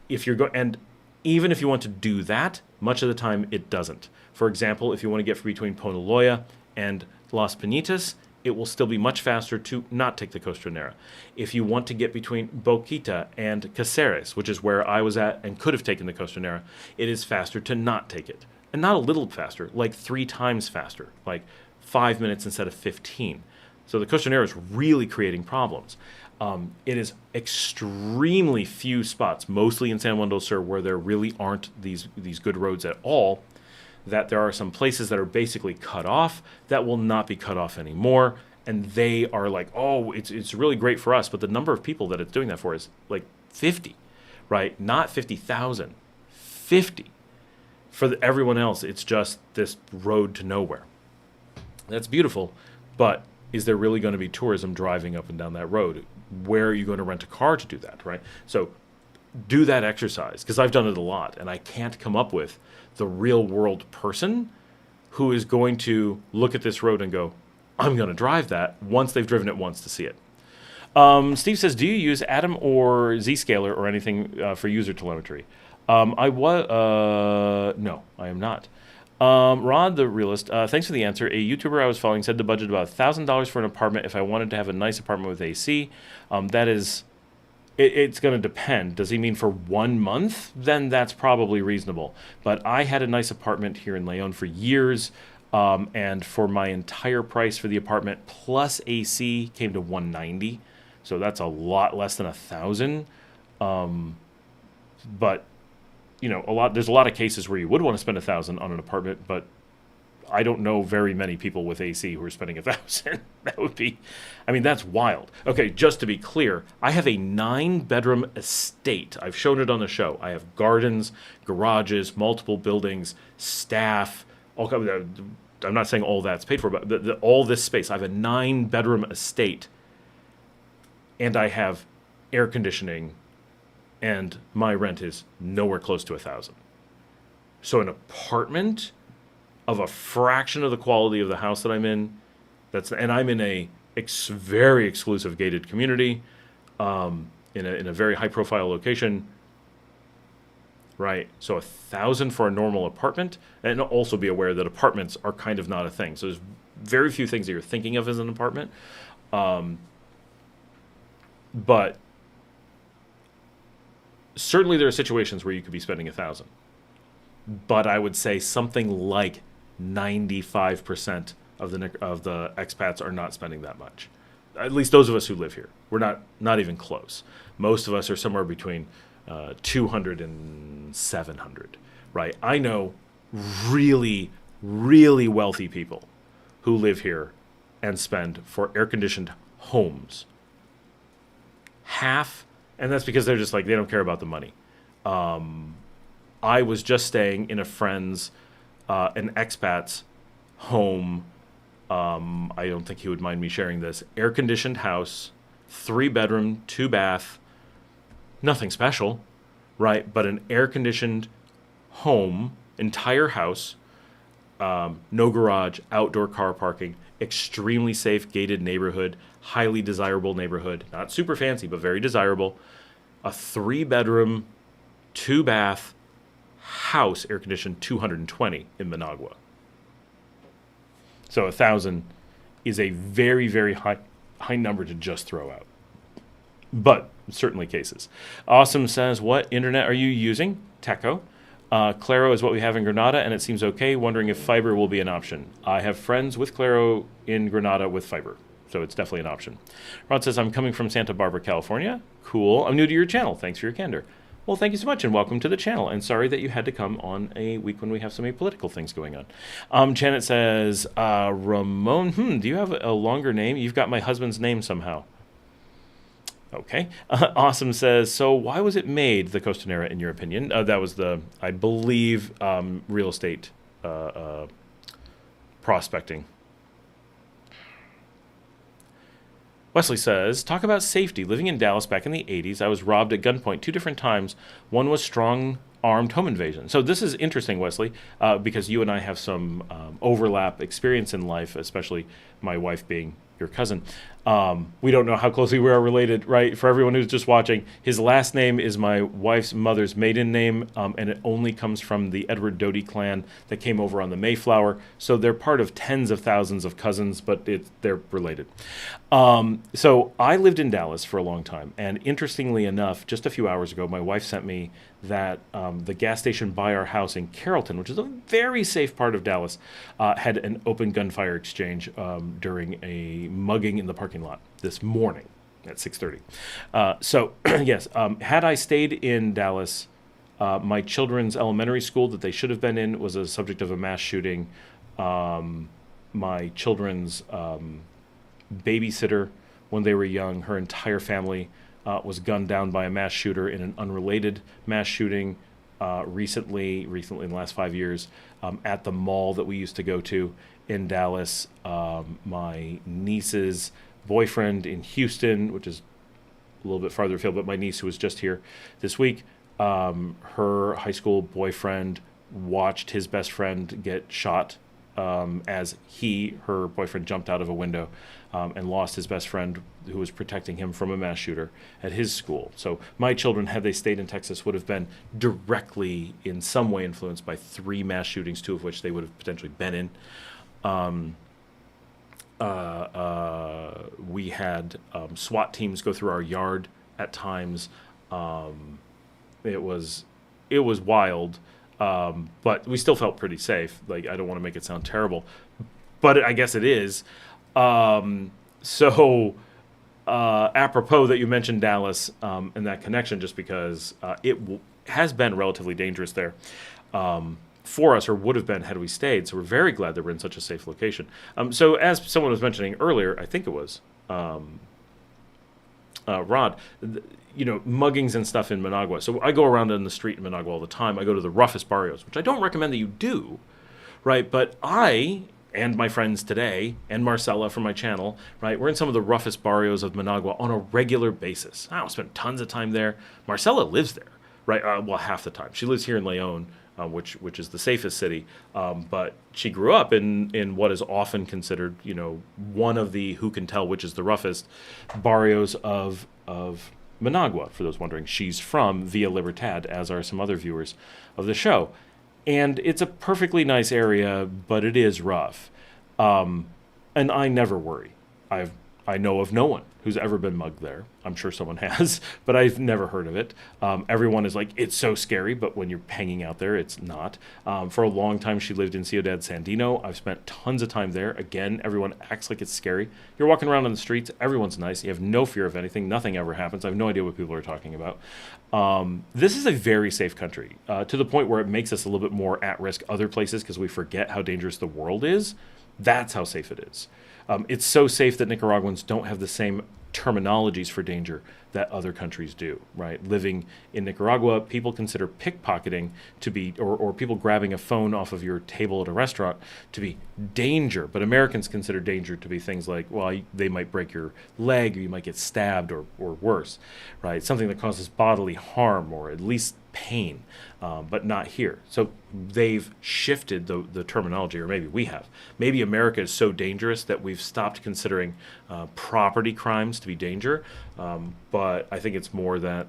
If you're and even if you want to do that, much of the time it doesn't. For example, if you want to get between Ponaloya and Las Penitas, it will still be much faster to not take the Costanera. If you want to get between Boquita and Caceres, which is where I was at and could have taken the Costanera, it is faster to not take it. And not a little faster, like 3 times faster, like 5 minutes instead of 15. So the Costanera is really creating problems. It is extremely few spots, mostly in San Juan del Sur, where there really aren't these good roads at all, that there are some places that are basically cut off that will not be cut off anymore. And they are like, oh, it's really great for us. But the number of people that it's doing that for is like 50, right? Not 50,000, 50. For everyone else, it's just this road to nowhere. That's beautiful, but is there really going to be tourism driving up and down that road? Where are you going to rent a car to do that, right? So do that exercise, because I've done it a lot, and I can't come up with the real world person who is going to look at this road and go, I'm going to drive that once they've driven it once to see it. Steve says, do you use Atom or Zscaler or anything for user telemetry? No, I am not. Rod, the realist, thanks for the answer. A YouTuber I was following said to budget about $1,000 for an apartment if I wanted to have a nice apartment with AC. That is... It's going to depend. Does he mean for 1 month? Then that's probably reasonable. But I had a nice apartment here in Leon for years, and for my entire price for the apartment plus AC came to $190. So that's a lot less than $1,000. But there's a lot of cases where you would want to spend $1,000 on an apartment, but I don't know very many people with AC who are spending $1,000. That would be, that's wild. Okay, just to be clear, I have a 9-bedroom estate. I've shown it on the show. I have gardens, garages, multiple buildings, staff. I'm not saying all that's paid for, but all this space. I have a 9-bedroom estate, and I have air conditioning, and my rent is nowhere close to $1,000. So an apartment of a fraction of the quality of the house that I'm in, and I'm in a very exclusive gated community, in a very high profile location, right? So $1,000 for a normal apartment, and also be aware that apartments are kind of not a thing. So there's very few things that you're thinking of as an apartment, but certainly there are situations where you could be spending $1,000. But I would say something like 95% of the expats are not spending that much. At least those of us who live here. We're not even close. Most of us are somewhere between 200 and 700, right? I know really, really wealthy people who live here and spend for air-conditioned homes half, and that's because they're just like, they don't care about the money. I was just staying in a friend's, an expat's home. I don't think he would mind me sharing this. Air-conditioned house, 3-bedroom, 2-bath, nothing special, right? But an air-conditioned home, entire house, no garage, outdoor car parking, extremely safe, gated neighborhood, highly desirable neighborhood, not super fancy, but very desirable. A 3-bedroom, 2-bath house, air-conditioned, 220 in Managua. So 1,000 is a very, very high number to just throw out. But certainly cases. Awesome says, what internet are you using? Teco. Claro is what we have in Granada, and it seems okay. Wondering if fiber will be an option. I have friends with Claro in Granada with fiber, so it's definitely an option. Rod says, I'm coming from Santa Barbara, California. Cool. I'm new to your channel. Thanks for your candor. Well, thank you so much, and welcome to the channel. And sorry that you had to come on a week when we have so many political things going on. Janet says, Ramon, do you have a longer name? You've got my husband's name somehow. Okay. Awesome says, so why was it made, the Costanera, in your opinion? That was I believe, real estate prospecting. Wesley says, talk about safety. Living in Dallas back in the 80s, I was robbed at gunpoint 2 different times. One was strong armed home invasion. So this is interesting, Wesley, because you and I have some overlap experience in life, especially my wife being your cousin. We don't know how closely we are related, right? For everyone who's just watching, his last name is my wife's mother's maiden name, and it only comes from the Edward Doty clan that came over on the Mayflower. So they're part of tens of thousands of cousins, but they're related. So I lived in Dallas for a long time, and interestingly enough, just a few hours ago, my wife sent me that the gas station by our house in Carrollton, which is a very safe part of Dallas, had an open gunfire exchange during a mugging in the parking lot this morning at 6:30. So yes, had I stayed in Dallas, my children's elementary school that they should have been in was a subject of a mass shooting. My children's babysitter, when they were young, her entire family was gunned down by a mass shooter in an unrelated mass shooting recently in the last 5 years at the mall that we used to go to in Dallas. My niece's boyfriend in Houston, which is a little bit farther afield, but my niece who was just here this week, her high school boyfriend watched his best friend get shot as her boyfriend jumped out of a window and lost his best friend who was protecting him from a mass shooter at his school. So my children, had they stayed in Texas, would have been directly in some way influenced by 3 mass shootings, 2 of which they would have potentially been in. We had SWAT teams go through our yard at times. It was wild, but we still felt pretty safe. Like, I don't want to make it sound terrible, but I guess it is. Apropos that you mentioned Dallas and that connection, just because it has been relatively dangerous there for us, or would have been had we stayed. So we're very glad that we're in such a safe location. So as someone was mentioning earlier, I think it was Rod, muggings and stuff in Managua. So I go around in the street in Managua all the time. I go to the roughest barrios, which I don't recommend that you do, right? But I and my friends today, and Marcella from my channel, right, we're in some of the roughest barrios of Managua on a regular basis. I don't spend tons of time there. Marcella lives there, right? Well, half the time. She lives here in Leon, which is the safest city, but she grew up in what is often considered, one of the, who can tell which is the roughest barrios of Managua. For those wondering, she's from Villa Libertad, as are some other viewers of the show. And it's a perfectly nice area, but it is rough. And I never worry. I know of no one who's ever been mugged there. I'm sure someone has, but I've never heard of it. Everyone is like, it's so scary, but when you're hanging out there, it's not. For a long time, she lived in Ciudad Sandino. I've spent tons of time there. Again, everyone acts like it's scary. You're walking around on the streets. Everyone's nice. You have no fear of anything. Nothing ever happens. I have no idea what people are talking about. This is a very safe country, to the point where it makes us a little bit more at risk other places because we forget how dangerous the world is. That's how safe it is. It's so safe that Nicaraguans don't have the same terminologies for danger that other countries do, right? Living in Nicaragua, people consider pickpocketing to be, or people grabbing a phone off of your table at a restaurant to be danger. But Americans consider danger to be things like, well, they might break your leg, or you might get stabbed, or worse, right? Something that causes bodily harm, or at least pain, but not here. So they've shifted the terminology, or maybe we have. Maybe America is so dangerous that we've stopped considering property crimes to be danger, but I think it's more that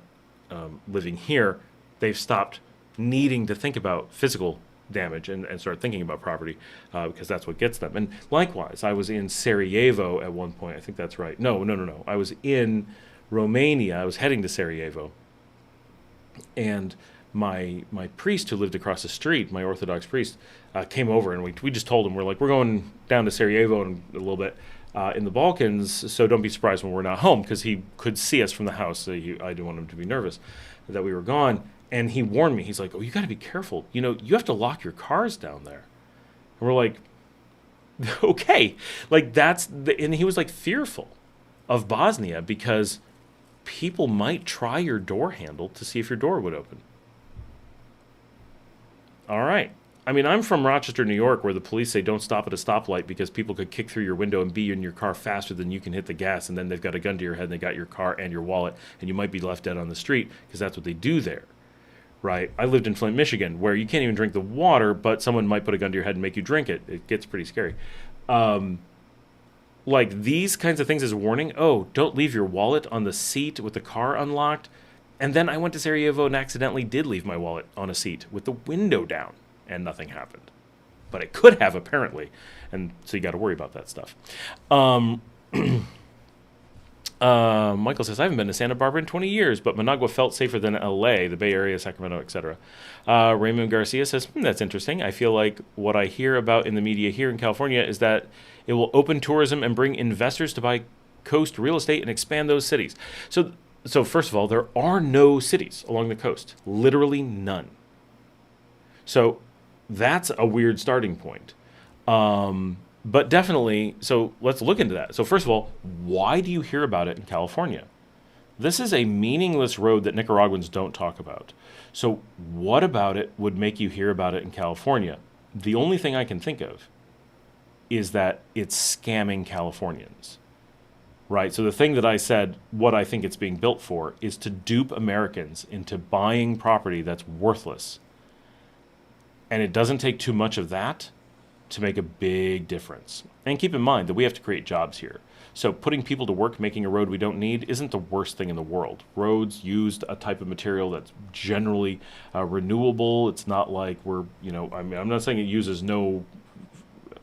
living here, they've stopped needing to think about physical damage and start thinking about property because that's what gets them. And likewise, I was in Sarajevo at one point. I think that's right. No. I was in Romania. I was heading to Sarajevo. And my priest who lived across the street, my Orthodox priest, came over, and we just told him, we're going down to Sarajevo in a little bit in the Balkans, so don't be surprised when we're not home, because he could see us from the house. So I didn't want him to be nervous that we were gone. And he warned me. He's like, oh, you got to be careful. You have to lock your cars down there. And we're like, okay. Like, and he was like fearful of Bosnia because people might try your door handle to see if your door would open. All right. I mean, I'm from Rochester, New York, where the police say don't stop at a stoplight because people could kick through your window and be in your car faster than you can hit the gas, and then they've got a gun to your head and they got your car and your wallet, and you might be left dead on the street because that's what they do there, right? I lived in Flint, Michigan, where you can't even drink the water, but someone might put a gun to your head and make you drink it. It gets pretty scary. Like these kinds of things as a warning. Oh, don't leave your wallet on the seat with the car unlocked. And then I went to Sarajevo and accidentally did leave my wallet on a seat with the window down, and nothing happened. But it could have, apparently. And so you got to worry about that stuff. Michael says, I haven't been to Santa Barbara in 20 years, but Managua felt safer than LA, the Bay Area, Sacramento, etc. Raymond Garcia says, that's interesting. I feel like what I hear about in the media here in California is that it will open tourism and bring investors to buy coast real estate and expand those cities. So first of all, there are no cities along the coast, literally none. So that's a weird starting point. But definitely, so let's look into that. So first of all, why do you hear about it in California? This is a meaningless road that Nicaraguans don't talk about. So what about it would make you hear about it in California? The only thing I can think of is that it's scamming Californians, right? So the thing that I said, what I think it's being built for, is to dupe Americans into buying property that's worthless. And it doesn't take too much of that to make a big difference. And keep in mind that we have to create jobs here. So putting people to work making a road we don't need isn't the worst thing in the world. Roads used a type of material that's generally renewable. It's not like we're, I mean, I'm not saying it uses no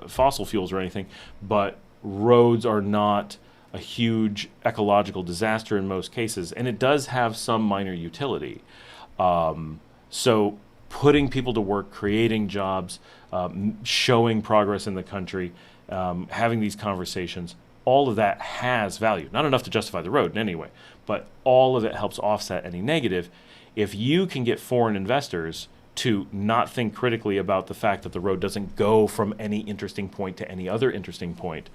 fossil fuels or anything, but roads are not a huge ecological disaster in most cases, and it does have some minor utility. So putting people to work, creating jobs, showing progress in the country, having these conversations, all of that has value. Not enough to justify the road in any way, but all of it helps offset any negative. If you can get foreign investors to not think critically about the fact that the road doesn't go from any interesting point to any other interesting point,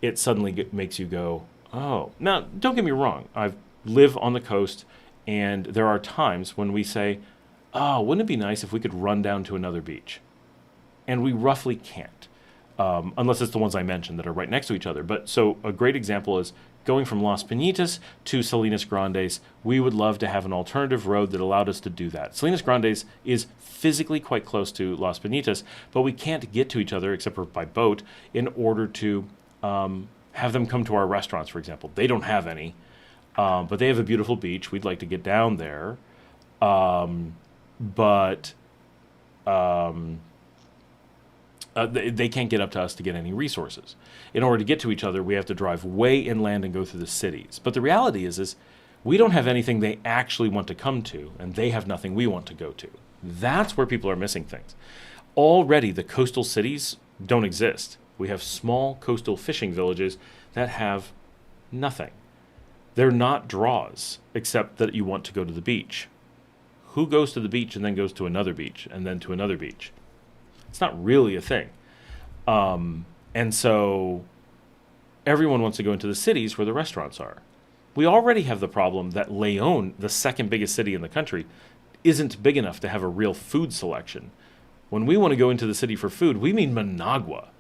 it suddenly makes you go, oh. Now, don't get me wrong. I live on the coast, and there are times when we say, oh, wouldn't it be nice if we could run down to another beach? And we roughly can't, unless it's the ones I mentioned that are right next to each other. But so a great example is going from Las Piñitas to Salinas Grandes. We would love to have an alternative road that allowed us to do that. Salinas Grandes is physically quite close to Las Piñitas, but we can't get to each other except for by boat in order to have them come to our restaurants, for example. They don't have any, but they have a beautiful beach. We'd like to get down there. But they can't get up to us to get any resources. In order to get to each other, we have to drive way inland and go through the cities. But the reality is we don't have anything they actually want to come to, and they have nothing we want to go to. That's where people are missing things. Already, the coastal cities don't exist. We have small coastal fishing villages that have nothing. They're not draws, except that you want to go to the beach. Who goes to the beach and then goes to another beach and then to another beach? It's not really a thing. And so everyone wants to go into the cities where the restaurants are. We already have the problem that León, the second biggest city in the country, isn't big enough to have a real food selection. When we want to go into the city for food, we mean Managua,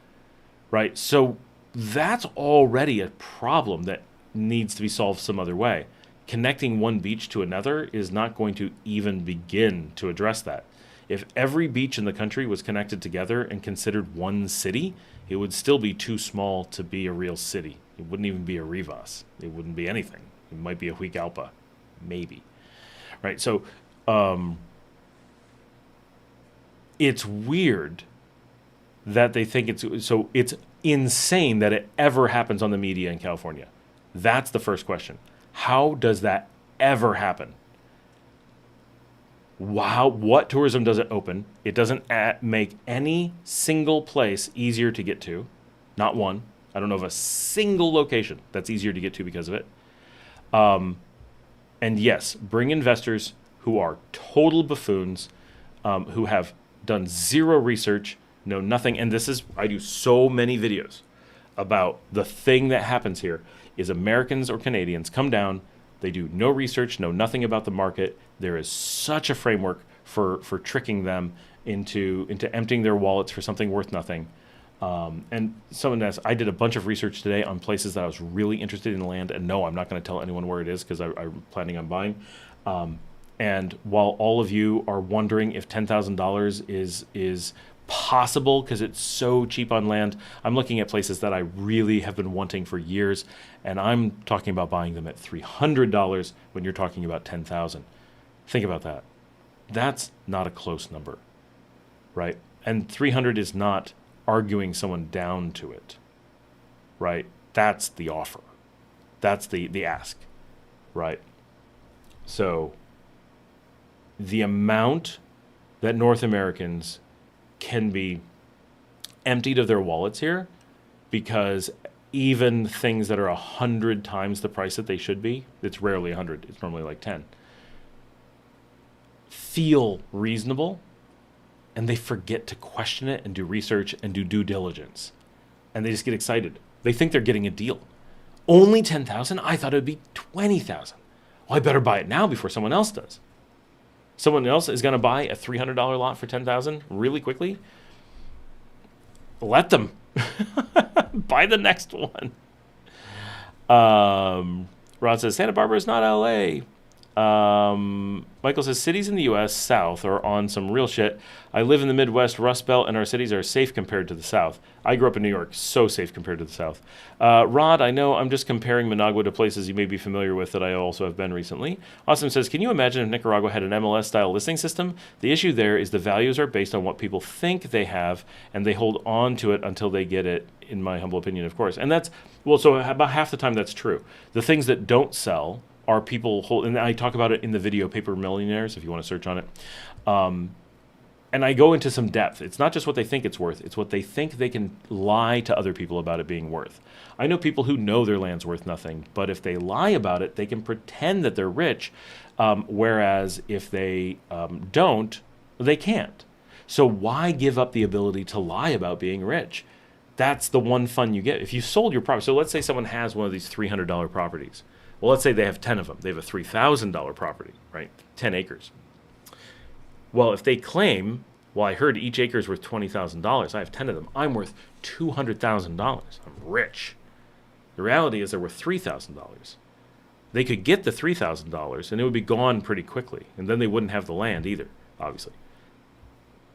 right? So that's already a problem that needs to be solved some other way. Connecting one beach to another is not going to even begin to address that. If every beach in the country was connected together and considered one city, it would still be too small to be a real city. It wouldn't even be a Rivas. It wouldn't be anything. It might be a Huigalpa, maybe. Right, so it's weird that they think it's insane that it ever happens on the media in California. That's the first question. How does that ever happen? Wow, what tourism does it open? It doesn't make any single place easier to get to. Not one. I don't know of a single location that's easier to get to because of it. And yes, bring investors who are total buffoons, who have done zero research, know nothing. And I do so many videos about the thing that happens here is Americans or Canadians come down, they do no research, know nothing about the market. There is such a framework for tricking them into emptying their wallets for something worth nothing. And someone asked, I did a bunch of research today on places that I was really interested in land, and no, I'm not going to tell anyone where it is because I'm planning on buying. And while all of you are wondering if $10,000 is possible because it's so cheap on land, I'm looking at places that I really have been wanting for years, and I'm talking about buying them at $300 when you're talking about $10,000. Think about that. That's not a close number, right? And 300 is not arguing someone down to it, right? That's the offer. That's the ask, right? So the amount that North Americans can be emptied of their wallets here, because even things that are 100 times the price that they should be, it's rarely 100, it's normally like 10, feel reasonable, and they forget to question it and do research and do due diligence. And they just get excited. They think they're getting a deal. Only 10,000? I thought it would be 20,000. Well, I better buy it now before someone else does. Someone else is going to buy a $300 lot for 10,000 really quickly. Let them. Buy the next one. Rod says, Santa Barbara is not LA. Michael says, cities in the U.S. South are on some real shit. I live in the Midwest Rust Belt, and our cities are safe compared to the South. I grew up in New York, so safe compared to the South. Rod, I know I'm just comparing Managua to places you may be familiar with that I also have been recently. Austin says, can you imagine if Nicaragua had an MLS-style listing system? The issue there is the values are based on what people think they have, and they hold on to it until they get it, in my humble opinion, of course. And that's, well, so about half the time that's true. The things that don't sell are people hold, and I talk about it in the video Paper Millionaires, if you want to search on it. And I go into some depth. It's not just what they think it's worth. It's what they think they can lie to other people about it being worth. I know people who know their land's worth nothing, but if they lie about it, they can pretend that they're rich, whereas if they don't, they can't. So why give up the ability to lie about being rich? That's the one fun you get. If you sold your property, so let's say someone has one of these $300 properties. Well, let's say they have 10 of them. They have a $3,000 property, right? 10 acres. Well, if they claim, well, I heard each acre is worth $20,000. I have 10 of them. I'm worth $200,000. I'm rich. The reality is they're worth $3,000. They could get the $3,000 and it would be gone pretty quickly. And then they wouldn't have the land either, obviously.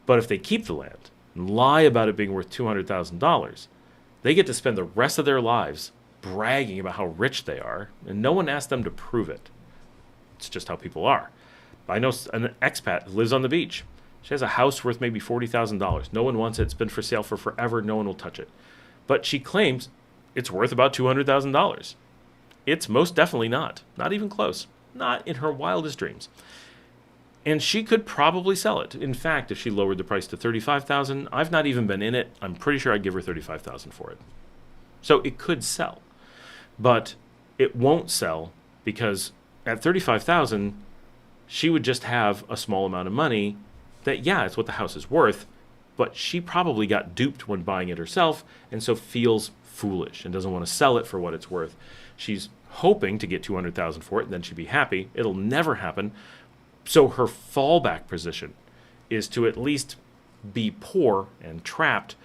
But if they keep the land and lie about it being worth $200,000, they get to spend the rest of their lives bragging about how rich they are, and no one asked them to prove it. It's just how people are. I know an expat who lives on the beach. She has a house worth maybe $40,000. No one wants it. It's been for sale for forever. No one will touch it. But she claims it's worth about $200,000. It's most definitely not. Not even close. Not in her wildest dreams. And she could probably sell it. In fact, if she lowered the price to $35,000, I've not even been in it. I'm pretty sure I'd give her $35,000 for it. So it could sell. But it won't sell because at $35,000, she would just have a small amount of money that, yeah, it's what the house is worth, but she probably got duped when buying it herself and so feels foolish and doesn't want to sell it for what it's worth. She's hoping to get $200,000 for it and then she'd be happy. It'll never happen. So her fallback position is to at least be poor and trapped,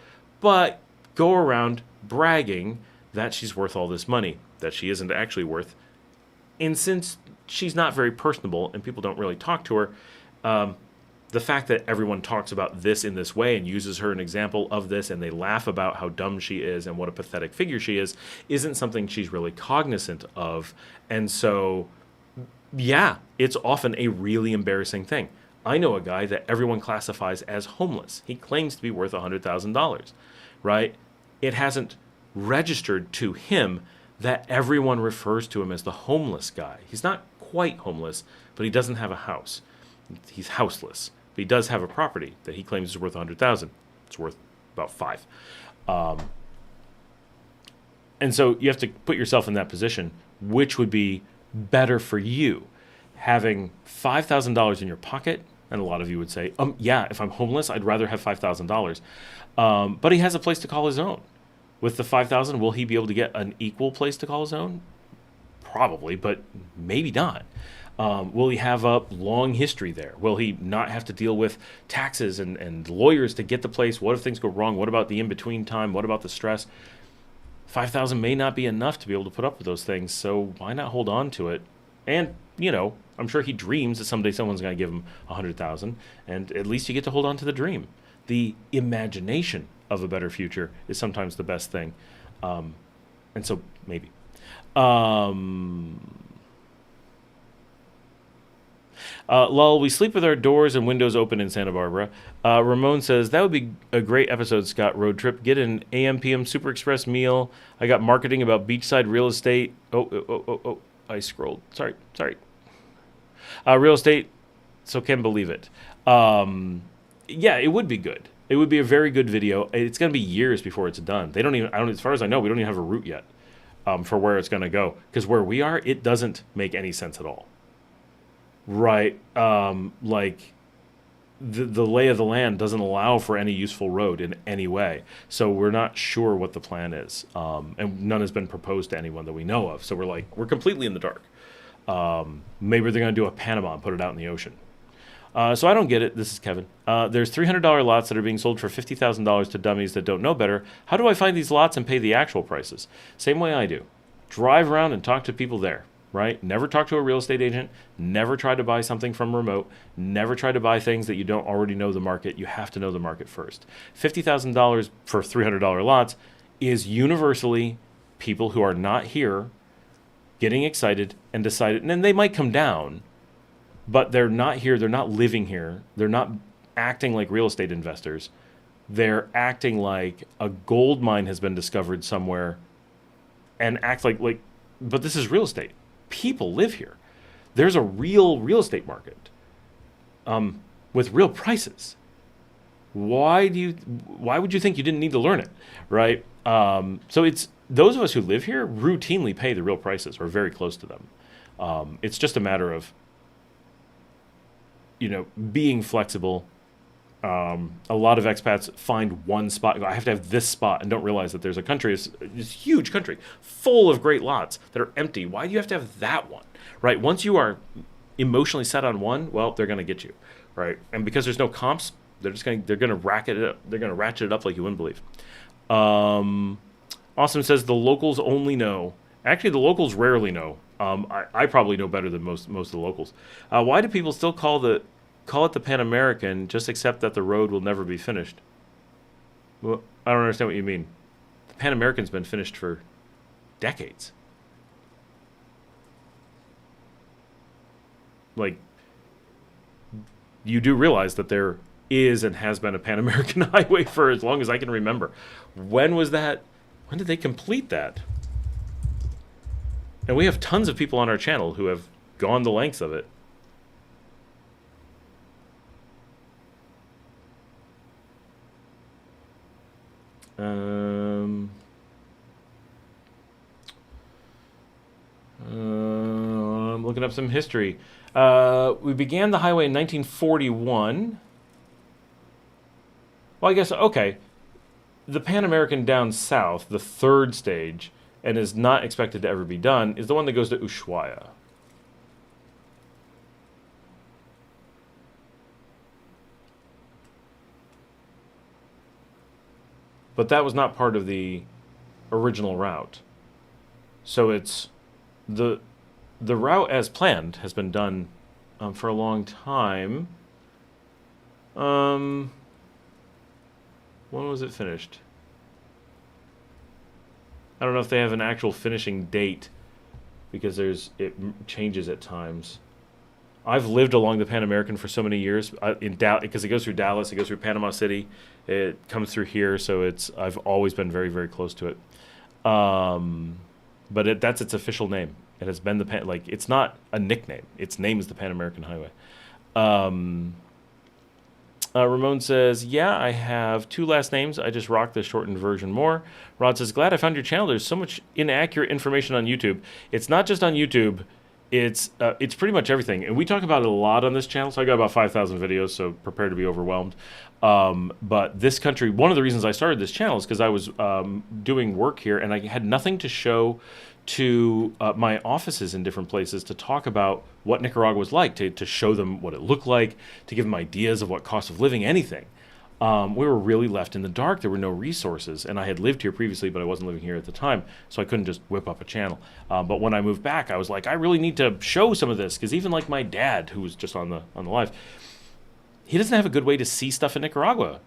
but go around bragging that she's worth all this money, that she isn't actually worth. And since she's not very personable and people don't really talk to her, the fact that everyone talks about this in this way and uses her an example of this and they laugh about how dumb she is and what a pathetic figure she is, isn't something she's really cognizant of. And so, yeah, it's often a really embarrassing thing. I know a guy that everyone classifies as homeless. He claims to be worth $100,000, right? It hasn't registered to him that everyone refers to him as the homeless guy. He's not quite homeless, but he doesn't have a house. He's houseless. But he does have a property that he claims is worth $100,000. It's worth about $5,000. And so you have to put yourself in that position. Which would be better for you? Having $5,000 in your pocket, and a lot of you would say, yeah, if I'm homeless, I'd rather have $5,000. But he has a place to call his own. With the $5,000, will he be able to get an equal place to call his own? Probably, but maybe not. Will he have a long history there? Will he not have to deal with taxes and lawyers to get the place? What if things go wrong? What about the in-between time? What about the stress? 5,000 may not be enough to be able to put up with those things, so why not hold on to it? And, I'm sure he dreams that someday someone's going to give him 100,000, and at least you get to hold on to the dream. The imagination of a better future is sometimes the best thing. And so maybe. Lol, we sleep with our doors and windows open in Santa Barbara. Ramon says, that would be a great episode, Scott. Road trip. Get an AM PM Super Express meal. I got marketing about beachside real estate. Oh. I scrolled. Sorry. Real estate, so can't believe it. Yeah, it would be good. It would be a very good video. It's going to be years before it's done. As far as I know, we don't even have a route yet for where it's going to go. Because where we are, it doesn't make any sense at all. Right, like the lay of the land doesn't allow for any useful road in any way. So we're not sure what the plan is. And none has been proposed to anyone that we know of. So we're completely in the dark. Maybe they're going to do a Panama and put it out in the ocean. So I don't get it. This is Kevin. There's $300 lots that are being sold for $50,000 to dummies that don't know better. How do I find these lots and pay the actual prices? Same way I do. Drive around and talk to people there. Right? Never talk to a real estate agent. Never try to buy something from remote. Never try to buy things that you don't already know the market. You have to know the market first. $50,000 for $300 lots is universally people who are not here getting excited and decided, and then they might come down, but they're not here. They're not living here. They're not acting like real estate investors. They're acting like a gold mine has been discovered somewhere and act like, but this is real estate. People live here. There's a real estate market with real prices. Why would you think you didn't need to learn it, right? So it's those of us who live here routinely pay the real prices or very close to them. It's just a matter of being flexible. A lot of expats find one spot. I have to have this spot and don't realize that there's a country, this huge country full of great lots that are empty. Why do you have to have that one, right? Once you are emotionally set on one, well, they're going to get you, right? And because there's no comps, they're going to racket it up. They're going to ratchet it up like you wouldn't believe. Awesome says the locals only know. Actually, the locals rarely know. I probably know better than most of the locals. Why do people still call it the Pan American, just accept that the road will never be finished? Well, I don't understand what you mean. The Pan American's been finished for decades. Like, you do realize that there is and has been a Pan American highway for as long as I can remember. When was that? When did they complete that? And we have tons of people on our channel who have gone the lengths of it. I'm looking up some history. We began the highway in 1941. Well, I guess, okay. The Pan American down south, the third stage, and is not expected to ever be done, is the one that goes to Ushuaia. But that was not part of the original route. So it's the route as planned has been done for a long time. When was it finished? I don't know if they have an actual finishing date because it changes at times. I've lived along the Pan American for so many years because it goes through Dallas, it goes through Panama City, it comes through here, so I've always been very, very close to it. But that's its official name. It has been it's not a nickname. Its name is the Pan American Highway. Ramon says, yeah, I have 2 last names. I just rock the shortened version more. Rod says, glad I found your channel. There's so much inaccurate information on YouTube. It's not just on YouTube. It's pretty much everything, and we talk about it a lot on this channel. So I got about 5,000 videos, so prepare to be overwhelmed. But this country, one of the reasons I started this channel is because I was doing work here, and I had nothing to show to my offices in different places to talk about what Nicaragua was like, to show them what it looked like, to give them ideas of what cost of living, anything. We were really left in the dark. There were no resources, and I had lived here previously, but I wasn't living here at the time, so I couldn't just whip up a channel. But when I moved back, I was like, I really need to show some of this, because even like my dad, who was just on the live, he doesn't have a good way to see stuff in Nicaragua.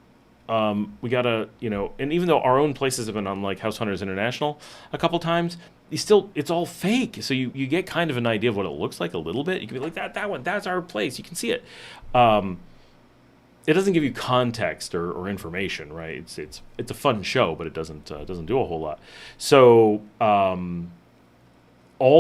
We gotta, and even though our own places have been on like House Hunters International a couple times, it's all fake. So you get kind of an idea of what it looks like a little bit. You can be like, that one, that's our place. You can see it. It doesn't give you context or information, right? It's a fun show, but it doesn't do a whole lot. So all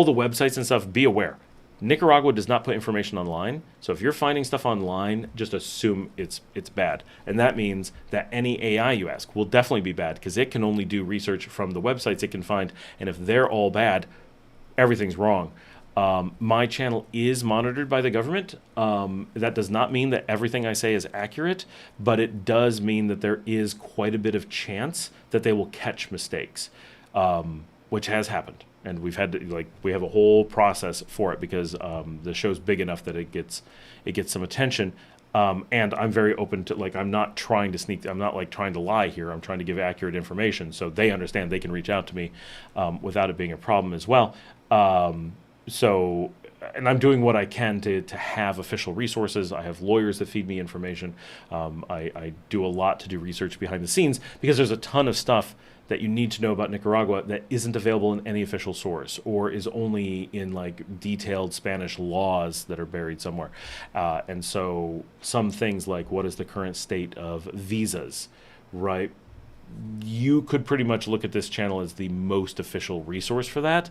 the websites and stuff, be aware. Nicaragua does not put information online. So if you're finding stuff online, just assume it's bad. And that means that any AI you ask will definitely be bad, because it can only do research from the websites it can find. And if they're all bad, everything's wrong. My channel is monitored by the government. That does not mean that everything I say is accurate, but it does mean that there is quite a bit of chance that they will catch mistakes, which has happened. And we've had to, we have a whole process for it, because the show's big enough that it gets some attention. And I'm very open to, I'm not trying to sneak, I'm not trying to lie here. I'm trying to give accurate information, so they understand they can reach out to me without it being a problem as well. And I'm doing what I can to have official resources. I have lawyers that feed me information. I do a lot to do research behind the scenes, because there's a ton of stuff that you need to know about Nicaragua that isn't available in any official source, or is only in detailed Spanish laws that are buried somewhere. And so some things like, what is the current state of visas, right? You could pretty much look at this channel as the most official resource for that,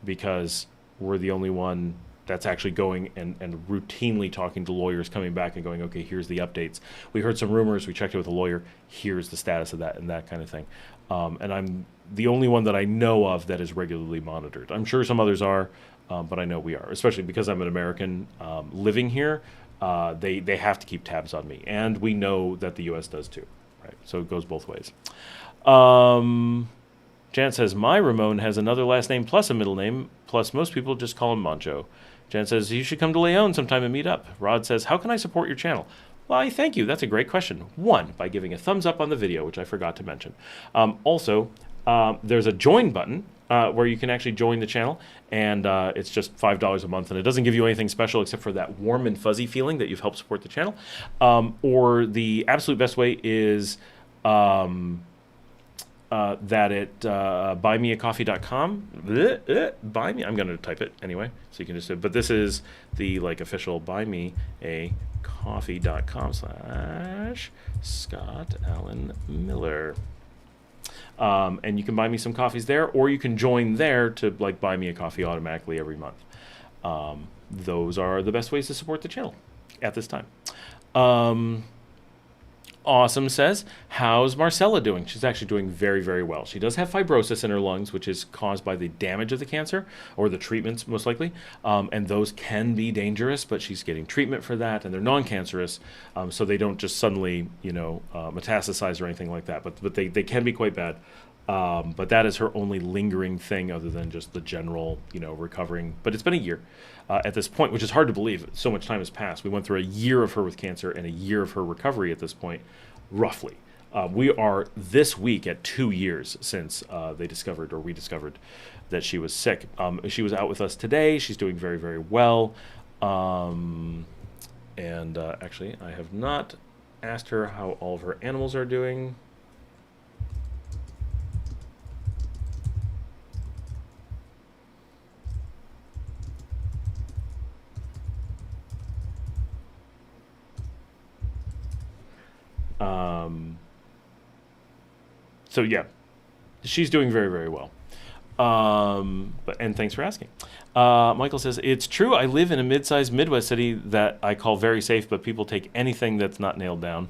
because we're the only one that's actually going and routinely talking to lawyers, coming back and going, okay, here's the updates. We heard some rumors, we checked it with a lawyer, here's the status of that, and that kind of thing. And I'm the only one that I know of that is regularly monitored. I'm sure some others are, but I know we are, especially because I'm an American living here. They have to keep tabs on me, and we know that the U.S. does too, right? So it goes both ways. Jan says, my Ramon has another last name plus a middle name, plus most people just call him Mancho. Jan says, you should come to Leon sometime and meet up. Rod says, how can I support your channel? Well, I thank you. That's a great question. One, by giving a thumbs up on the video, which I forgot to mention. Also, there's a join button where you can actually join the channel, and it's just $5 a month, and it doesn't give you anything special except for that warm and fuzzy feeling that you've helped support the channel. Or the absolute best way is that at buymeacoffee.com. Buy me. I'm going to type it anyway, so you can just. But this is the official buymeacoffee.com/Scott Allen Miller. And you can buy me some coffees there, or you can join there to buy me a coffee automatically every month. Those are the best ways to support the channel at this time. Awesome says, how's Marcella doing? She's actually doing very, very well. She does have fibrosis in her lungs, which is caused by the damage of the cancer, or the treatments most likely. And those can be dangerous, but she's getting treatment for that, and they're non-cancerous, so they don't just suddenly, metastasize or anything like that. But they can be quite bad. But that is her only lingering thing, other than just the general, recovering. But it's been a year at this point, which is hard to believe. So much time has passed. We went through a year of her with cancer and a year of her recovery at this point, roughly. We are this week at 2 years since we discovered that she was sick. She was out with us today. She's doing very, very well. And actually, I have not asked her how all of her animals are doing. So yeah, she's doing very, very well. And thanks for asking. Michael says, it's true, I live in a mid-sized Midwest city that I call very safe, but people take anything that's not nailed down.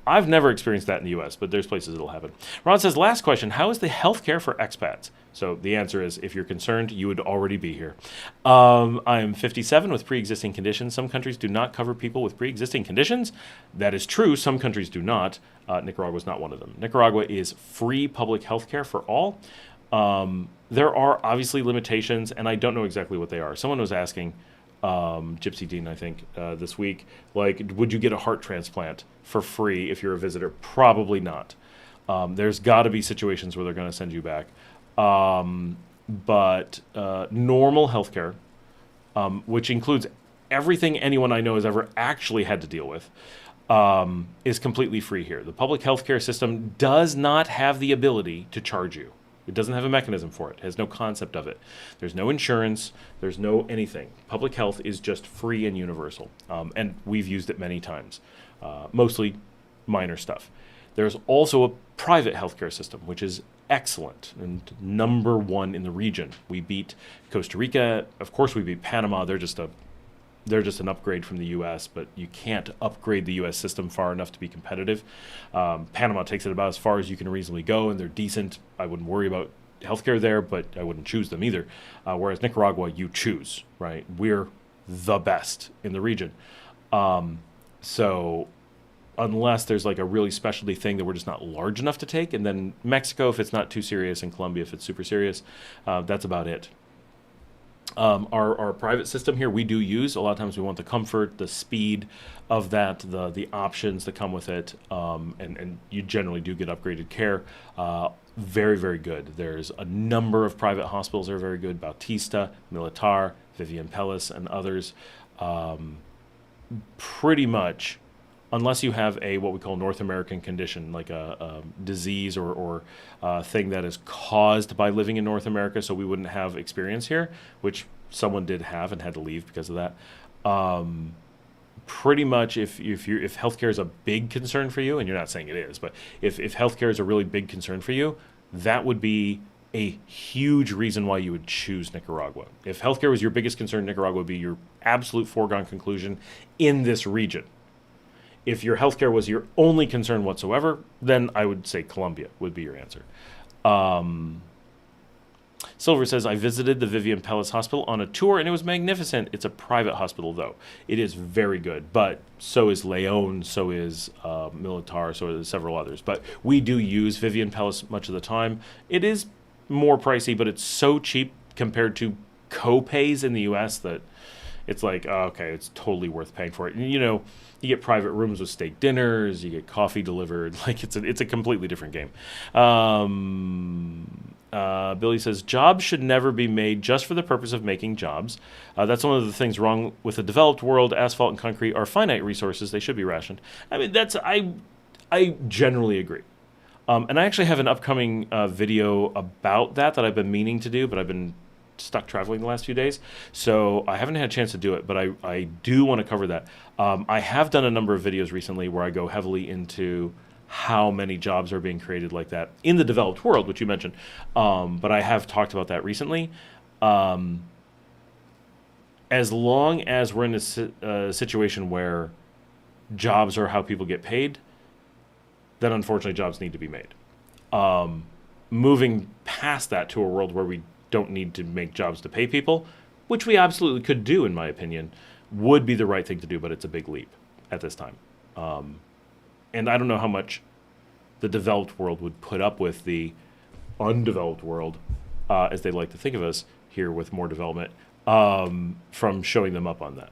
I've never experienced that in the U.S., but there's places it'll happen. Ron says, last question, how is the healthcare for expats? So the answer is, if you're concerned, you would already be here. I am 57 with pre-existing conditions. Some countries do not cover people with pre-existing conditions. That is true. Some countries do not. Nicaragua is not one of them. Nicaragua is free public healthcare for all. There are obviously limitations, and I don't know exactly what they are. Someone was asking, Gypsy Dean, I think, this week, like, would you get a heart transplant for free if you're a visitor? Probably not. There's got to be situations where they're going to send you back. But normal healthcare, which includes everything anyone I know has ever actually had to deal with, is completely free here. The public healthcare system does not have the ability to charge you. It doesn't have a mechanism for it. It has no concept of it. There's no insurance. There's no anything. Public health is just free and universal. And we've used it many times, mostly minor stuff. There's also a private healthcare system, which is excellent and number one in the region. We beat Costa Rica. Of course, we beat Panama. They're just an upgrade from the U.S., but you can't upgrade the U.S. system far enough to be competitive. Panama takes it about as far as you can reasonably go, and they're decent. I wouldn't worry about healthcare there, but I wouldn't choose them either. Whereas Nicaragua, you choose, right? We're the best in the region. So unless there's like a really specialty thing that we're just not large enough to take, and then Mexico, if it's not too serious, and Colombia, if it's super serious, that's about it. Our private system here, we do use. A lot of times we want the comfort, the speed of that, the options that come with it, and you generally do get upgraded care. Very, very good. There's a number of private hospitals that are very good. Bautista, Militar, Vivian Pellis, and others. Pretty much, unless you have a what we call North American condition, like a disease or thing that is caused by living in North America, so we wouldn't have experience here, which someone did have and had to leave because of that. Pretty much, if healthcare is a big concern for you, and you're not saying it is, but if healthcare is a really big concern for you, that would be a huge reason why you would choose Nicaragua. If healthcare was your biggest concern, Nicaragua would be your absolute foregone conclusion in this region. If your healthcare was your only concern whatsoever, then I would say Colombia would be your answer. Silver says, I visited the Vivian Pellis Hospital on a tour, and it was magnificent. It's a private hospital, though. It is very good, but so is Leon, so is Militar, so is several others. But we do use Vivian Pellis much of the time. It is more pricey, but it's so cheap compared to co-pays in the U.S. that it's like, oh, okay, it's totally worth paying for it. And, you know, you get private rooms with steak dinners, you get coffee delivered. Like, it's a completely different game. Billy says, jobs should never be made just for the purpose of making jobs. That's one of the things wrong with the developed world. Asphalt and concrete are finite resources. They should be rationed. I mean, I generally agree. And I actually have an upcoming video about that I've been meaning to do, but I've been stuck traveling the last few days, so I haven't had a chance to do it, but I do want to cover that. I have done a number of videos recently where I go heavily into how many jobs are being created like that in the developed world, which you mentioned, but I have talked about that recently. As long as we're in a situation where jobs are how people get paid, then unfortunately jobs need to be made. Moving past that to a world where we don't need to make jobs to pay people, which we absolutely could do, in my opinion, would be the right thing to do, but it's a big leap at this time. And I don't know how much the developed world would put up with the undeveloped world, as they like to think of us here with more development, from showing them up on that.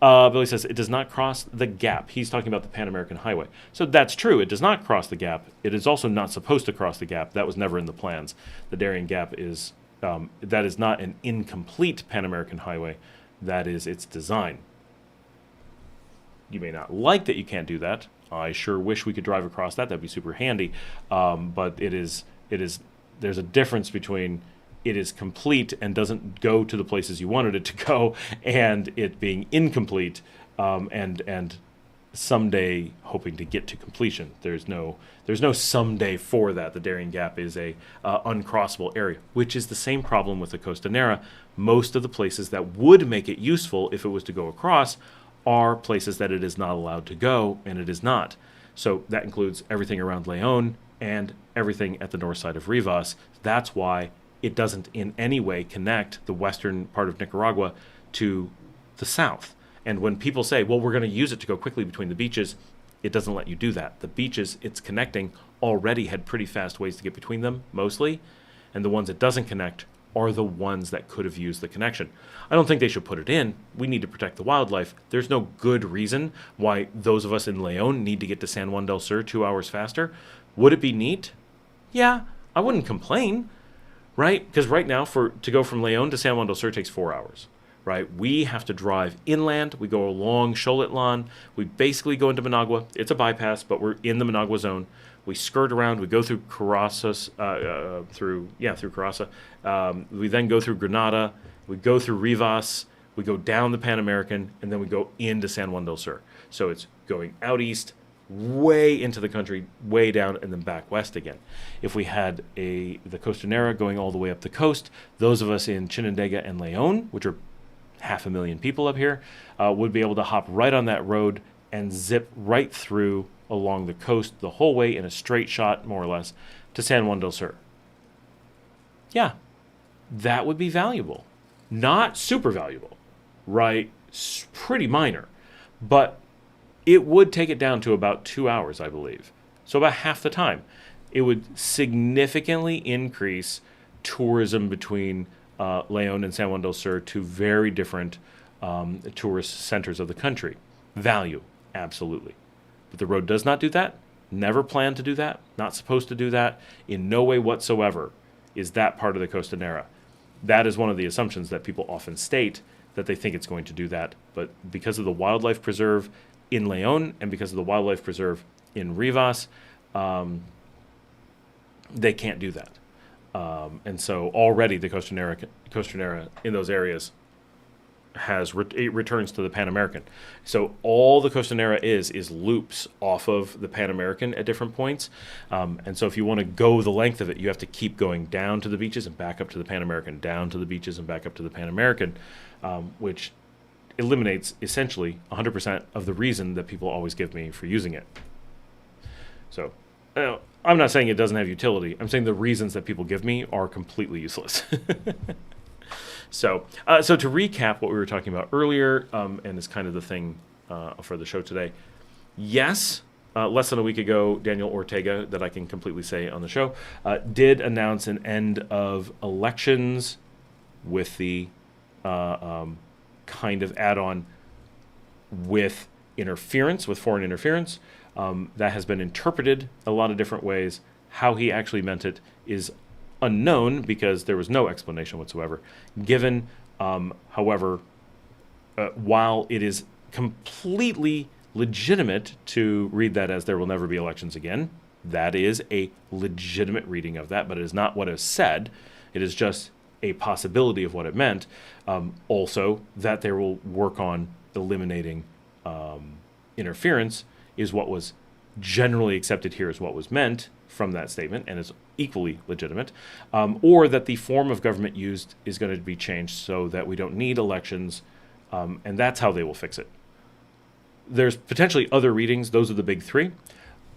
Billy says, it does not cross the gap. He's talking about the Pan American Highway. So that's true. It does not cross the gap. It is also not supposed to cross the gap. That was never in the plans. The Darien Gap is... that is not an incomplete Pan American Highway. That is its design. You may not like that you can't do that. I sure wish we could drive across that. That'd be super handy. But there's a difference between it is complete and doesn't go to the places you wanted it to go, and it being incomplete and someday hoping to get to completion. There's no someday for that. The Darien Gap is a uncrossable area, which is the same problem with the Costanera. Most of the places that would make it useful if it was to go across are places that it is not allowed to go, and it is not. So that includes everything around Leon and everything at the north side of Rivas. That's why it doesn't in any way connect the western part of Nicaragua to the south. And when people say, well, we're going to use it to go quickly between the beaches, it doesn't let you do that. The beaches it's connecting already had pretty fast ways to get between them, mostly. And the ones it doesn't connect are the ones that could have used the connection. I don't think they should put it in. We need to protect the wildlife. There's no good reason why those of us in Leon need to get to San Juan del Sur 2 hours faster. Would it be neat? Yeah, I wouldn't complain, right? Because right now, to go from Leon to San Juan del Sur takes 4 hours, right? We have to drive inland. We go along Xolotlan. We basically go into Managua. It's a bypass, but we're in the Managua zone. We skirt around. We go through Carrasas, through Carrasa. We then go through Granada. We go through Rivas. We go down the Pan American, and then we go into San Juan del Sur. So it's going out east, way into the country, way down, and then back west again. If we had the Costanera going all the way up the coast, those of us in Chinandega and Leon, which are 500,000 people up here, would be able to hop right on that road and zip right through along the coast the whole way in a straight shot, more or less, to San Juan del Sur. Yeah, that would be valuable. Not super valuable, right? Pretty minor. But it would take it down to about 2 hours, I believe. So about half the time. It would significantly increase tourism between Leon and San Juan del Sur, two very different tourist centers of the country. Value, absolutely. But the road does not do that, never planned to do that, not supposed to do that, in no way whatsoever is that part of the Costanera. That is one of the assumptions that people often state, that they think it's going to do that. But because of the wildlife preserve in Leon and because of the wildlife preserve in Rivas, they can't do that. And so already the Costanera in those areas it returns to the Pan American. So all the Costanera is loops off of the Pan American at different points. And so if you want to go the length of it, you have to keep going down to the beaches and back up to the Pan American, down to the beaches and back up to the Pan American, which eliminates essentially 100% of the reason that people always give me for using it. So I'm not saying it doesn't have utility. I'm saying the reasons that people give me are completely useless. So to recap what we were talking about earlier, and it's kind of the thing for the show today. Yes, less than a week ago, Daniel Ortega, that I can completely say on the show, did announce an end of elections with the kind of add-on with interference, with foreign interference. That has been interpreted a lot of different ways. How he actually meant it is unknown because there was no explanation whatsoever given. However, while it is completely legitimate to read that as there will never be elections again, that is a legitimate reading of that, but it is not what is said. It is just a possibility of what it meant. Also, that they will work on eliminating interference is what was generally accepted here as what was meant from that statement, and is equally legitimate, or that the form of government used is going to be changed so that we don't need elections, and that's how they will fix it. There's potentially other readings. Those are the big three,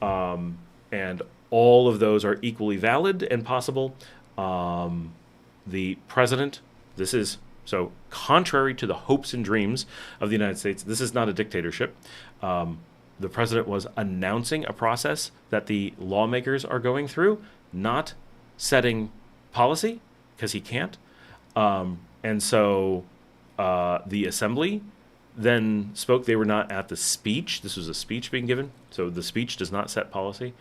and all of those are equally valid and possible. The president, this is, so contrary to the hopes and dreams of the United States, this is not a dictatorship. The president was announcing a process that the lawmakers are going through, not setting policy, because he can't. And so the assembly then spoke. They were not at the speech. This was a speech being given. So the speech does not set policy.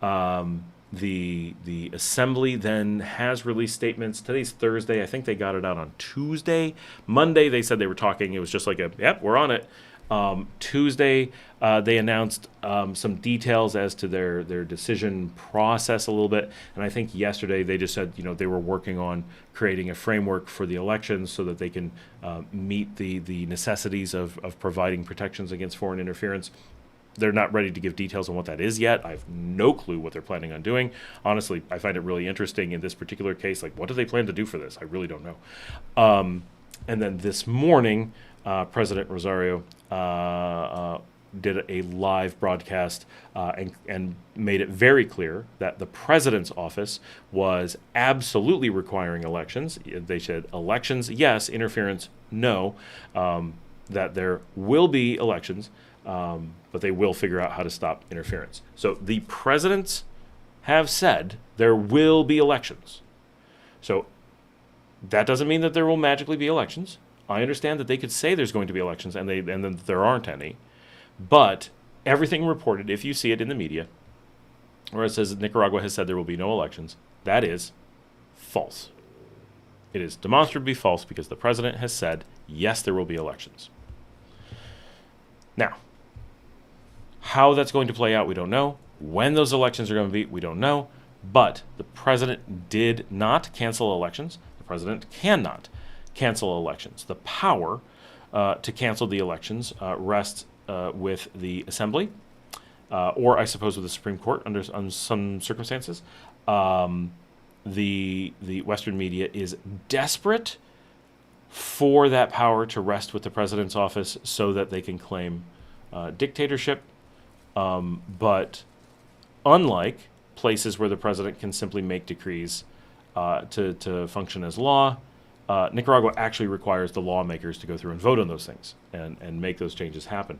The assembly then has released statements. Today's Thursday. I think they got it out on Tuesday. Monday, they said they were talking. It was just like yep, we're on it. Tuesday, they announced some details as to their decision process a little bit. And I think yesterday they just said, they were working on creating a framework for the elections so that they can meet the necessities of providing protections against foreign interference. They're not ready to give details on what that is yet. I have no clue what they're planning on doing. Honestly, I find it really interesting in this particular case. Like, what do they plan to do for this? I really don't know. And then this morning, President Rosario did a live broadcast and made it very clear that the president's office was absolutely requiring elections. They said elections, yes, interference, no, that there will be elections, but they will figure out how to stop interference. So the presidents have said there will be elections. So that doesn't mean that there will magically be elections. I understand that they could say there's going to be elections and then there aren't any. But everything reported, if you see it in the media, where it says that Nicaragua has said there will be no elections, that is false. It is demonstrably false because the president has said, yes, there will be elections. Now, how that's going to play out, we don't know. When those elections are going to be, we don't know. But the president did not cancel elections. The president cannot cancel elections. The power to cancel the elections rests with the Assembly, or I suppose with the Supreme Court under some circumstances. The Western media is desperate for that power to rest with the president's office so that they can claim dictatorship. But unlike places where the president can simply make decrees to function as law, Nicaragua actually requires the lawmakers to go through and vote on those things and make those changes happen.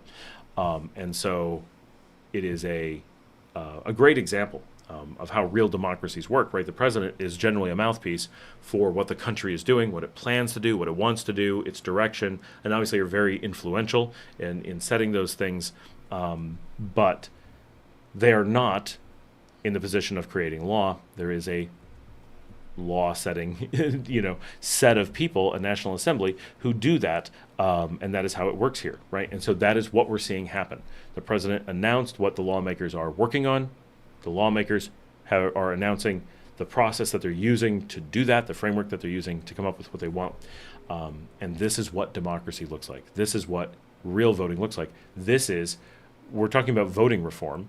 And so it is a great example of how real democracies work, right? The president is generally a mouthpiece for what the country is doing, what it plans to do, what it wants to do, its direction, and obviously are very influential in setting those things. But they are not in the position of creating law. There is a law-setting, set of people, a National Assembly, who do that, and that is how it works here, right? And so that is what we're seeing happen. The president announced what the lawmakers are working on. The lawmakers are announcing the process that they're using to do that, the framework that they're using to come up with what they want. And this is what democracy looks like. This is what real voting looks like. We're talking about voting reform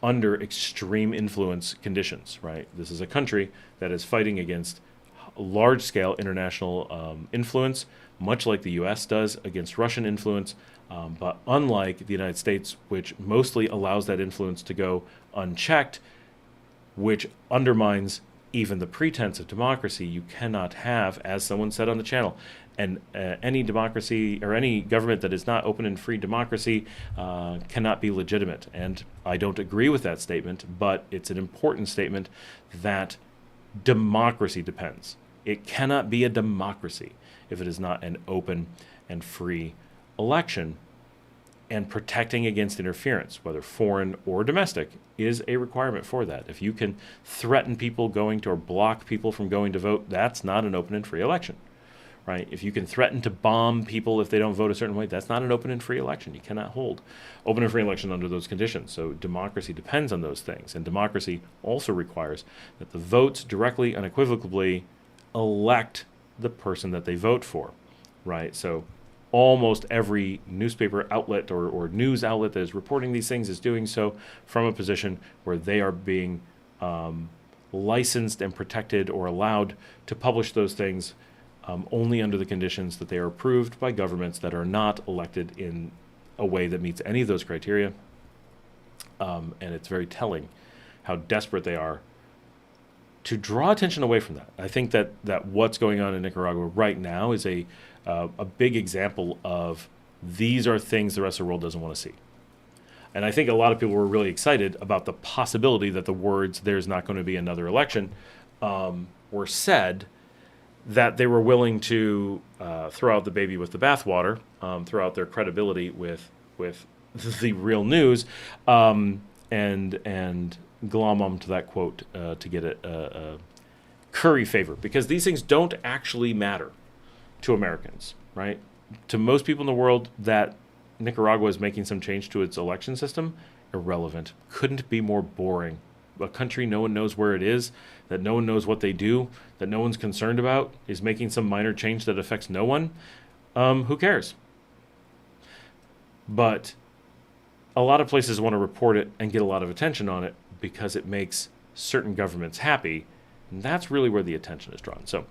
under extreme influence conditions, right? This is a country that is fighting against large-scale international influence, much like the U.S. does against Russian influence, but unlike the United States, which mostly allows that influence to go unchecked, which undermines even the pretense of democracy. You cannot have, as someone said on the channel, and any democracy or any government that is not open and free democracy cannot be legitimate. And I don't agree with that statement, but it's an important statement that democracy depends. It cannot be a democracy if it is not an open and free election. And protecting against interference, whether foreign or domestic, is a requirement for that. If you can threaten people going to or block people from going to vote, that's not an open and free election, right? If you can threaten to bomb people if they don't vote a certain way, that's not an open and free election. You cannot hold open and free election under those conditions. So democracy depends on those things. And democracy also requires that the votes directly, unequivocally elect the person that they vote for, right? So almost every newspaper outlet or news outlet that is reporting these things is doing so from a position where they are being licensed and protected or allowed to publish those things only under the conditions that they are approved by governments that are not elected in a way that meets any of those criteria. And it's very telling how desperate they are to draw attention away from that. I think that what's going on in Nicaragua right now is a big example of these are things the rest of the world doesn't want to see. And I think a lot of people were really excited about the possibility that the words, "there's not going to be another election," were said, that they were willing to throw out the baby with the bathwater, throw out their credibility with the real news, and glom them to that quote to get a curry favor. Because these things don't actually matter to Americans, right? To most people in the world, that Nicaragua is making some change to its election system, irrelevant. Couldn't be more boring. A country no one knows where it is, that no one knows what they do, that no one's concerned about, is making some minor change that affects no one. Who cares? But a lot of places want to report it and get a lot of attention on it because it makes certain governments happy, And that's really where the attention is drawn. So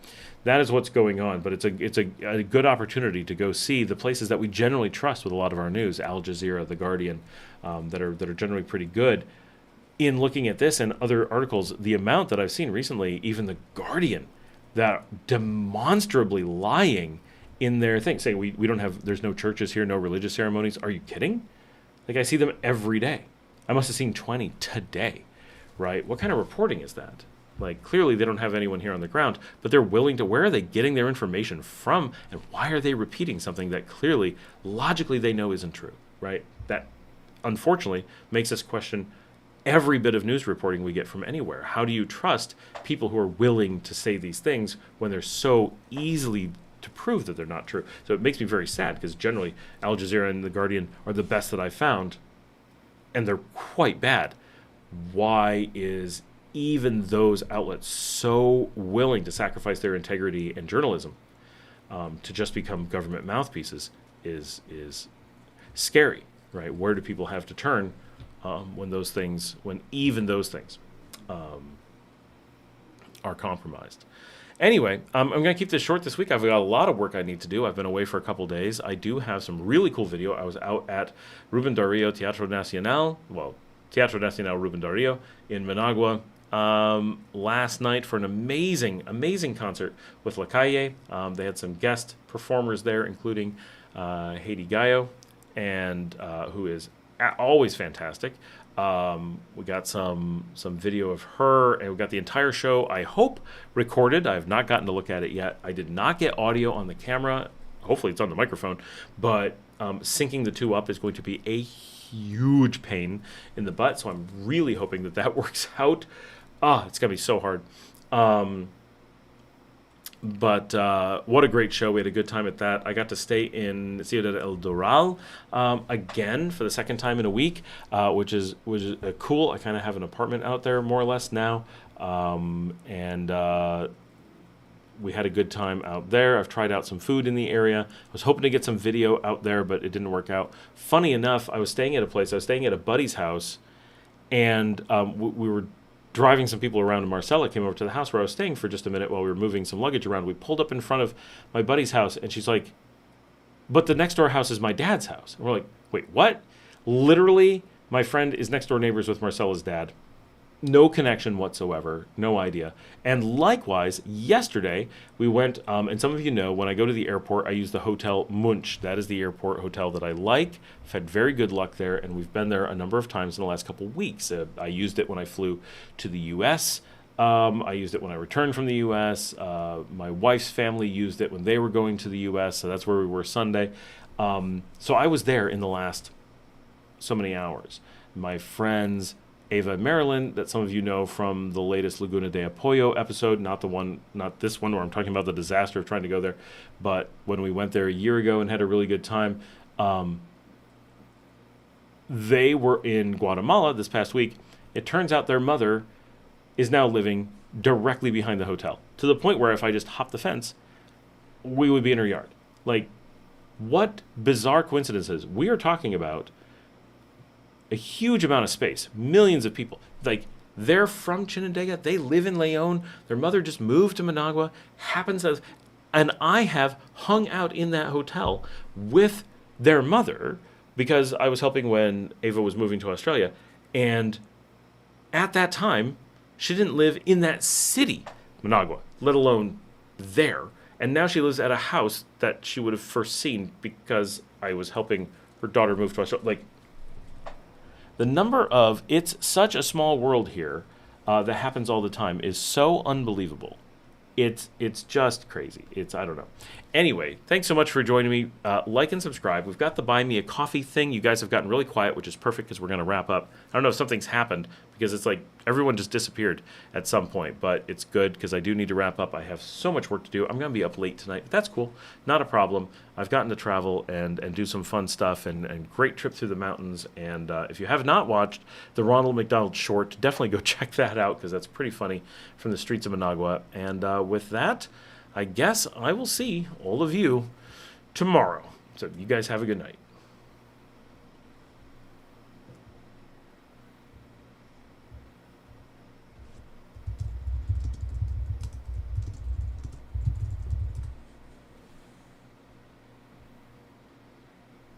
that is what's going on. But it's a good opportunity to go see the places that we generally trust with a lot of our news, Al Jazeera, The Guardian, that are generally pretty good. In looking at this and other articles, the amount that I've seen recently, even The Guardian, that demonstrably lying in their thing, saying we don't have, there's no churches here, no religious ceremonies. Are you kidding? Like, I see them every day. I must have seen 20 today, right? What kind of reporting is that? Like, clearly they don't have anyone here on the ground, but they're willing to, where are they getting their information from, and why are they repeating something that clearly, logically, they know isn't true, right? That, unfortunately, makes us question every bit of news reporting we get from anywhere. How do you trust people who are willing to say these things when they're so easily to prove that they're not true? So it makes me very sad, because generally Al Jazeera and The Guardian are the best that I've found, and they're quite bad. Why is even those outlets so willing to sacrifice their integrity and journalism to just become government mouthpieces is scary, right? Where do people have to turn when even those things are compromised? Anyway, I'm going to keep this short this week. I've got a lot of work I need to do. I've been away for a couple days. I do have some really cool video. I was out at Ruben Dario Teatro Nacional, Teatro Nacional Ruben Dario in Managua last night for an amazing concert with La Calle. They had some guest performers there, including Heidi Gallo, and who is always fantastic. We got some video of her, and we got the entire show, I hope, recorded. I have not gotten to look at it yet. I did not get audio on the camera. Hopefully it's on the microphone, but syncing the two up is going to be a huge pain in the butt, so I'm really hoping that works out. It's going to be so hard. But what a great show. We had a good time at that. I got to stay in Ciudad El Doral again for the second time in a week, which is cool. I kind of have an apartment out there more or less now. And we had a good time out there. I've tried out some food in the area. I was hoping to get some video out there, but it didn't work out. Funny enough, I was staying at a buddy's house, and we were driving some people around, and Marcella came over to the house where I was staying for just a minute while we were moving some luggage around. We pulled up in front of my buddy's house, and she's like, but the next door house is my dad's house. And we're like, wait, what? Literally, my friend is next door neighbors with Marcella's dad. No connection whatsoever, no idea. And likewise, yesterday, we went, and some of you know, when I go to the airport, I use the Hotel Munch. That is the airport hotel that I like. I've had very good luck there, and we've been there a number of times in the last couple of weeks. I used it when I flew to the U.S. I used it when I returned from the U.S. My wife's family used it when they were going to the U.S., so that's where we were Sunday. So I was there in the last so many hours. My friends Ava and Marilyn, that some of you know from the latest Laguna de Apoyo episode, not this one where I'm talking about the disaster of trying to go there, but when we went there a year ago and had a really good time, they were in Guatemala this past week. It turns out their mother is now living directly behind the hotel, to the point where if I just hopped the fence, we would be in her yard. Like, what bizarre coincidences. We are talking about a huge amount of space, millions of people. Like, they're from Chinandega, they live in Leon, their mother just moved to Managua, and I have hung out in that hotel with their mother because I was helping when Ava was moving to Australia, and at that time, she didn't live in that city, Managua, let alone there, and now she lives at a house that she would have first seen because I was helping her daughter move to Australia. Like, the number of, it's such a small world here that happens all the time is so unbelievable. It's just crazy. I don't know. Anyway, thanks so much for joining me. Like and subscribe. We've got the Buy Me a Coffee thing. You guys have gotten really quiet, which is perfect because we're going to wrap up. I don't know if something's happened because it's like everyone just disappeared at some point, but it's good because I do need to wrap up. I have so much work to do. I'm going to be up late tonight, but that's cool. Not a problem. I've gotten to travel and do some fun stuff and great trip through the mountains. And if you have not watched the Ronald McDonald short, definitely go check that out because that's pretty funny, from the streets of Managua. And with that, I guess I will see all of you tomorrow. So you guys have a good night.